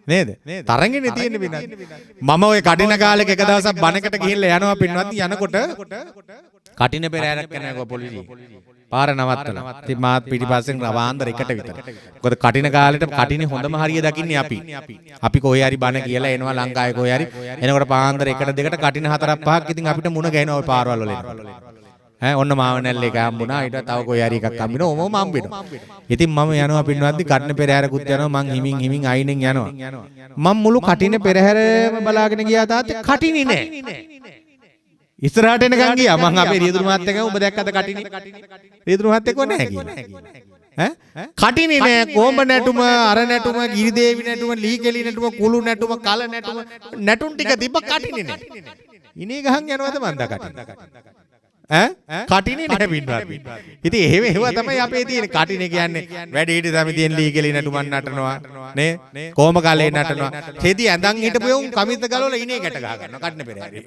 නේද? තරංගෙනේ තියෙන්නේ පින්වත්. මම ওই කටින කාලෙක එක දවසක් බණකට ගිහිල්ලා යනවා පින්වත් යනකොට කටින පෙරහැරක් කරනවා පොලිසිය. පාර නවත්තලා. ඉතින් මාත් පිටිපස්සෙන් රවාන්දර එකට විතර. මොකද කටින කාලෙට කටිනේ හොඳම හරිය දකින්නේ අපි. අපි කොහේ හරි බණ කියලා එනවා ලංකාවේ කොහේ හරි. එනකොට පාන්දර එකට දෙකට කටින හතරක් පහක් ඉතින් අපිට මුණ ගැහෙනවා ওই පාරවල් වල එනවා. ඔන්න මාවනැල්ල එක හම්බුණා. ඊට තව කොහේ හරි එකක් හම්බෙනවා. ඔමම හම්බ වෙනවා. ඉතින් මම යනවා පින්වත්නි කටින පෙරහැරකුත් යනවා. මං හිමින් අයිනෙන් යනවා. මම මුළු කටින පෙරහැරම බලාගෙන ගියා තාත්තේ කටිනේ නෑ. ඉස්සරහට එනකන් ගියා මං අපේ රියදුරු මහත්තයා කිව්වා ඔබ දැක්කද කටිනේ? රියදුරු මහත්තයා කිව්වා නැහැ කියලා. කටිනේ නෑ කොඹ නැටුම අර නැටුම ගිරිදේවි නැටුම ලීකෙලි නැටුම කුළු නැටුම කල නැටුම නැටුම් ටික තිබ්බ කටිනේ නෑ. ඉනේ ගහන් යනවද මන්ද කටිනේ? කටිනේ නෑ පින්වත්නි. ඉතින් එහෙම තමයි අපේ තියෙන කටිනේ කියන්නේ වැඩි හිටි තමයි තියෙන ලීකෙලි නැටුමක් නටනවා නේ කොඹ කලේ නටනවා. තෙදි ඇඳන් හිටපු උන් කමිත ගලවලා ඉනේ ගැට ගහ ගන්නවා කටිනේ පෙරහැරේ.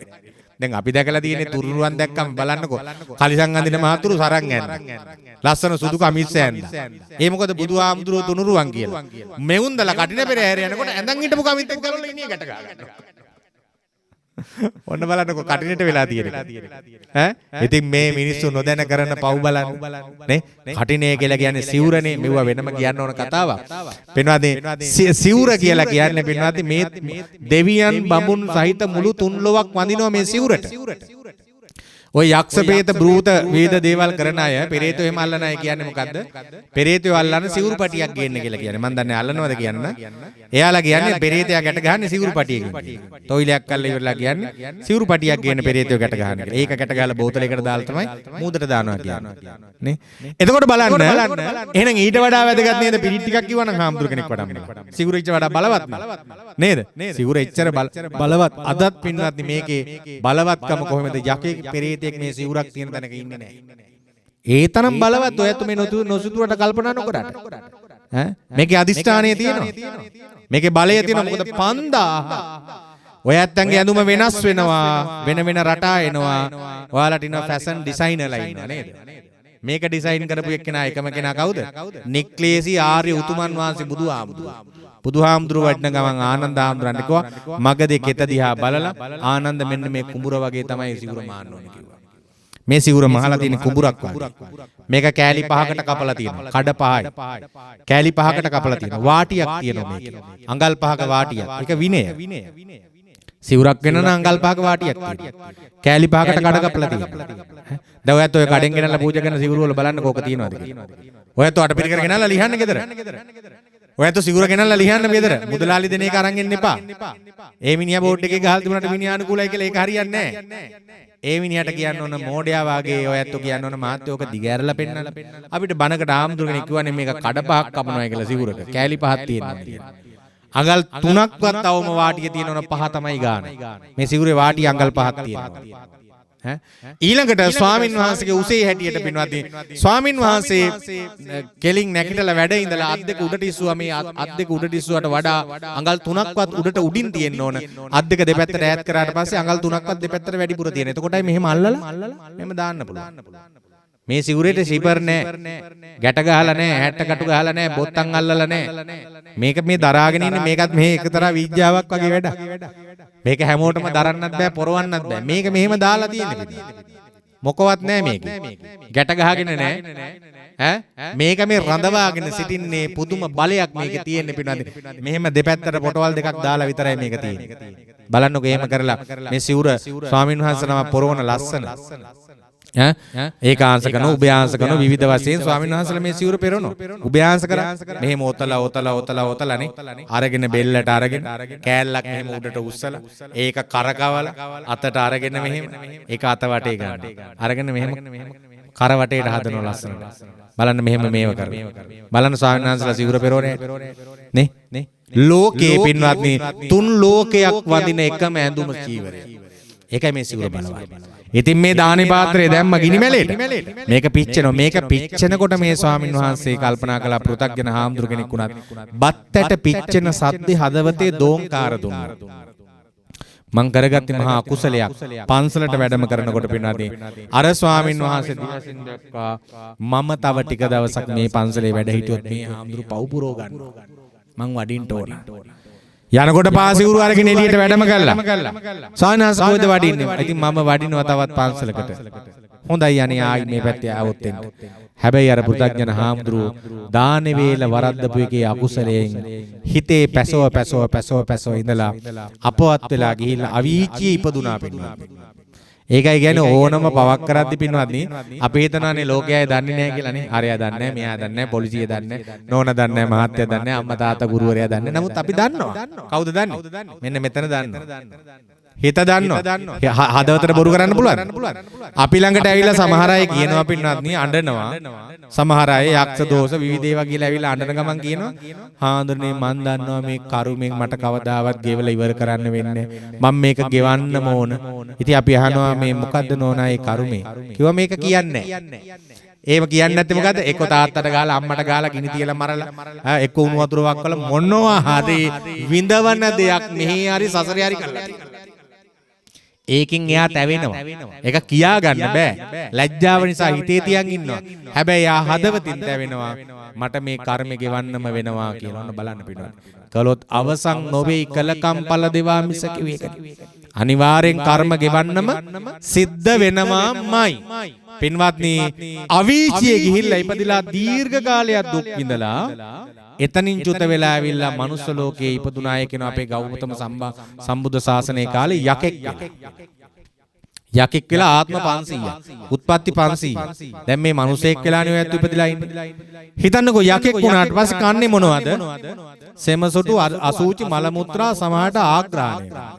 දැන් අපි දැකලා තියෙන්නේ තුරුරුවන් දැක්කම බලන්නකෝ කලිසම් අඳින මහතුරු සරන් ඇඳ. ලස්සන සුදු කමිස් ඇඳ. ඒ මොකද බුදුහාමුදුරුවෝ තුනුරුවන් කියලා. මෙවුන්දලා කටින පෙරහැර යනකොට ඇඳන් හිටපු කමිත් එක්ක ගලවලා ඉන්නේ ගැට ගහ ගන්නවා. ඔන්න බලන්නකෝ කටිනට වෙලා තියෙන්නේ. ඉතින් මේ මිනිස්සු නොදැන කරන පව් බලන්න නේ. කටිනේ කියලා කියන්නේ සිවුරනේ. මෙවුව වෙනම කියන්න ඕන කතාවක්. පින්වත්නි සිවුර කියලා කියන්නේ පින්වත්නි මේ දෙවියන් බඹුන් සහිත මුළු තුන් ලොවක් වඳිනවා මේ සිවුරට. ඔය යක්ෂ ප්‍රේත බ්‍රූත වේද දේවල් කරන අය පෙරේතෝ එහෙම අල්ලන අය කියන්නේ මොකද්ද? පෙරේතෝ අල්ලන සිවුරු පටියක් ගේන්න කියලා කියන්නේ. මම දන්නේ අල්ලනවද කියන්න. එයාලා කියන්නේ පෙරේතයා ගැට ගහන්නේ සිවුරු පටියකින්. තොইলයක් අල්ල ඉවරලා කියන්නේ සිවුරු පටියක් ගේන්න පෙරේතෝ ගැට ගහන්න කියලා. ඒක ගැට ගහලා බෝතලයකට දාලා තමයි මූදට දානවා කියන්නේ. නේ? එතකොට බලන්න එහෙනම් ඊට වඩා වැදගත් නේද පිරිත් ටිකක් කිව්වනම් හාමුදුර කෙනෙක් වඩා. සිවුර ඉච්ච වඩා බලවත් නේද? සිවුර එච්චර බලවත් අදත් පින්වත්නි මේකේ බලවත්කම කොහොමද යකේ පෙරේත මේ සිවුරක් තියෙන තැනක ඉන්නේ නැහැ. ඒ තරම් බලවත් ඔයත් මේ නොසිතුවට කල්පනා නොකරට. මේකේ අදිෂ්ඨානය තියෙනවා. මේකේ බලය තියෙනවා. මොකද 5000 ඔයත්න්ගේ ඇඳුම වෙනස් වෙනවා. වෙන රටා එනවා. ඔයාලට ඉන්න ෆැෂන් ඩිසයිනර්ලා ඉන්නවා නේද? මේක ඩිසයින් කරපු එක්කෙනා එකම කෙනා කවුද? නික්ලේසි ආර්ය උතුමන් වහන්සේ බුදුහාමුදුරුවෝ. බුදුහාමුදුරුවෝ වඩන ගමන් ආනන්ද හාමුදුරන්ට කිව්වා මගදී කෙත දිහා බලලා ආනන්ද මෙන්න මේ කුඹුර වගේ තමයි සිවුර මාන්න ඕනේ කිව්වා. මේ සිවුර මහලා තියෙන කුඹුරක් වගේ. මේක කෑලි 5කට කපලා තියෙනවා. කඩ 5යි. කෑලි 5කට කපලා තියෙනවා. වාටියක් තියෙනවා මේකේ. අඟල් 5ක වාටියක්. ඒක විනය. සිවුරක් වෙන නම් අඟල් 5ක වාටියක් තියෙනවා. කෑලි 5කට කඩ කපලා තියෙනවා. දැන් ඔයත් ඔය කඩෙන් ගෙනල්ලා පූජා කරන සිවුර වල බලන්න කෝක තියෙනවද කියලා. ඔයත් අට පිළිකර ගෙනල්ලා ලියන්න ගෙදර. ඔයත් සිවුර ගෙනල්ලා ලියන්න ගෙදර. මුදලාලි දෙන එක අරන් එන්න එපා. ඒ මිනිහා බෝඩ් එකේ ගහලා තිබුණාට මිනිහා අනුකූලයි කියලා ඒක හරියන්නේ නැහැ. ඒ මිනිහට කියන්න ඕන මෝඩයා වාගේ ඔයත් කියන්න ඕන මාත්‍යෝක දිගෑරලා පෙන්නන්න. අපිට බණකට ආම්දුර කෙනෙක් කිව්වනේ මේක කඩ පහක් කපනවා කියලා සිවුරක. කෑලි පහක් තියෙනවා. අඟල් 3ක්වත් අවම වාටිය තියෙනවන 5 තමයි ගාන. මේ සිවුරේ වාටිය අඟල් 5ක් තියෙනවා. ඊළඟට ස්වාමින් වහන්සේගේ උසේ හැටියට පින්වත්නි ස්වාමින් වහන්සේ කෙලින් නැගිටලා වැඩ ඉඳලා අත් දෙක උඩට ඉස්සුවා. මේ අත් දෙක උඩට ඉස්සුවාට වඩා අඟල් 3ක්වත් උඩට උඩින් තියෙන්න ඕන. අත් දෙක දෙපැත්තට ඈත් කරාට පස්සේ අඟල් 3ක්වත් දෙපැත්තට වැඩිපුර තියෙන. එතකොටයි මෙහෙම අල්ලලා මෙහෙම දාන්න පුළුවන්. මේ සිවුරේට ෂිපර් නැහැ. ගැට ගහලා නැහැ. හැට්ට කටු ගහලා නැහැ. බොත්තම් අල්ලලා නැහැ. මේක මේ දරාගෙන ඉන්නේ මේකත් මේ එකතරා විද්‍යාවක් වගේ වැඩක්. මේක හැමෝටම දරන්නත් බෑ පොරවන්නත් බෑ. මේක මෙහෙම දාලා තියෙන්නේ. මොකවත් නැහැ මේකේ. ගැට ගහගෙන නැහැ. මේක මේ රඳවාගෙන සිටින්නේ පුදුම බලයක් මේකේ තියෙන්නේ පිනවද. මෙහෙම දෙපැත්තට පොටවල් දෙකක් දාලා විතරයි මේක තියෙන්නේ. බලන්නකෝ එහෙම කරලා මේ සිවුර ස්වාමීන් වහන්සේ නම පොරවන ලස්සන. ඒකාංශ කරන උභයාංශ කරන විවිධ වශයෙන් ස්වාමීන් වහන්සේලා මේ සිවුර පෙරනවා. උභයාංශ කරා මෙහෙම ඔතලා අරගෙන බෙල්ලට අරගෙන කෑල්ලක් මෙහෙම උඩට උස්සලා ඒක කරකවලා අතට අරගෙන මෙහෙම ඒක අත වටේ ගන්න. අරගෙන මෙහෙම කර වටේට හදනවා ලස්සනට. බලන්න මෙහෙම මේව කරනවා. බලන්න ස්වාමීන් වහන්සේලා සිවුර පෙරෝනේ නේ. ලෝකේ පින්වත්නි තුන් ලෝකයක් වඳින එකම ඇඳුම චීවරය. ඒකයි මේ සිවුර බලවත්. ඉතින් මේ දානි පාත්‍රය දැම්ම ගිනි මැලේට මේක පිච්චෙනවා. මේක පිච්චෙනකොට මේ ස්වාමින් වහන්සේ කල්පනා කළා පෘථග්ජන හාමුදුර කෙනෙක් වුණත් බත්තට පිච්චෙන සද්දේ හදවතේ දෝංකාර දුන්නා. මං කරගත්තේ මහා අකුසලයක්. පන්සලට වැඩම කරනකොට පින්වත්නි අර ස්වාමින් වහන්සේ දිවසින් දැක්කා මම තව ටික දවසක් මේ පන්සලේ වැඩ හිටියොත් මේ හාමුදුරු පව් පුරව ගන්නවා. මං වඩින්න ඕන. යනකොට පාසිකුරු අරගෙන එළියට වැඩම කළා. සානාස කොහෙද වඩින්නේ? ඉතින් මම වඩිනවා තවත් පන්සලකට. හොඳයි අනේ ආයි මේ පැත්තේ ආවොත් එන්න. හැබැයි අර පු탁ජන හාමුදුරුවෝ දාන වේල වරද්දපු එකේ අකුසලයෙන් හිතේ පැසව ඉඳලා අපවත් වෙලා ගිහිල්ලා අවීචියේ ඉපදුනා පින්වත්නි. ඒකයි කියන්නේ ඕනම පවක් කරද්දි පින්වත්නි අපි හිතනවානේ ලෝකයයි දන්නේ නැහැ කියලානේ. අරයා දන්නේ නැහැ, මෙයා දන්නේ නැහැ, පොලිසිය දන්නේ නැහැ, නෝන දන්නේ නැහැ, මහත්තයා දන්නේ නැහැ, අම්මා තාත්තා ගුරුවරයා දන්නේ නැහැ. නමුත් අපි දන්නවා. කවුද දන්නේ? මෙන්න මෙතන දන්නවා. හිත දන්නවා. හදවතට බොරු කරන්න පුළුවන්. අපි ළඟට ඇවිල්ලා සමහර අය කියනවා පින්වත්නි අඬනවා. සමහර අය යක්ෂ දෝෂ විවිධ ඒවා කියලා ඇවිල්ලා අඬන ගමන් කියනවා හාඳුනේ මන් දන්නවා මේ කරුමෙන් මට කවදාවත් ගෙවලා ඉවර කරන්න වෙන්නේ. මම මේක ගෙවන්නම ඕන. ඉතින් අපි අහනවා මේ මොකද්ද නෝනා ඒ කරුමේ? කිව්වා මේක කියන්නේ නැහැ. ඒව කියන්නේ නැත්තේ මොකද්ද? එක්ක තාත්තට ගාලා අම්මට ගාලා ගිනි තියලා මරලා එක්ක උණු වතුර වක්කලා මොනවා හරි විඳවන දෙයක් මෙහි හරි සසරේ හරි කරලා තියෙනවා. ඒකින් එයා තැවෙනවා. ඒක කියා ගන්න බෑ. ලැජ්ජාව නිසා හිතේ තියන් ඉන්නවා. හැබැයි එයා හදවතින් තැවෙනවා. මට මේ කර්මෙ ගෙවන්නම වෙනවා කියලා ඔන්න බලන්න පිටුවා. කළොත් අවසන් නොවේ කලකම් ඵල දෙවා මිස කිවේක. අනිවාර්යෙන් කර්ම ගෙවන්නම සිද්ධ වෙනවාමයි. පින්වත්නි අවීචියේ ගිහිල්ලා ඉපදිලා දීර්ඝ කාලයක් දුක් විඳලා එතනින් චුත වෙලා ඇවිල්ලා මනුස්ස ලෝකයේ ඉපදුනාය කියන අපේ ගෞතම සම්බුද්ධ ශාසනයේ කාලේ යකෙක් වෙලා ආත්ම 500ක් උත්පත්ති 500 දැන් මේ මිනිසෙක් වෙලානේ ඔයත් ඉපදිලා ඉන්නේ. හිතන්නකෝ යකෙක් වුණාට පස්සේ කන්නේ මොනවද? සෙමසොටු අසූචි මල මුත්‍රා සමහරට ආග්‍රහණය කරනවා.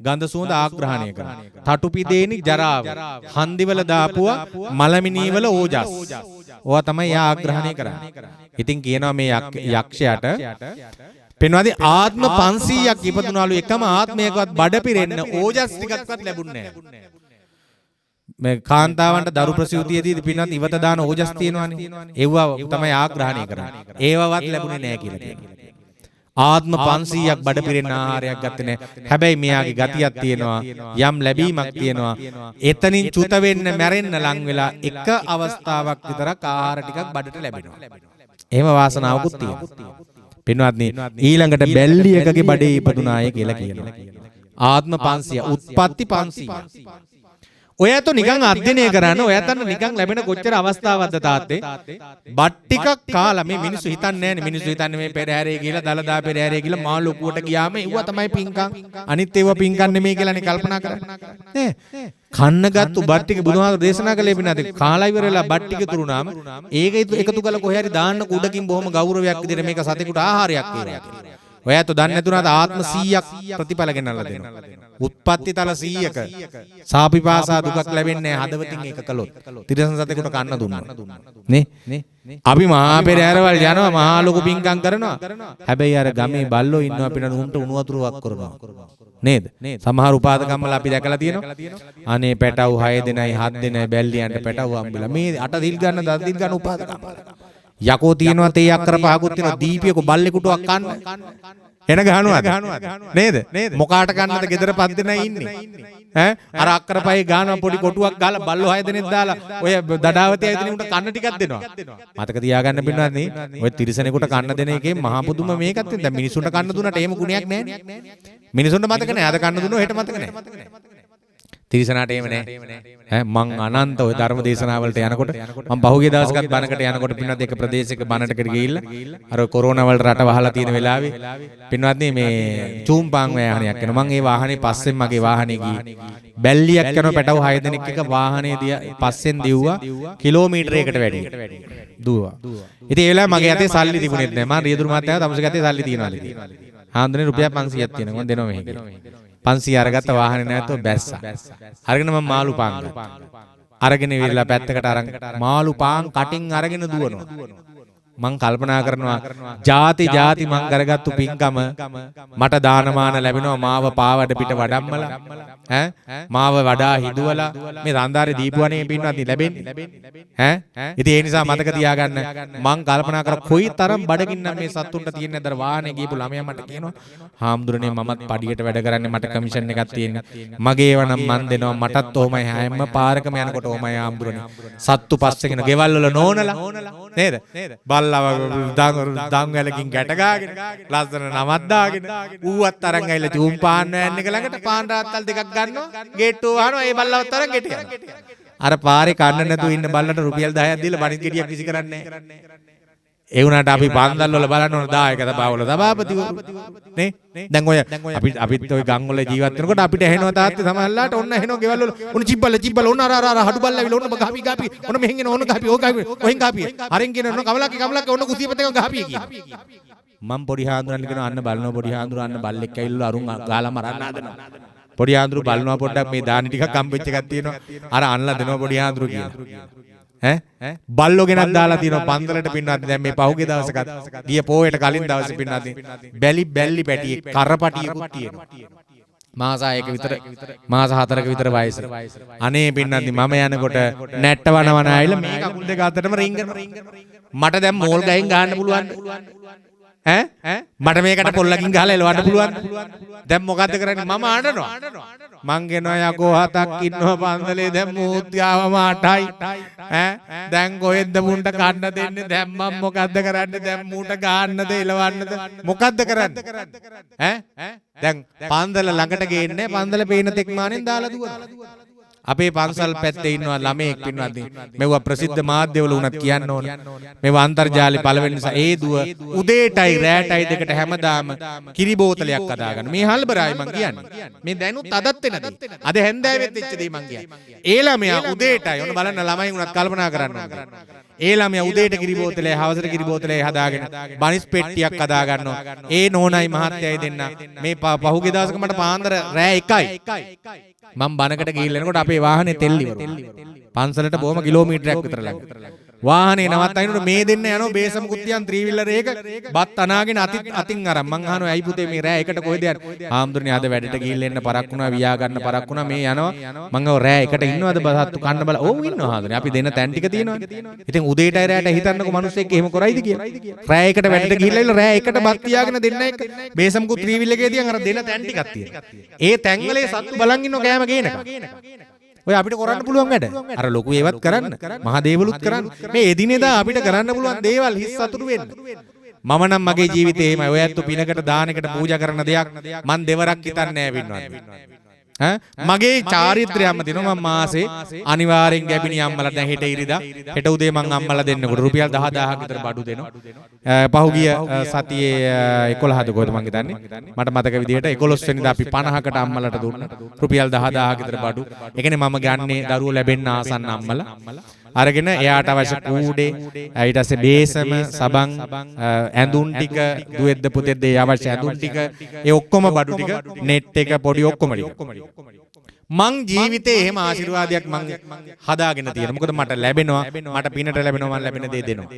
ගන්ධ සුවඳ ආග්‍රහණය කරනවා. තටුපිදේනි ජරාව හන්දිවල දාපුවා මලමිනීවල ඕජස්. ඕවා තමයි යා ආග්‍රහණය කරන්නේ. ඉතින් කියනවා මේ යක්ෂයාට පෙන්වාදී ආත්ම 500ක් ඉපදුනාලු එකම ආත්මයකවත් බඩ පිරෙන්න ඕජස් ටිකක්වත් ලැබුණේ නැහැ. මේ කාන්තාවන්ට දරු ප්‍රසූතියේදී පින්වත් ඉවත දාන ඕජස් තියෙනවානේ. ඒවා තමයි ආග්‍රහණය කරන්නේ. ඒවවත් ලැබුණේ නැහැ කියලා කියනවා. ආත්ම 500ක් බඩ පිරෙන ආහාරයක් ගත්තේ නැහැ. හැබැයි මෙයාගේ ගතියක් තියෙනවා. යම් ලැබීමක් තියෙනවා. එතනින් චුත වෙන්න මැරෙන්න ලං වෙලා එක අවස්ථාවක් විතරක් ආහාර ටිකක් බඩට ලැබෙනවා. එහෙම වාසනාවකුත් තියෙනවා. පින්වත්නි ඊළඟට බැල්ලියකගේ බඩේ ඉපදුනාය කියලා කියනවා. ආත්ම 500 උත්පත්ති 500. ඔයත් නිකන් අධ්‍යයනය කරන්න ඔයත් අන්න නිකන් ලැබෙන කොච්චර අවස්ථාවක්ද තාත්තේ බත් ටිකක් කාලා මේ මිනිස්සු හිතන්නේ නැහැනේ. මිනිස්සු හිතන්නේ මේ පෙරහැරේ ගිහලා දලදා පෙරහැරේ ගිහලා මා ලොකුවට ගියාම ඒව තමයි පිංකම්. අනිත් ඒව පිංකම් නෙමෙයි කියලානේ කල්පනා කරන්නේ. නේ? කන්නගත්තු බත් ටික බුදුහාමුදුරු දේශනා කළේ පින්නත් කාලා ඉවරලා බත් ටික තුරුනාම ඒක එකතු කරලා කොහේ හරි දාන්න කුඩකින් බොහොම ගෞරවයක් විදිහට මේක සතෙකුට ආහාරයක් කියලා. ඔයත් දන්නේ නැතුණාද ආත්ම 100ක් ප්‍රතිඵල ගෙනල්ලා දෙනවා. උත්පත්ති තල 100ක සාපිපාසා දුකක් ලැබෙන්නේ හදවතින් ඒක කළොත්. තිරසන් සතෙකුට කන්න දුන්නා. නේ? අපි මහා පෙරහැරවල් යනවා මහා ලොකු පිංකම් කරනවා. හැබැයි අර ගමේ බල්ලෝ ඉන්නවා අපිට උන්ට උණු වතුර වක් කරනවා. නේද? සමහර උපාදකම්මල අපි දැකලා තියෙනවා. අනේ පැටව් 6 දෙනයි 7 දෙනයි බැල්ලියන්ට පැටව් හම්බෙලා. මේ 8 දිල් ගන්න 10 දිල් ගන්න උපාදකම්මල. යකෝ තියෙනවා තේ අක්කර පහකුත් තියෙනවා දීපියක බල්ලෙකුටක් කන්න එන ගහනවාද නේද මොකාට කන්නද ගෙදර පස් දෙනයි ඉන්නේ ඈ අර අක්කර පහේ ගහනවා පොඩි කොටුවක් ගාලා බල්ලෝ 6 දෙනෙක් දාලා ඔය දඩාවතේ ඇවිදින උන්ට කන්න ටිකක් දෙනවා මතක තියාගන්න පින්නත් නේ ඔය තිරිසනෙකුට කන්න දෙන එකේ මහා පුදුම මේකත් දැන් මිනිසුන්ට කන්න දුන්නට එහෙම ගුණයක් නැහැ මිනිසුන්ට මතක නැහැ අද කන්න දුන්නෝ හෙට මතක නැහැ තිරිසනාට එහෙම නැහැ මං අනන්ත ඔය ධර්ම දේශනාවලට යනකොට මම පහුගිය දවසකත් බණකට යනකොට පින්වත් එක ප්‍රදේශයක බණටකට ගිහිල්ලා අර කොරෝනා වලට රට වහලා තියෙන වෙලාවේ පින්වත්නි මේ චූම්පාන් වාහනයක් යනවා මං ඒ වාහනේ පස්සෙන් මගේ වාහනේ ගියේ බැල්ලියක් යන පැටව 6 දෙනෙක් එක වාහනේ පස්සෙන් දිව්වා කිලෝමීටරයකට වැඩි දුවා ඉතින් ඒ වෙලාවේ මගේ අතේ සල්ලි තිබුණෙත් නැහැ මම රියදුරු මාත්‍යාව තමසගේ අතේ සල්ලි තියනවාලු හාන්දනේ රුපියල් 500ක් තියෙනවා මම දෙනවා මෙහෙ 500 අරගත්ත වාහනේ නැතුව බැස්සා. අරගෙන මම මාළු පාන් ගත්තා. අරගෙන ඉවිල්ලා පැත්තකට අරන් මාළු පාන් කටින් අරගෙන දුවනවා. මං කල්පනා කරනවා ಜಾති මං කරගත්තු පින්කම මට දානමාන ලැබෙනවා මාව පාවඩ පිට වඩම්මලා ඈ මාව වඩා හිදුවලා මේ රන්දාරේ දීපුවනේ පින්වත් ලැබෙන්නේ ඈ ඉතින් ඒ නිසා මතක තියාගන්න මං කල්පනා කර කොයි තරම් බඩගින්න මේ සත්තුන්ට තියෙන අතර වාහනේ ගිහපු ළමයා මට කියනවා හාමුදුරනේ මමත් පඩියට වැඩ කරන්නේ මට කමිෂන් එකක් තියෙනවා මගේ ඒවා නම් මන් දෙනවා මටත් ඔහොමයි හැම පාරකම යනකොට ඔහොමයි හාමුදුරනේ සත්තු පස්සේගෙන ගෙවල් වල නෝනලා නේද බල්ලව දන් වලකින් ගැට ගාගෙන ලස්සන නමක් දාගෙන ඌවත් අරන් ඇවිල්ලා චූම් පාන්න යන්න එක ළඟට පාන් රාත්තල් දෙකක් ගන්නවා ගේට්ටුව වහනවා ඒ බල්ලවත් අරන් ගෙට යනවා. අර පාරේ කන්න නැතුව ඉන්න බල්ලට රුපියල් 10ක් දීලා බණිත් ගෙඩියක් විසි කරන්නේ නැහැ. ඒ වුණාට අපි පන්දල් වල බලන්න ඕන දායක සභාවල සභාපතිවරු නේ. දැන් ඔය අපිත් ඔය ගම් වල ජීවත් වෙනකොට අපිට ඇහෙනවා තාත්තේ සමහරලාට ඔන්න ඇහෙනවා ගෙවල් වල ඔන්න චිබ්බල ඔන්න අර හඩු බල්ල ඇවිල්ලා ඔන්න ගහපි ඔන්න මෙහෙන් එන ඔන්න ගහපි ඕක ඔහෙන් ගහපි අරෙන් කියන ඔන්න කමලක්ගේ ඔන්න කුසියපතේ ගහපි කියන. මම පොඩි හාඳුනන් කියනවා අන්න බලනවා පොඩි හාඳුනන් අන්න බල්ලෙක් ඇවිල්ලා අරුන් ගාලා මරන්න හදනවා. පොඩි හාඳුරු බලනවා පොඩ්ඩක් මේ දානි ටිකක් කම්පෙච්ච එකක් තියෙනවා අර අන්නලා දෙනවා පොඩි හාඳුරු කියලා. ඈ බල්ලෝ ගෙනත් දාලා තියෙනවා පන්සලට පින්නත් දැන් මේ පහුගිය දවසකත් ගිය පොයේට කලින් දවසේ පින්නත් බැලි පැටියෙක් කරපටියෙකුත් තියෙනවා. මාස 6ක විතර මාස 4ක විතර වයස. අනේ පින්නත් මම යනකොට නැට්ට වනවන ආයිලා මේ කකුල් දෙක අතරම රින්ගනවා. මට දැන් මෝල් ගහින් ගහන්න පුළුවන්. ඈ මට මේකට පොල්ලකින් ගහලා එලවන්න පුළුවන්. දැන් මොකද්ද කරන්නේ මම අඬනවා. මං ගෙනවා යකෝ 7ක් ඉන්නවා පන්සලේ දැන් මූත් ගාවම 8යි. ඈ දැන් කොහෙන්ද මුන්ට කන්න දෙන්නේ දැන් මම මොකද්ද කරන්නේ දැන් මූට ගන්නද එලවන්නද මොකද්ද කරන්නේ ඈ දැන් පන්සල ළඟට ගේන්නේ පන්සල පේන තෙක් මානෙන් දාලා දුවනවා. අපේ පන්සල් පැත්තේ ඉන්නවා ළමයෙක් පින්වත් මෙවුවා ප්‍රසිද්ධ මාධ්‍යවල උනත් කියන්න ඕන මේවා අන්තර්ජාලේ පළවෙනි නිසා ඒ දුව උදේටයි රැටයි දෙකට හැමදාම කිරි බෝතලයක් අදා ගන්න මේ හල්බරායි මං කියන්නේ මේ දැනුත් අදත් වෙනදී අද හැන්දෑවෙත් වෙච්ච දේ මං කියන්නේ ඒ ළමයා උදේටයි ඔන්න බලන්න ළමයි උනත් කල්පනා කරන්න ඕන ඒ ළමයා උදේට කිරි බෝතලේ හවසට කිරි බෝතලේ හදාගෙන බනිස් පෙට්ටියක් අදා ගන්නවා ඒ නෝනයි මහත්තයයි දෙන්න මේ පහුගිය දවසක මට පාන්දර රෑ 1යි මම බනකට ගිහිල්ලා එනකොට අපේ වාහනේ තෙල් ඉවර පන්සලට බොහොම කිලෝමීටරයක් විතර ළඟ වාහනේ නවත්තනකොට මේ දෙන්න යනවා බේසමුකුත් තියන් ත්‍රිවිලර් එක බත් අනාගෙන අතින් අරන් මං අහනවා ඇයි පුතේ මේ රෑ එකට කොහෙද යන්නේ ආම්දුරනේ අද වැඩට ගිහිල්ලා එන්න පරක් වුණා වියා ගන්න පරක් වුණා මේ යනවා මං අහුව රෑ එකට ඉන්නවද බසත්තු කන්න බල ඕව ඉන්නවා ආම්දුරනේ අපි දෙන්න තැන් ටික තියෙනවනේ ඉතින් උදේටයි රෑට හිතන්නකෝ මිනිස්සෙක් එහෙම කරයිද කියලා රෑ එකට වැඩට ගිහිල්ලා ඉල්ල රෑ එකට බත් තියාගෙන දෙන්න එක බේසමුකුත් ත්‍රිවිලර් එකේ තියන් අර දෙන්න තැන් ටිකක් තියෙනවා ඒ තැන් වලේ සත්තු බලන් ඉන්නව කෑම ගේනකම් ඔය අපිට කරන්න පුළුවන් වැඩ. අර ලොකු ඒවත් කරන්න. මහා දේවලුත් කරන්න. මේ එදිනෙදා අපිට කරන්න පුළුවන් දේවල් හිස් සතුටු වෙන්න. මම නම් මගේ ජීවිතේ එහෙමයි. ඔය ඇත්තු පිනකට දානකට පූජා කරන දෙයක් මන් දෙවරක් හිතන්නේ නැහැ පින්වත්. මගේ චාරිත්‍රයක්ම තියෙනවා මම මාසේ අනිවාර්යෙන් ගැබිනි අම්මලා දැන් හෙට ඉරිදා හෙට උදේ මං අම්මලා දෙන්නකොට රුපියල් 10000ක් විතර බඩු දෙනවා පහුගිය සතියේ 11ද කොහෙද මං හිතන්නේ මට මතක විදිහට 11 වෙනිදා අපි 50කට අම්මලාට දුන්නා රුපියල් 10000ක් විතර බඩු ඒ කියන්නේ මම ගන්නේ දරුවෝ ලැබෙන්න ආසන්න අම්මලා අරගෙන එයාට අවශ්‍ය කූඩේ ඊට පස්සේ බේසම සබන් ඇඳුම් ටික දුවෙද්ද පුතෙද්ද ඒ අවශ්‍ය ඇඳුම් ටික ඒ ඔක්කොම බඩු ටික නෙට් එක පොඩි ඔක්කොම ටික මං ජීවිතේ එහෙම ආශිර්වාදයක් මං හදාගෙන තියෙනවා මොකද මට ලැබෙනවා මට පිනට ලැබෙනවා මං ලැබෙන දේ දෙනවා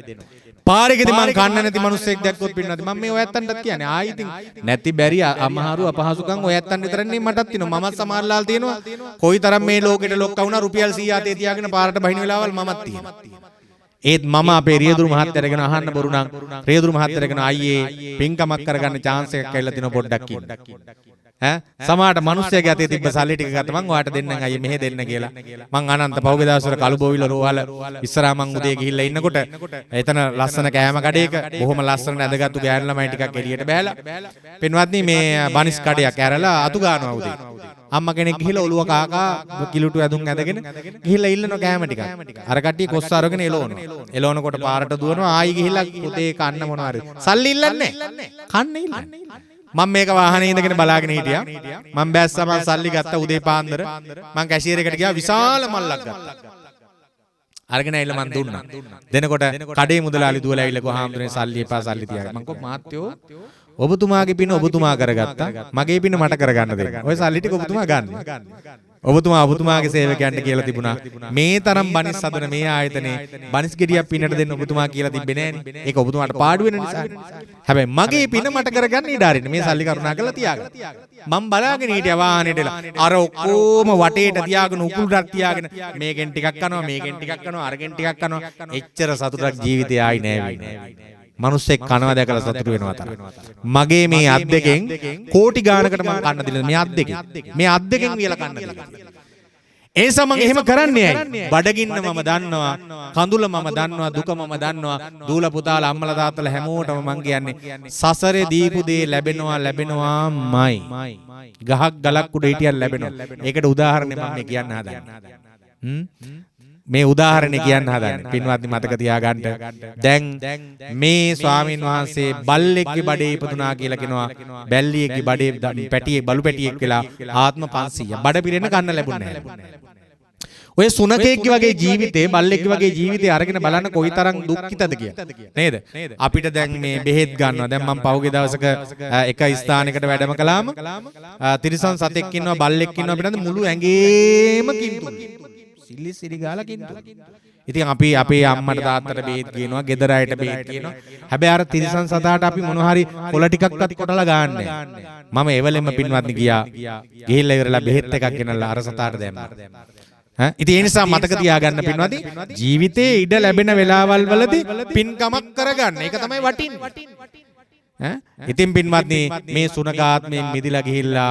පාරේකදී මං කන්න නැති මිනිස්සෙක් දැක්කොත් පින්නත් මම මේ ඔයත්තන්ටත් කියන්නේ ආයි ඉතින් නැති බැරි අමහරු අපහසුකම් ඔයත්තන් විතරනේ මටත් තියෙනවා මමත් සමහරලාල් තියෙනවා කොයිතරම් මේ ලෝකෙට ලොක්කා වුණා රුපියල් 100 අතේ තියාගෙන පාරට බහින වෙලාවල් මමත් තියෙනවා ඒත් මම අපේ රියදුරු මහත්තයාට ගෙන අහන්න බොරු නම් රියදුරු මහත්තයාට ගෙන අයියේ පින්කමක් කරගන්න chance එකක් ඇවිල්ලා තිනවා පොඩ්ඩක් ඉන්න සමහරට මිනිස්සයාගේ අතේ තිබ්බ සල්ලි ටික ගත්ත මං ඔයාට දෙන්නම් අයියේ මෙහෙ දෙන්න කියලා මං අනන්ත පහුගිය දවස්වල කළුබෝවිල රෝහල ඉස්සරහා මං උදේ ගිහිල්ලා ඉන්නකොට එතන ලස්සන කෑම කඩේක බොහොම ලස්සන ඇඳගත්තු ගෑනු ළමයි ටිකක් එළියට බෑලා පින්වත්නි මේ බනිස් කඩයක් ඇරලා අතු ගන්නවා උදේ අම්මා කෙනෙක් ගිහිල්ලා ඔළුව කාකා කිලුටු ඇඳුම් ඇඳගෙන ගිහිල්ලා ඉල්ලනවා කෑම ටිකක් අර කට්ටිය කොස්ස අරගෙන එලවනකොට පාරට දුවනවා ආයි ගිහිල්ලා පුතේ කන්න මොනවාරි සල්ලි ඉල්ලන්නේ කන්න ඉල්ලන්නේ මම මේක වාහනේ ඉඳගෙන බලාගෙන හිටියා මම බැස්සා මම සල්ලි ගත්තා උදේ පාන්දර මම කැෂියර් එකට ගියා විශාල මල්ලක් ගත්තා අරගෙන ඇවිල්ලා මම දුන්නා දෙනකොට කඩේ මුදලාලි දුවලා ඇවිල්ලා කිව්වා හාමුදුරනේ සල්ලි එපා සල්ලි තියාගන්න මම කිව්වා මාත්‍යෝ ඔබතුමාගේ පින ඔබතුමා කරගත්තා මගේ පින මට කරගන්න දෙන්න ඔය සල්ලි ටික ඔබතුමා ගන්න ඔබතුමාගේ සේවකයන්ට කියලා තිබුණා මේ තරම් බනිස් හදන මේ ආයතනේ බනිස් ගෙඩියක් පිනට දෙන්න ඔබතුමා කියලා තිබ්බේ නෑනේ ඒක ඔබතුමාට පාඩු වෙන නිසා හැබැයි මගේ පින මට කරගන්න ඉඩ ආරින්න මේ සල්ලි කරුණා කරලා තියාගන්න මම බලාගෙන හිටියා වාහනේටලා අර ඔක්කොම වටේට තියාගෙන උකුලට තියාගෙන මේකෙන් ටිකක් කනවා මේකෙන් ටිකක් කනවා අරගෙන් ටිකක් කනවා එච්චර සතුටක් ජීවිතේ ආයි නෑ වෙන්නේ මිනිස්සෙක් කනවා දැකලා සතුටු වෙනවා තරම් මගේ මේ අත් දෙකෙන් කෝටි ගානකට මම කන්න දෙලා මේ අත් දෙකෙන් වියලා කන්න දෙලා ඒ සමග එහෙම කරන්නේ ඇයි? බඩගින්න මම දන්නවා, කඳුල මම දන්නවා, දුක මම දන්නවා, දූල පුතාලා අම්මලා තාත්තලා හැමෝටම මං කියන්නේ සසරේ දීපු දේ ලැබෙනවාමයි. ගහක් ගලක් උඩ හිටියන් ලැබෙනවා. ඒකට උදාහරණයක් මම මේ කියන්න හදන්නේ. මේ උදාහරණේ කියන්න හදන්නේ. පින්වත්නි මතක තියාගන්න. දැන් මේ ස්වාමින් වහන්සේ බල්ලෙක්ගේ බඩේ ඉපදුනා කියලා කියනවා. බැල්ලියෙක්ගේ බඩේ පැටියෙක් බලු පැටියෙක් වෙලා ආත්ම 500. බඩ පිරෙන්න කන්න ලැබුණේ නැහැ. ඔය සුනකෙක්ගේ වගේ ජීවිතේ බල්ලෙක්ගේ වගේ ජීවිතේ අරගෙන බලන්න කොයිතරම් දුක්ඛිතද කියලා. නේද? අපිට දැන් මේ බෙහෙත් ගන්නවා. දැන් මම පහුගිය දවසක එක ස්ථානයකට වැඩම කළාම තිරිසන් සතෙක් ඉන්නවා බල්ලෙක් ඉන්නවා අපිට මුළු ඇඟේම කින්තුයි. සිලි ගාලා කින්තුයි. ඉතින් අපි අපේ අම්මට තාත්තට බෙහෙත් කියනවා, ගෙදර අයට බෙහෙත් කියනවා. හැබැයි අර තිරිසන් සතාට අපි මොනවා හරි කොළ ටිකක්වත් කොටලා ගන්නෑ. මම එවලෙම පින්වත්නි ගියා. ගිහිල්ලා ඉවරලා බෙහෙත් එකක් ගෙනල්ලා අර සතාට දැම්මා. ඉතින් ඒ නිසා මතක තියාගන්න පින්වත්නි ජීවිතේ ඉඩ ලැබෙන වෙලාවල් වලදී පින්කමක් කරගන්න. ඒක තමයි වටින්නේ. ඉතින් පින්වත්නි මේ සුනකාත්මයෙන් මිදිලා ගිහිල්ලා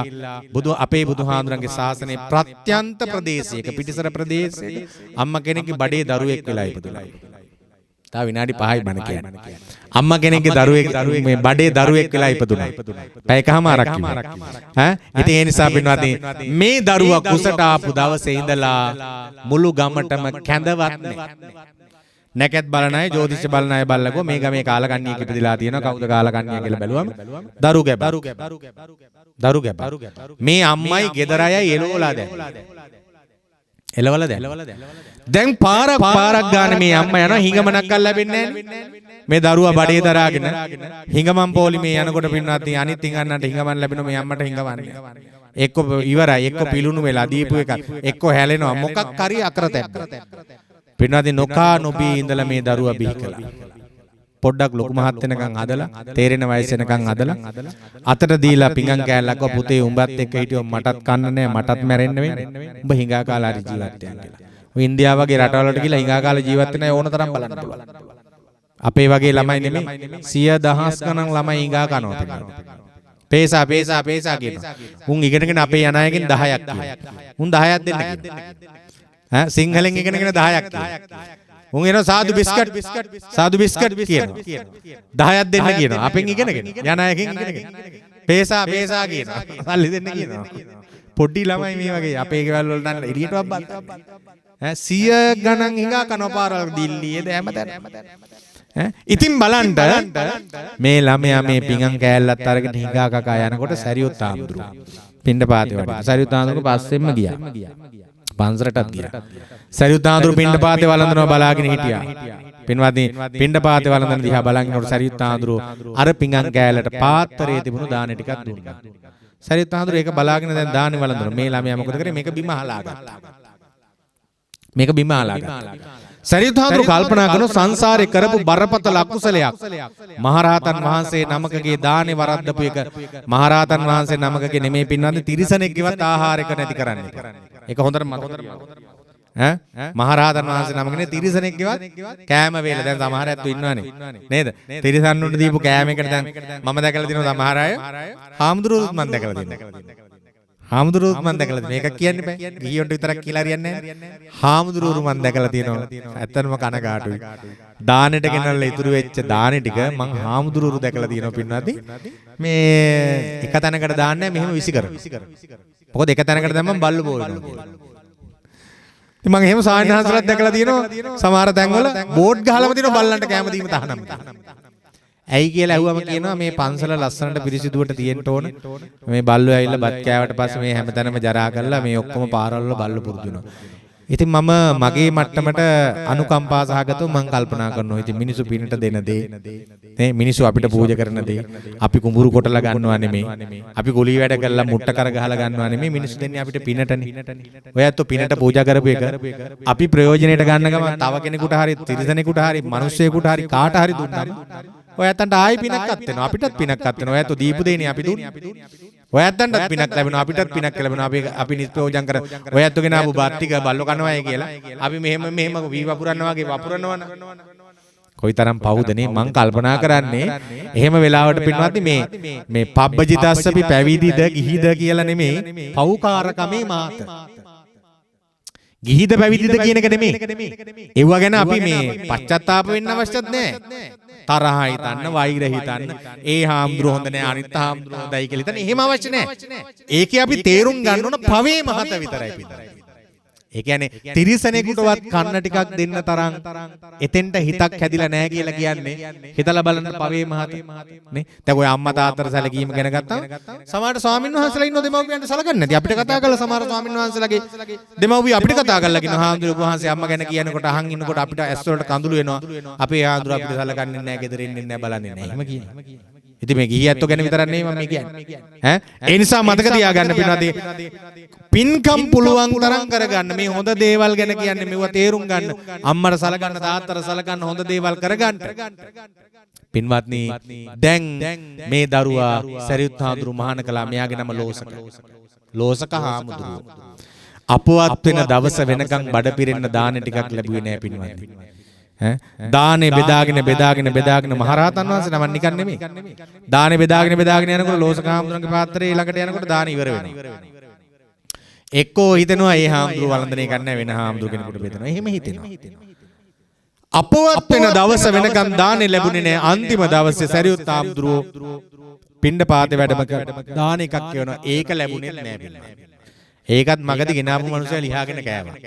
අපේ බුදුහාඳුරන්ගේ ශාසනයේ ප්‍රත්‍යන්ත ප්‍රදේශයක පිටිසර ප්‍රදේශයක අම්මා කෙනෙක්ගේ බඩේ දරුවෙක් වෙලා ඉපදුණා. තා විනාඩි 5යි බණ කියන්නේ. අම්මා කෙනෙක්ගේ දරුවෙක් මේ බඩේ දරුවෙක් වෙලා ඉපදුණා. පැයකමාරක් කිව්වා. ඉතින් ඒ නිසා පින්වත්නි මේ දරුවා කුසට ආපු දවසේ ඉඳලා මුළු ගමටම කැඳවත් නැහැ. නැකත් බලන අය, ජෝතිෂ බලන අය බල්ලකෝ මේ ගමේ කාලකන්ණියෙක් ඉපදිලා තියෙනවා. කවුද කාලකන්ණිය කියලා බැලුවම දරු ගැබ. මේ අම්මයි ගෙදර අයයි එළවලා දැන්. එළවලා දැන් පාරක් ගානේ මේ අම්මා යනවා හිඟමනක් අල්ල ලැබෙන්නේ නැහැ. මේ දරුවා බඩේ දරාගෙන හිඟමන් පොලි මේ යනකොට පින්වත්නි අනිත් හිඟන්නන්ට හිඟමන් ලැබෙනවා මේ අම්මට හිඟමන්නේ. එක්ක ඉවරයි, එක්ක පිලුණු වෙලා දීපු එක, එක්ක හැලෙනවා, මොකක් හරි අකරතැබ්බ. පින්වත්නි නොකා නොබී ඉඳලා මේ දරුවා බිහි කළා. පොඩ්ඩක් ලොකු මහත් වෙනකන් හදලා, තේරෙන වයස වෙනකන් හදලා අතට දීලා පිඟන් කෑල්ලක් පුතේ උඹත් එක්ක හිටියොත් මටත් කන්න නෑ, මටත් මැරෙන්න වෙන්නේ. උඹ හිඟා කාලා හරි ජීවත් වෙන්න කියලා. ඔය ඉන්දියාව වගේ රටවල් වලට ගිහලා හිඟා කාලා ජීවත් වෙන අය ඕන තරම් බලන්න පුළුවන්. අපේ වගේ ළමයි නෙමෙයි, සිය දහස් ගණන් ළමයි හිඟා කනවා. පේසා කියනවා. උන් ඉගෙනගෙන අපේ යන අයගෙන් 10ක් කියනවා. උන් 10ක් දෙන්න කියනවා. සිංහලෙන් ඉගෙනගෙන 10ක් කියනවා. උන් එනවා සාදු බිස්කට් කියනවා. 10ක් දෙන්න කියනවා. අපෙන් ඉගෙනගෙන යන අයගෙන් ඉගෙනගෙන. පේසා කියනවා. සල්ලි දෙන්න කියනවා. පොඩි ළමයි මේ වගේ අපේ ගෙවල් වල නම් එළියටවත් බත්. සිය ගණන් හිඟා කනවා පාරවල් දිල්ලියේද හැමතැනම. ඉතින් බලන්න මේ ළමයා මේ පිඟන් කෑල්ලත් අරගෙන හිඟා කකා යනකොට සරියුත් ආමුදුරු පිණ්ඩපාතේ වඩිනවා. සරියුත් ආමුදුරු පස්සෙන්ම ගියා. පන්සලටත් ගියා. සරියුත් ආමුදුරු පිණ්ඩපාතේ වළඳනවා බලාගෙන හිටියා. පින්වත්නි පිණ්ඩපාතේ වළඳන දිහා බලන් ඉන්නකොට සරියුත් ආමුදුරු අර පිඟන් කෑල්ලට පාත්‍රයේ තිබුණු දාන ටිකක් දුන්නා. සරියුත් ආමුදුරු ඒක බලාගෙන දැන් දානේ වළඳනවා. මේ ළමයා මොකද කරේ? මේක බිම අහලා ගත්තා. සරියුත් හාමුදුරුවෝ කල්පනා කරන සංසාරේ කරපු බරපතල අකුසලයක් මහරහතන් වහන්සේ නමකගේ දානේ වරද්දපු එක මහරහතන් වහන්සේ නමකගේ නෙමෙයි පින්වත්නි තිරිසනෙක්ගේවත් ආහාරයක නැති කරන්නේ. ඒක හොඳට මතක තියාගන්න. මහරහතන් වහන්සේ නමකනේ තිරිසනෙක්ගේවත් කෑම වේල දැන් සමහර අයත් ඉන්නවනේ නේද? තිරිසන්නුන්ට දීපු කෑම එකට දැන් මම දැකලා තියෙනවා සමහර අය හාමුදුරුවෝත් මම දැකලා තියෙනවා. හාමුදුරුවෝ මම දැකලා තියෙනවා. මේක කියන්න බෑ. ගිහියොන්ට විතරක් කියලා හරියන්නේ නැහැ. හාමුදුරුවෝ මම දැකලා තියෙනවා. ඇත්තටම කනගාටුයි. දානෙට ගෙනල්ලා ඉතුරු වෙච්ච දානෙ ටික මං හාමුදුරුවෝ දැකලා තියෙනවා පින්වත්නි. මේ එක තැනකට දාන්නේ මෙහෙම විසි කරනවා. මොකද එක තැනකට දැම්මම බල්ලු බෝලනවා. ඉතින් මං එහෙම සායනහන්සලත් දැකලා තියෙනවා. සමහර තැන්වල බෝඩ් ගහලාම තියෙනවා බල්ලන්ට කැම දීම තහනම්. ඇයි කියලා ඇහුවම කියනවා මේ පන්සල ලස්සනට පිරිසිදුවට තියෙන්න ඕන. මේ බල්ලෝ ඇවිල්ලා බත් කෑවට පස්සේ මේ හැමතැනම ජරා කරලා මේ ඔක්කොම පාරවල බල්ලෝ පුරුදු වෙනවා. ඉතින් මම මගේ මට්ටමට අනුකම්පා සහගතව මම කල්පනා කරනවා. ඉතින් මිනිස්සු පිනට දෙන දේ නේ මිනිස්සු අපිට පූජා කරන දේ අපි කුඹුරු කොටලා ගන්නවා නෙමෙයි. අපි ගොලී වැඩ කරලා මුට්ට කර ගහලා ගන්නවා නෙමෙයි. මිනිස්සු දෙන්නේ අපිට පිනටනේ. ඔයත් පිනට පූජා කරපු එක අපි ප්‍රයෝජනෙට ගන්න ගමන් තව කෙනෙකුට හරි තිරිසනෙකුට හරි මිනිස්සෙකුට හරි කාට හරි දුන්නා ඔයත්තන්ට ආයි පිනක් අත් වෙනවා. අපිටත් පිනක් අත් වෙනවා. ඔයත් දීපු දෙන්නේ අපි දුන්නේ. ඔයත්තන්ටත් පිනක් ලැබෙනවා. අපිටත් පිනක් ලැබෙනවා. අපි නිස්පෝජන් කර ඔයත් ගෙන ආපු බත් ටික බල්ලෝ කනවායි කියලා අපි මෙහෙම වී වපුරනවා වගේ වපුරනවන. කොයිතරම් පවුදනේ මං කල්පනා කරන්නේ. එහෙම වෙලාවට පින්වත්නි මේ පබ්බජිතස්සපි පැවිදිද ගිහිද කියලා නෙමෙයි පව්කාරකමේ මාත. ගිහිද පැවිදිද කියන එක නෙමෙයි. ඒව ගැන අපි මේ පශ්චාත්තාප වෙන්න අවශ්‍යත් නැහැ. තරහ හිතන්න, වෛර හිතන්න, ඒ හාමුදුරුවෝ හොඳ නැහැ, අනිත් හාමුදුරුවෝ හොඳයි කියලා හිතන්න එහෙම අවශ්‍ය නැහැ. ඒකේ අපි තේරුම් ගන්න ඕන පවේ මහත විතරයි පිටරයි. ඒ කියන්නේ තිරිසනෙකුටවත් කන්න ටිකක් දෙන්න තරම් එතෙන්ට හිතක් හැදිලා නැහැ කියලා කියන්නේ හිතලා බලන්න පවේ මහත නේ. දැන් ඔය අම්මා තාත්තට සැලකීම ගැන ගත්තාම සමහර ස්වාමීන් වහන්සේලා ඉන්නෝ දෙමව්පියන්ට සලකන්නේ නැති. අපිට කතා කරලා සමහර ස්වාමීන් වහන්සේලාගේ දෙමව්පිය අපිට කතා කරලා කියනවා හාමුදුරුවෝ වහන්සේ අම්මා ගැන කියනකොට අහන් ඉන්නකොට අපිට ඇස් වලට කඳුළු එනවා. අපේ හාමුදුරුවෝ අපිට සලකන්නේ නැහැ, ගෙදර ඉන්නේ නැහැ, බලන්නේ නැහැ. එහෙම කියනවා. ඉතින් මේ ගිහියැත්තෝ ගැන විතරක් නෙවෙයි මම කියන්නේ. ඈ ඒ නිසා මතක තියාගන්න පින්වත්නි පින්කම් පුළුවන් තරම් කරගන්න. මේ හොඳ දේවල් ගැන කියන්නේ මෙව තේරුම් ගන්න. අම්මට සලකන්න, තාත්තට සලකන්න, හොඳ දේවල් කරගන්න. පින්වත්නි දැන් මේ දරුවා සරියුත් හාමුදුරුවෝ මහාන කළා. මෙයාගේ නම ලෝසක. ලෝසක හාමුදුරුවෝ. අපවත් වෙන දවස වෙනකන් බඩ පිරෙන්න දාන ටිකක් ලැබුවේ නෑ පින්වත්නි. දානේ බෙදාගෙන මහරහතන් වහන්සේ නමක් නිකන් නෙමෙයි. දානේ බෙදාගෙන යනකොට ලෝසක හාමුදුරන්ගේ පාත්‍රයේ ළඟට යනකොට දාන ඉවර වෙනවා. එක්කෝ හිතෙනවා ඒ හාමුදුරුව වළඳන එක නැහැ, වෙන හාමුදුරු කෙනෙකුට බෙදනවා. එහෙම හිතෙනවා. අපවත් වෙන දවස වෙනකන් දානේ ලැබුණේ නැහැ. අන්තිම දවසේ සරියුත් හාමුදුරුව පින්ඩ පාතේ වැඩම දාන එකක් කියනවා. ඒක ලැබුණේ නැහැ. ඒකත් මගදී ගෙනාවු මිනිස්සු ලියාගෙන කෑවා.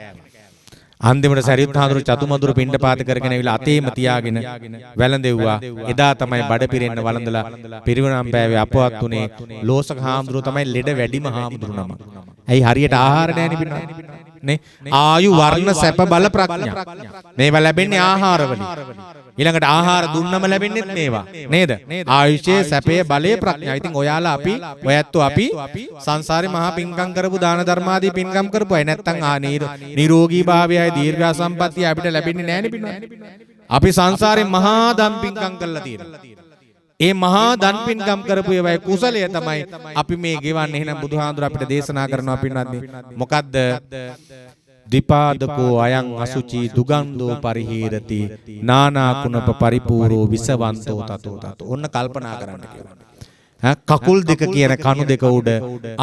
අන්තිමට සරියුත් හාමුදුරුව චතුමදුර පින්ඩ පාත කරගෙන ඇවිල්ලා අතේම තියාගෙන වැළඳෙව්වා. එදා තමයි බඩ පිරෙන්න වළඳලා පිරිවරම් පෑවේ අපවත් උනේ ලෝසක හාමුදුරුව තමයි ලෙඩ වැඩිම හාමුදුරු නම. ඇයි හරියට ආහාර නැණි පින්නන්නේ නේ? ආයු වර්ණ සැප බල ප්‍රඥා මේවා ලැබෙන්නේ ආහාර වලින්. ඊළඟට ආහාර දුන්නම ලැබෙන්නේත් මේවා නේද? ආයුෂයේ සැපේ බලයේ ප්‍රඥා. ඉතින් ඔයාලා අපි සංසාරේ මහා පින්කම් කරපු දාන ධර්මාදී පින්කම් කරපු අය නැත්තම් නිරෝගී භාවයයි දීර්ඝ සම්පත්තිය අපිට ලැබෙන්නේ නැහැ නේ පින්නන්නේ. අපි සංසාරේ මහා දම් පින්කම් කරලා තියෙනවා. ඒ මහා දන් පින්කම් කරපු ඒවායේ කුසලය තමයි අපි මේ ගෙවන්නේ. එහෙනම් බුදුහාඳුර අපිට දේශනා කරනවා පින්වත්නි. මොකද්ද? ද්විපාදකෝ අයං අසුචි දුගන්ධෝ පරිහීරති නානා කුණප පරිපූර්ණෝ විසවන්තෝ තතෝ. ඔන්න කල්පනා කරන්න කියලා. කකුල් දෙක කියන කණු දෙක උඩ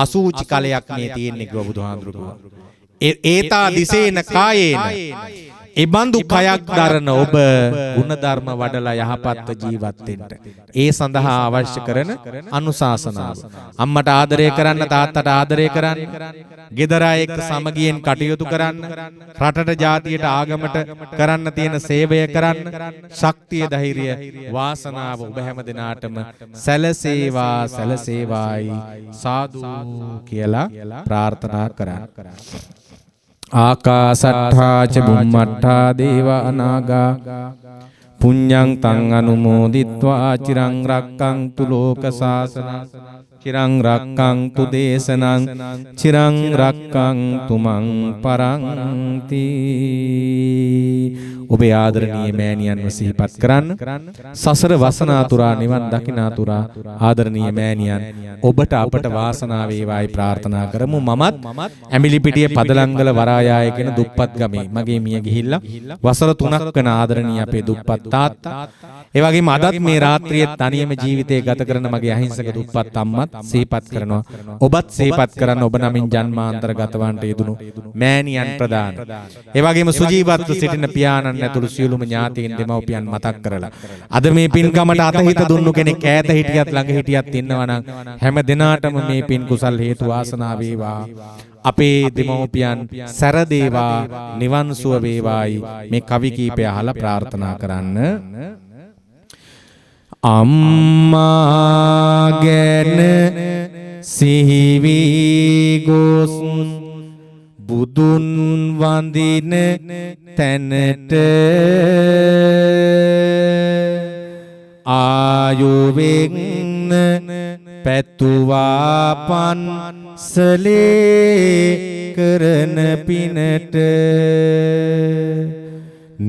අසුචි කලයක් මේ තියෙන්නේ කිව්වා බුදුහාඳුර කිව්වා. ඒතා දිසේන කායේන එබඳු කයක් දරන ඔබ ගුණධර්ම වඩලා යහපත්ව ජීවත් වෙන්න. ඒ සඳහා අවශ්‍ය කරන අනුශාසනාව. අම්මට ආදරය කරන්න, තාත්තට ආදරය කරන්න, ගෙදර එක්ක සමගියෙන් කටයුතු කරන්න, රටට ජාතියට ආගමට කරන්න තියෙන සේවය කරන්න, ශක්තිය, ධෛර්යය, වාසනාව ඔබ හැම දිනාටම සැලසේවායි සාදු කියලා ප්‍රාර්ථනා කරන්න. ආකාසට්ඨා ච බුම්මට්ඨා දේවා අනාගා පුඤ්ඤං තං අනුමෝදිත්වා චිරං රක්ඛන්තු ලෝක සාසනං චිරං රක්ඛන්තු දේශනං චිරං රක්ඛන්තු මං පරන්ති. ඔබේ ආදරණීය මෑණියන්ව සිහිපත් කරන්න. සසර වසනාතුරා නිවන් දකිනාතුරා ආදරණීය මෑණියන් ඔබට අපට වාසනාව වේවායි ප්‍රාර්ථනා කරමු. මමත් ඇමිලිපිටියේ පදලංගල වරායාය කියන දුප්පත් ගමේ මගේ මිය ගිහිල්ලා වසර 3ක් වෙන ආදරණීය අපේ දුප්පත් තාත්තා, ඒ වගේම අදත් මේ රාත්‍රියේ තනියම ජීවිතය ගත කරන මගේ අහිංසක දුප්පත් අම්මත් සිහිපත් කරනවා. ඔබත් සිහිපත් කරන්න. ඔබ නමින් ජන්මාන්තර ගතවන්ට යෙදුණු මෑණියන් ප්‍රදාන, ඒ වගේම සුජීවත්ව සිටින පියාණන් ඇතුළු සියලුම ඥාතීන් දෙමව්පියන් මතක් කරලා අද මේ පින්කමට අතහිත දුන්නු කෙනෙක් ඈත හිටියත් ළඟ හිටියත් ඉන්නවා නම් හැම දිනාටම මේ පින් කුසල් හේතු වාසනා වේවා. අපේ දෙමව්පියන් සැර දේවා, නිවන් සුව වේවායි මේ කවි කීපය අහලා ප්‍රාර්ථනා කරන්න. අම්මා ගැන සිහිවි ගොස් බුදුන් වඳින තැනට ආයුවෙන් පැතුවා පන්සලේ කරන පිනට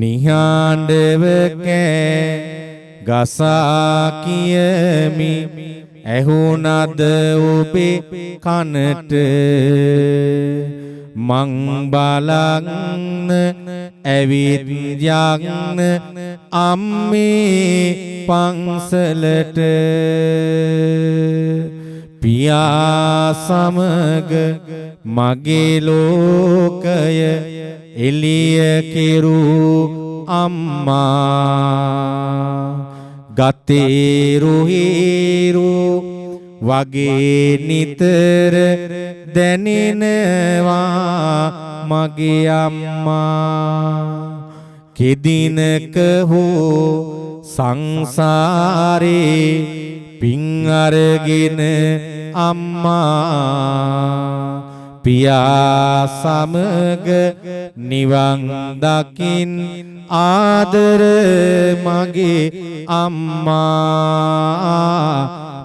නිහඬව ගසා කියමි ඇහුණද ඔබේ කනට මං බලන්න ඇවිත් යන්න අම්මේ පන්සලට පියා සමග මගේ ලෝකය එළිය කෙරු අම්මා ගතේ රුහිරු වගේ නිතර දැනෙනවා මගේ අම්මා කෙදිනක හෝ සංසාරේ පින් අරගෙන අම්මා පියා සමග නිවන් දකින් ආදර මගේ අම්මා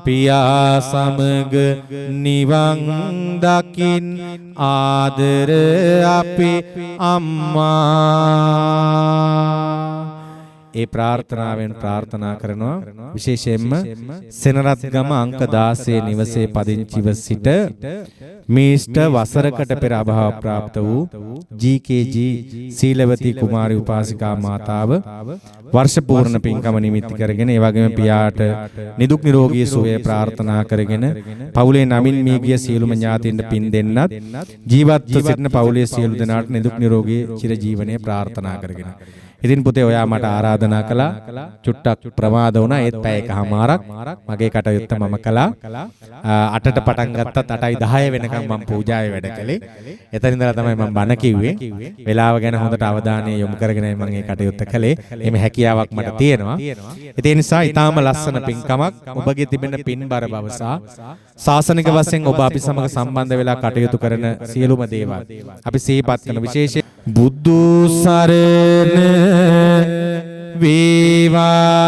පියා සමග නිවන් දකින් ආදර අපේ අම්මා ඒ ප්‍රාර්ථනාවෙන් ප්‍රාර්ථනා කරනවා විශේෂයෙන්ම සෙනරත්ගම අංක 16 නිවසේ පදිංචිව සිට මේෂ්ඨ වසරකට පෙර අභාව ප්‍රාප්ත වූ GKG සීලවතී කුමාරි උපාසිකා මාතාව වර්ෂ පූර්ණ පින්කම නිමිති කරගෙන ඒ වගේම පියාට නිදුක් නිරෝගී සුවය ප්‍රාර්ථනා කරගෙන පවුලේ නමින් මිය ගිය සියලුම ඥාතීන්ට පින් දෙන්නත් ජීවත්ව සිටින පවුලේ සියලු දෙනාට නිදුක් නිරෝගී චිර ජීවනයේ ප්‍රාර්ථනා කරගෙන ඉතින් පුතේ ඔයා මට ආරාධනා කළා චුට්ටක් ප්‍රමාද වුණා ඒත් පැය එකමාරක් මගේ කටයුත්ත මම කළා 8ට පටන් ගත්තත් 8:10 වෙනකම් මම පූජාවේ වැඩ කළේ එතන ඉඳලා තමයි මම බණ කිව්වේ වෙලාව ගැන හොඳට අවධානය යොමු කරගෙනයි මම මේ කටයුත්ත කළේ එimhe හැකියාවක් මට තියෙනවා ඒ නිසා ඊටාම ලස්සන පින්කමක් ඔබගේ තිබෙන පින්බර බව සහ ශාසනික වශයෙන් ඔබ අපි සමග සම්බන්ධ වෙලා කටයුතු කරන සියලුම දේවල් අපි සිහිපත් කරන විශේෂයෙන් බුදු සරණ වේවා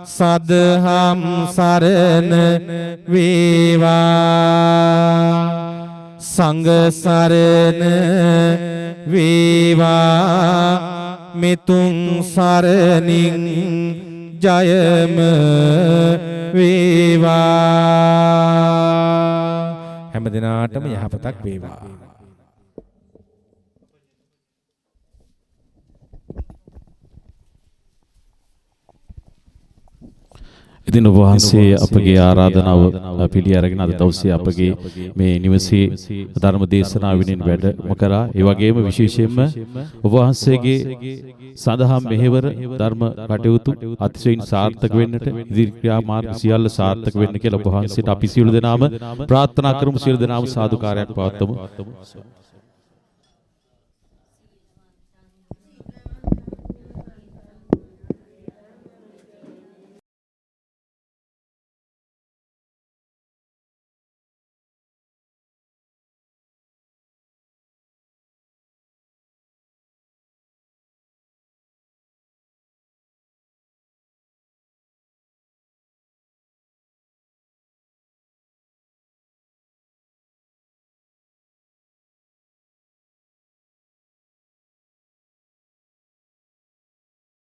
සදහම් සරණ වේවා සංඝ සරණ වේවා මෙතුන් සරණින් ජයම වේවා හැම දිනාටම යහපතක් වේවා ඉතින් ඔබ වහන්සේ අපගේ ආරාධනාව පිළි අරගෙන අද දවසේ අපගේ මේ නිවසේ ධර්ම දේශනාව වෙනින් වැඩම කරා. ඒ වගේම විශේෂයෙන්ම ඔබ වහන්සේගේ සදහම් මෙහෙවර ධර්ම කටයුතු අතිශයින් සාර්ථක වෙන්නට ඉදිරි ක්‍රියා මාර්ග සියල්ල සාර්ථක වෙන්න කියලා ඔබ වහන්සේට අපි සියලු දෙනාම ප්‍රාර්ථනා කරමු. සියලු දෙනාම සාදුකාරයක් පවත්වමු.